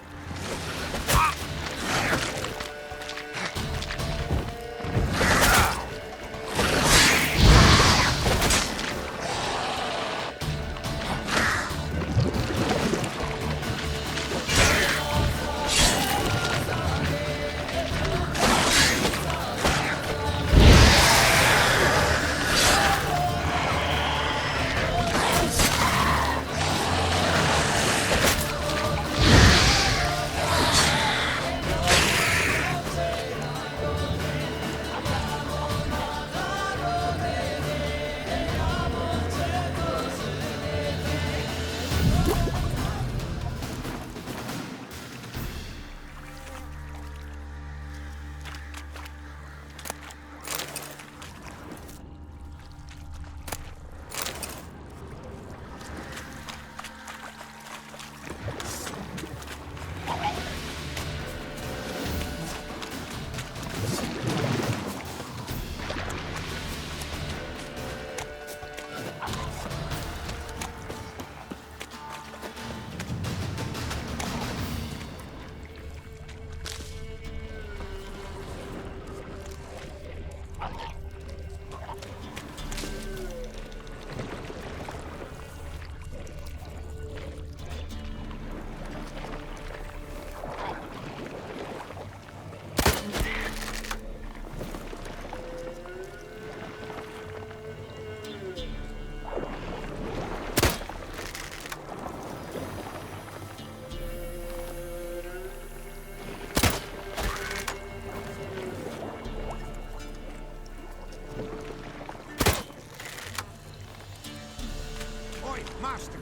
[SPEAKER 5] Master,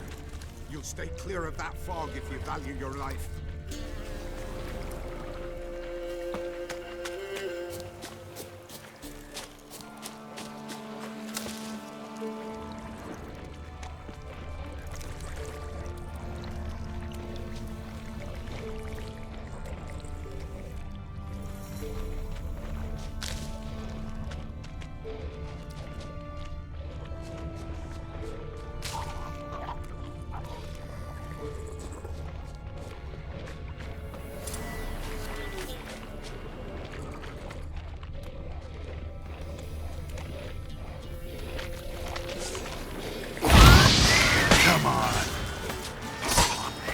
[SPEAKER 5] you'll stay clear of that fog if you value your life.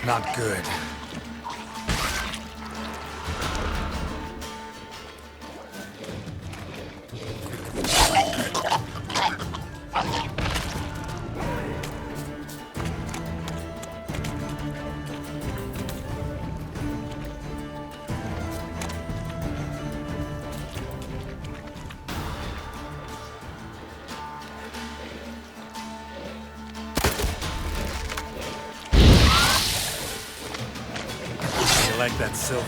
[SPEAKER 2] Not good.
[SPEAKER 6] Like that silver.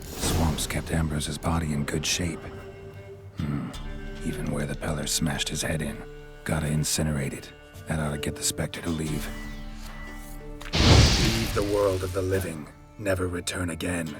[SPEAKER 2] Swamps kept Ambrose's body in good shape. Even where the Peller smashed his head in. Gotta incinerate it. That ought to get the Spectre to leave. Leave the world of the living. Never return again.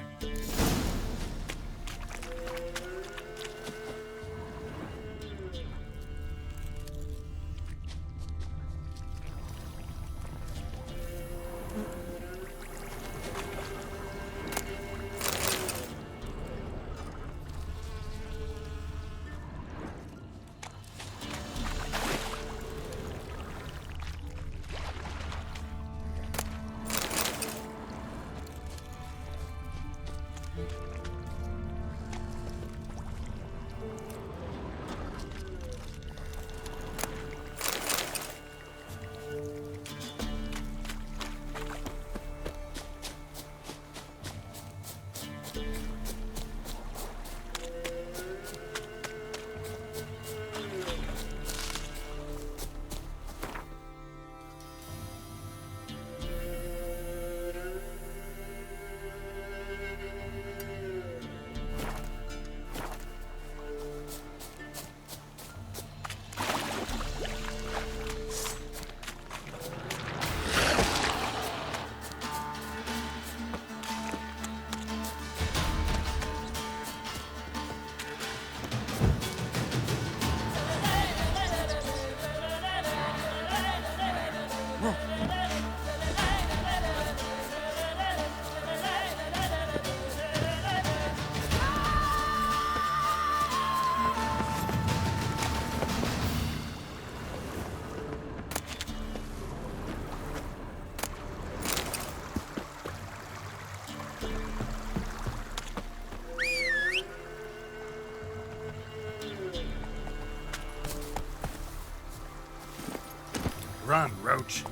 [SPEAKER 6] Run, Roach.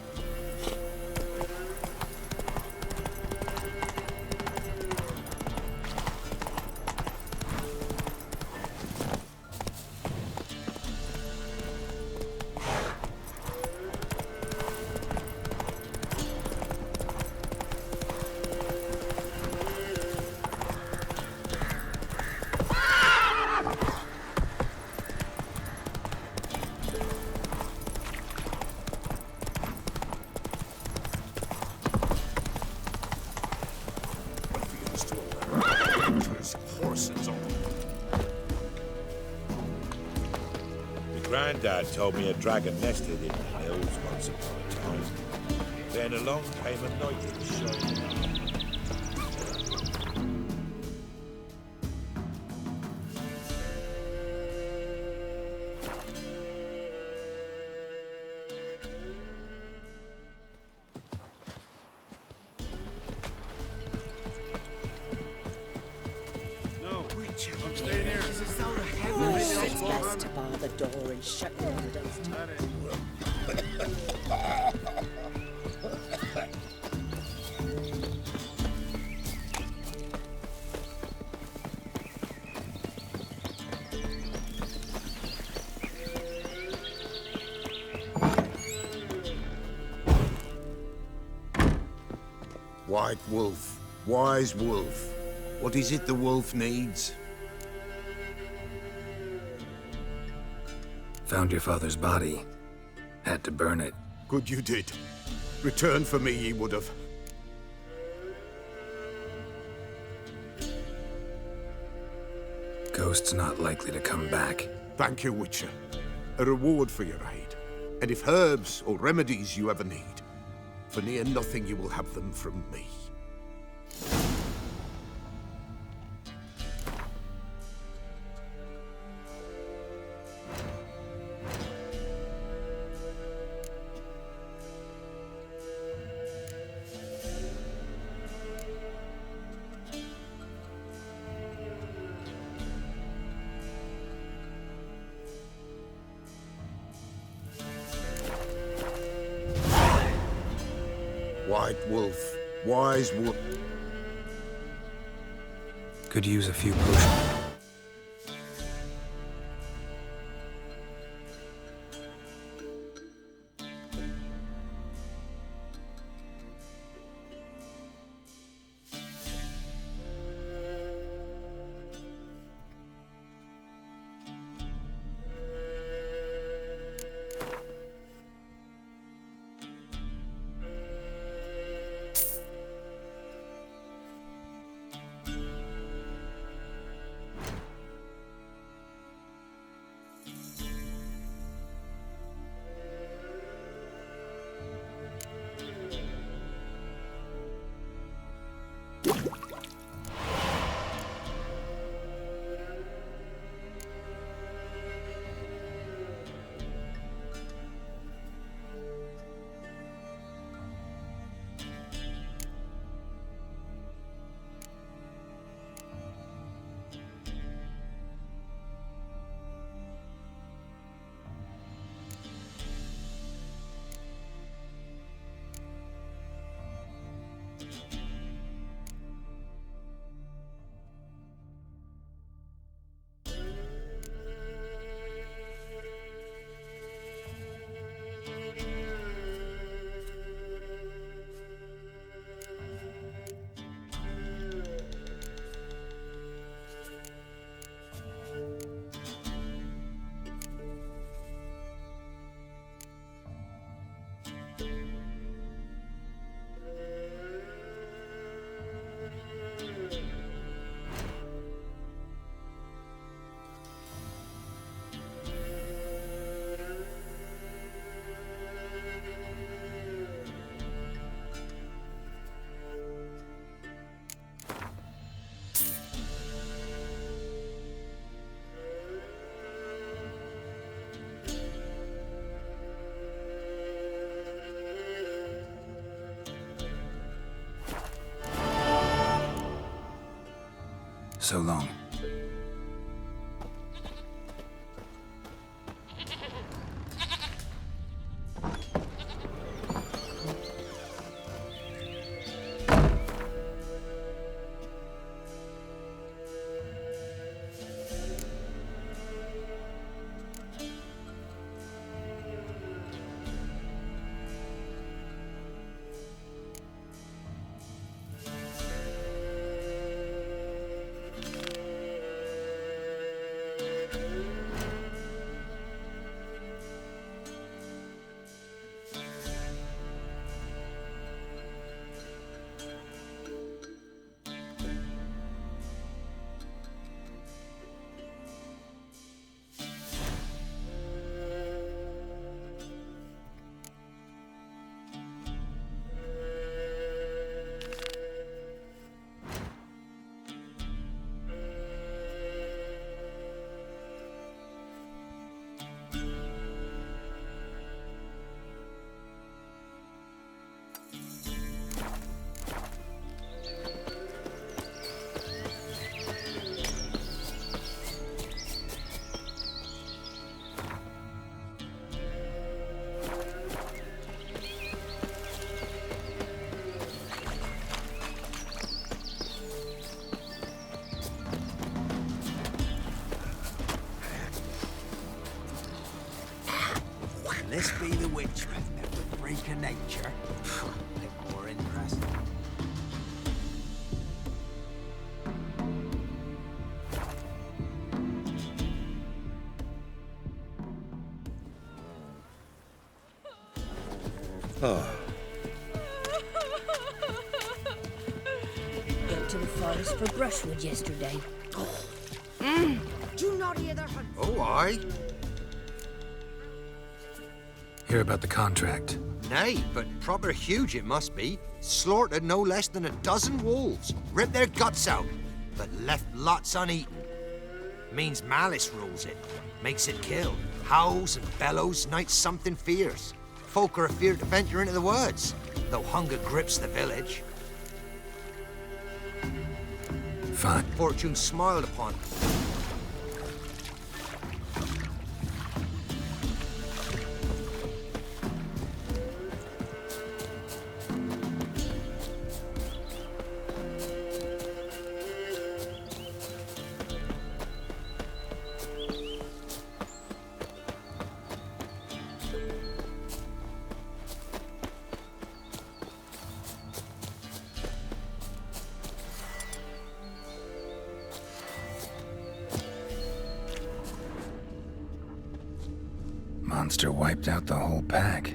[SPEAKER 9] Granddad told me a dragon nested in the hills once upon a time. Then along came a knight in shining armor.
[SPEAKER 20] It's best to bar the door and shut your windows.
[SPEAKER 5] White wolf, wise wolf. What is it the wolf needs?
[SPEAKER 2] Found your father's body. Had to burn it.
[SPEAKER 5] Good you did. Return for me ye would have.
[SPEAKER 2] Ghost's not likely to come back.
[SPEAKER 5] Thank you, Witcher. A reward for your aid. And if herbs or remedies you ever need, for near nothing you will have them from me. White wolf, wise wolf.
[SPEAKER 2] Could use a few potions. So long.
[SPEAKER 10] This be the witchman that would freak of nature. Bit more interesting. Oh.
[SPEAKER 21] Went to the forest for brushwood yesterday. Do you not hear their hunt?
[SPEAKER 10] Oh, aye.
[SPEAKER 2] Hear about the contract?
[SPEAKER 10] Nay, but proper huge it must be. Slaughtered no less than 12 wolves. Ripped their guts out, but left lots uneaten. Means malice rules it. Makes it kill. Howls and bellows, nights something fierce. Folk are afeard to venture into the woods, though hunger grips the village.
[SPEAKER 2] Fine.
[SPEAKER 10] Fortune smiled upon them.
[SPEAKER 2] Monster wiped out the whole pack.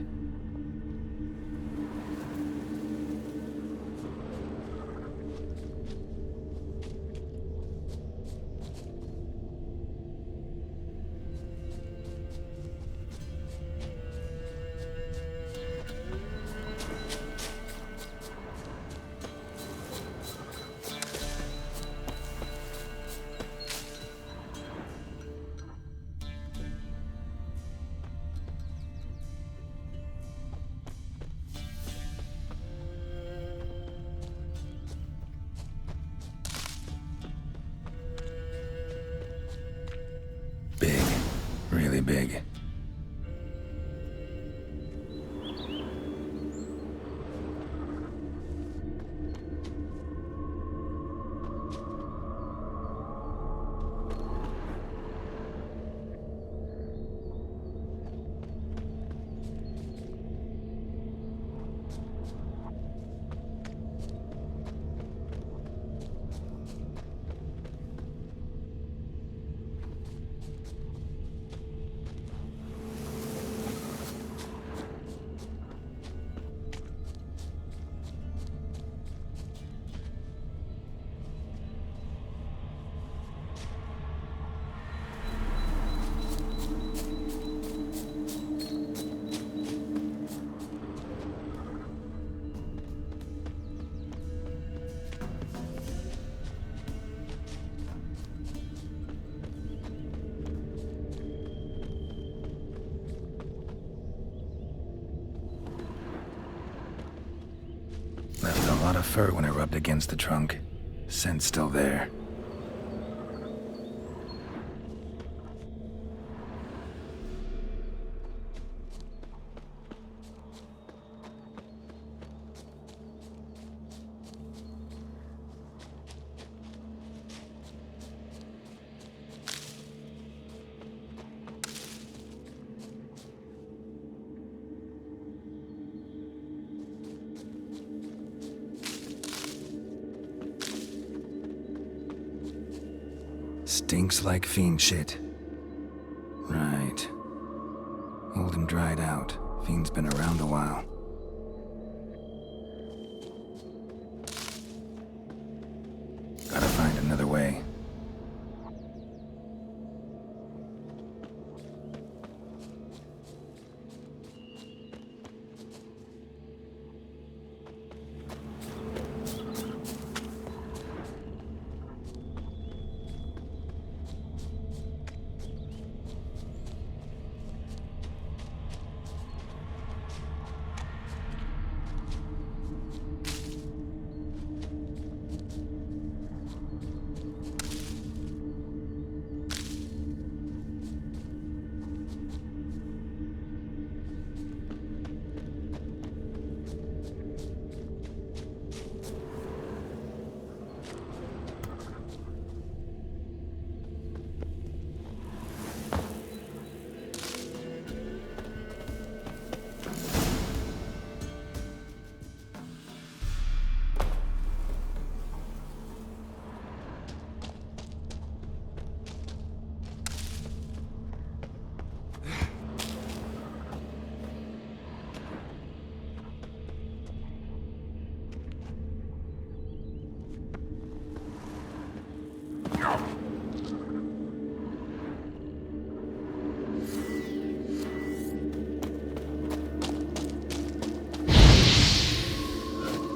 [SPEAKER 2] Big. Really big. Left a lot of fur when I rubbed against the trunk. Scent's still there. Stinks like fiend shit. Right. Old and dried out. Fiend's been around a while. Gotta find another way.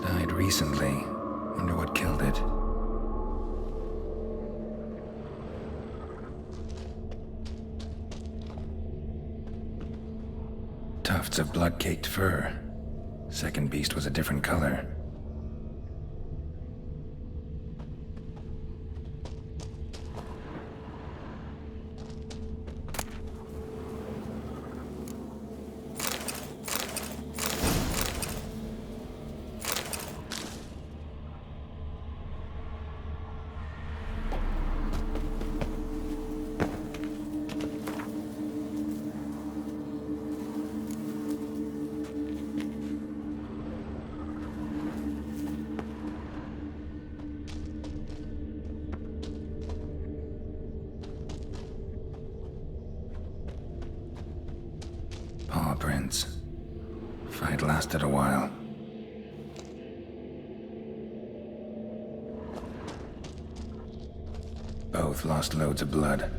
[SPEAKER 2] Died recently. Wonder what killed it. Tufts of blood-caked fur. Second beast was a different color. Paw prints. Fight lasted a while. Both lost loads of blood.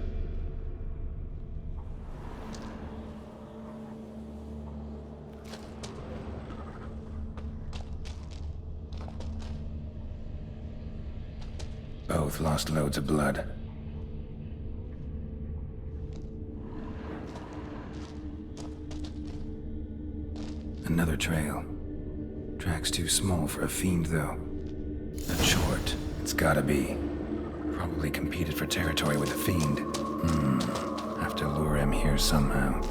[SPEAKER 2] Both lost loads of blood. Another trail. Track's too small for a fiend, though. Not short. It's gotta be. Probably competed for territory with a fiend. Have to lure him here somehow.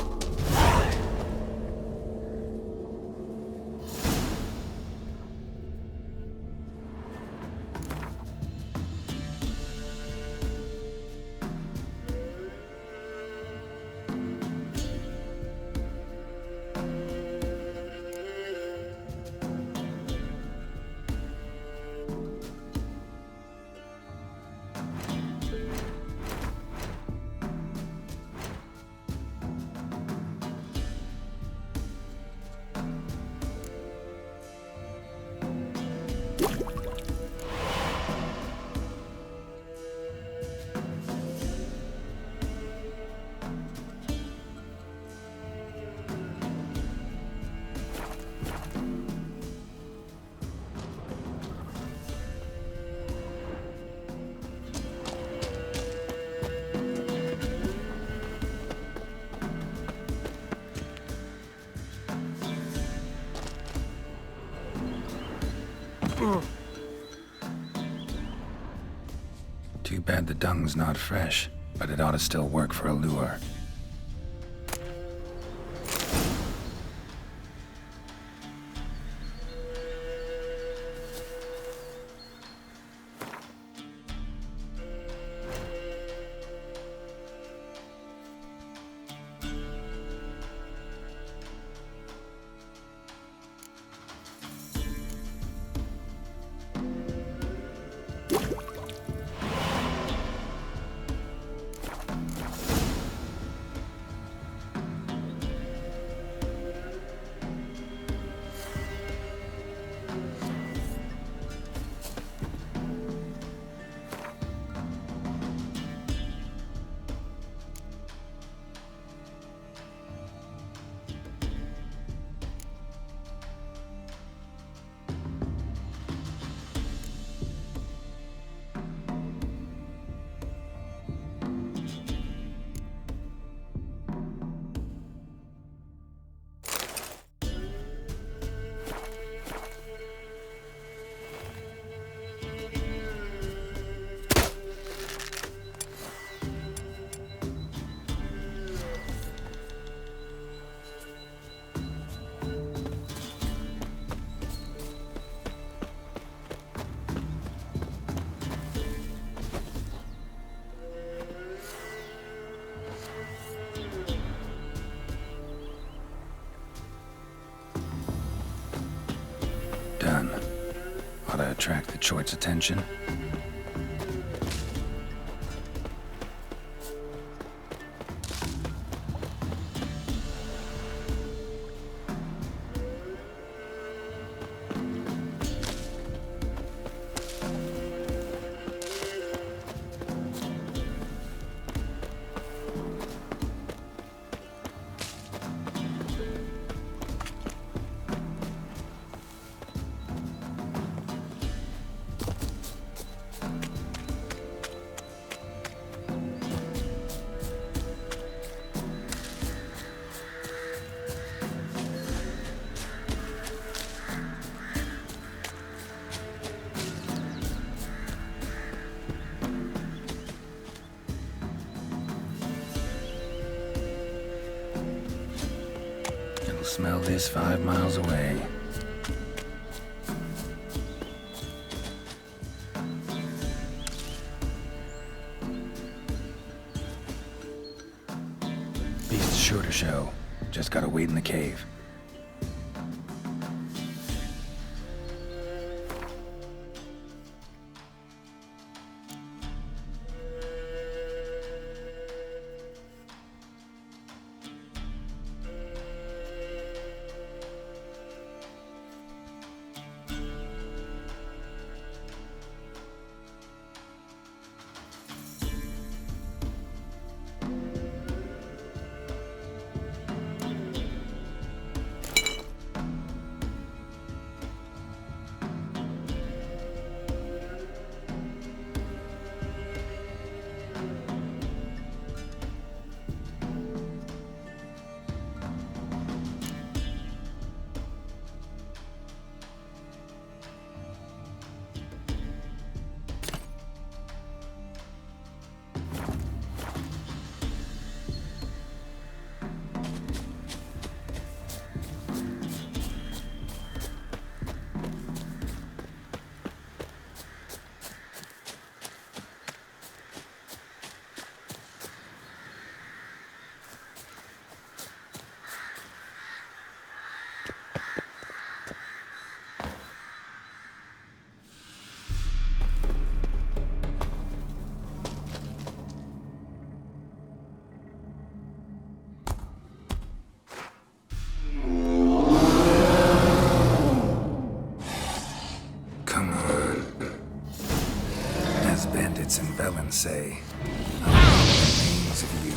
[SPEAKER 2] Too bad the dung's not fresh, but it ought to still work for a lure. Done. Ought to attract the choit's attention. smell this 5 miles away. Beast's sure to show. Just gotta wait in the cave. Bandits and Velen say, remains of you.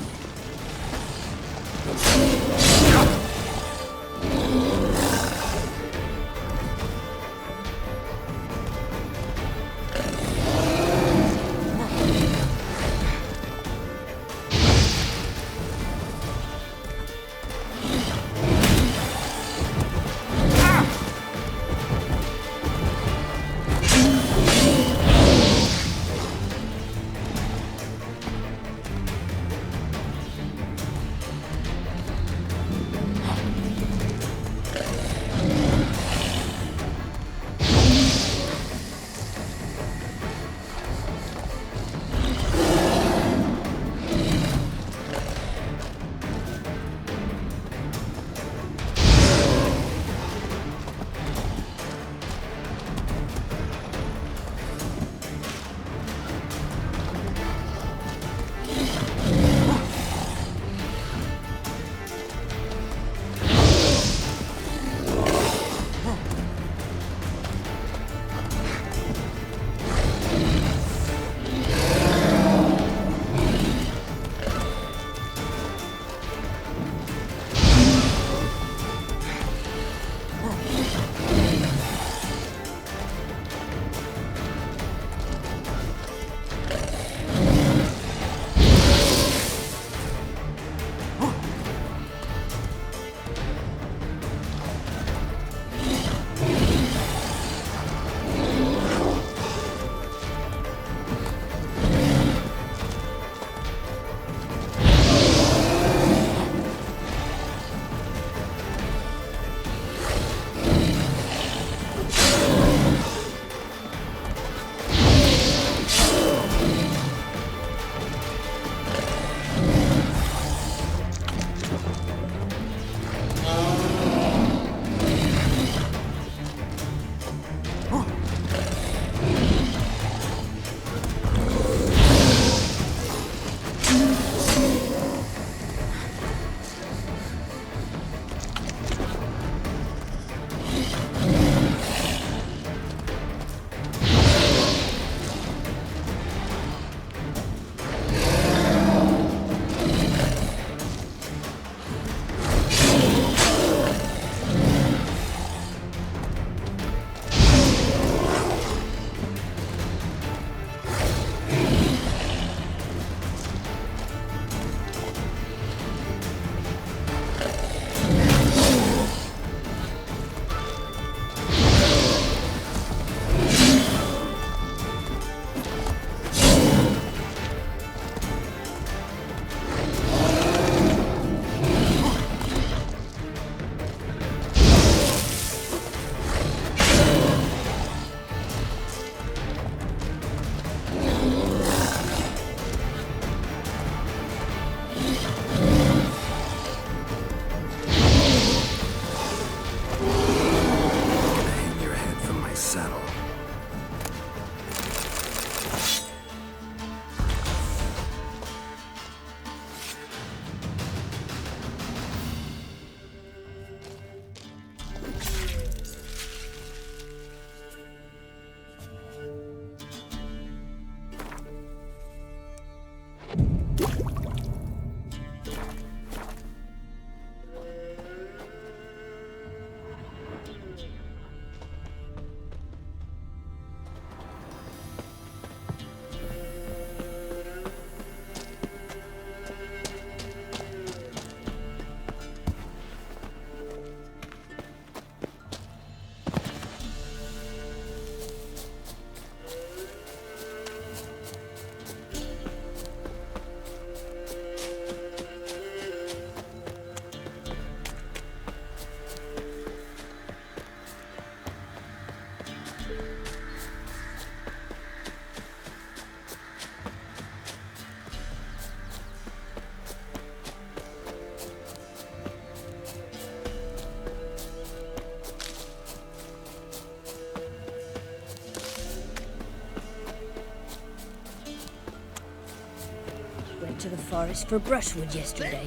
[SPEAKER 1] to the forest for brushwood yesterday.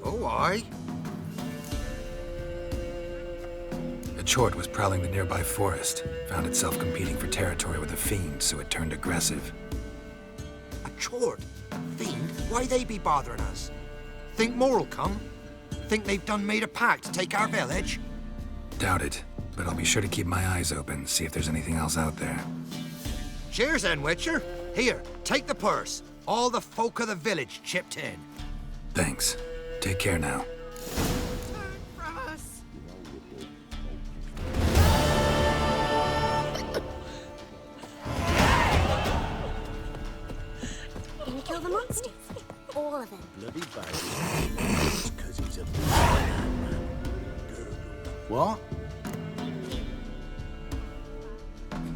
[SPEAKER 10] Oh, aye.
[SPEAKER 2] A chort was prowling the nearby forest, found itself competing for territory with a fiend, so it turned aggressive.
[SPEAKER 10] A chort? Fiend? Why they be bothering us? Think more'll come? Think they've done made a pact to take our village?
[SPEAKER 2] Doubt it, but I'll be sure to keep my eyes open, see if there's anything else out there.
[SPEAKER 10] Cheers then, Witcher. Here, take the purse. All the folk of the village chipped in.
[SPEAKER 2] Thanks. Take care now.
[SPEAKER 19] Gonna kill the monsters. All of them.
[SPEAKER 9] Bloody baby. Because he's a...
[SPEAKER 2] What?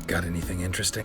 [SPEAKER 2] Got anything interesting?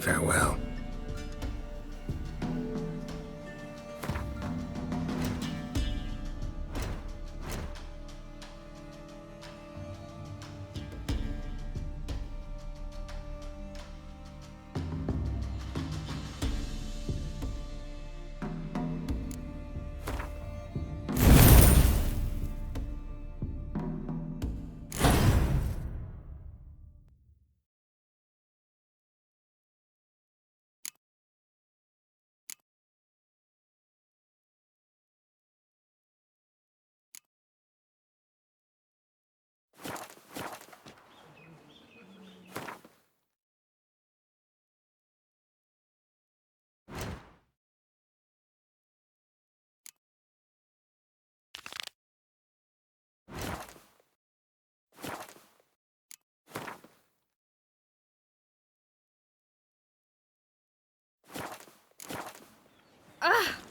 [SPEAKER 2] Farewell.
[SPEAKER 18] Ah!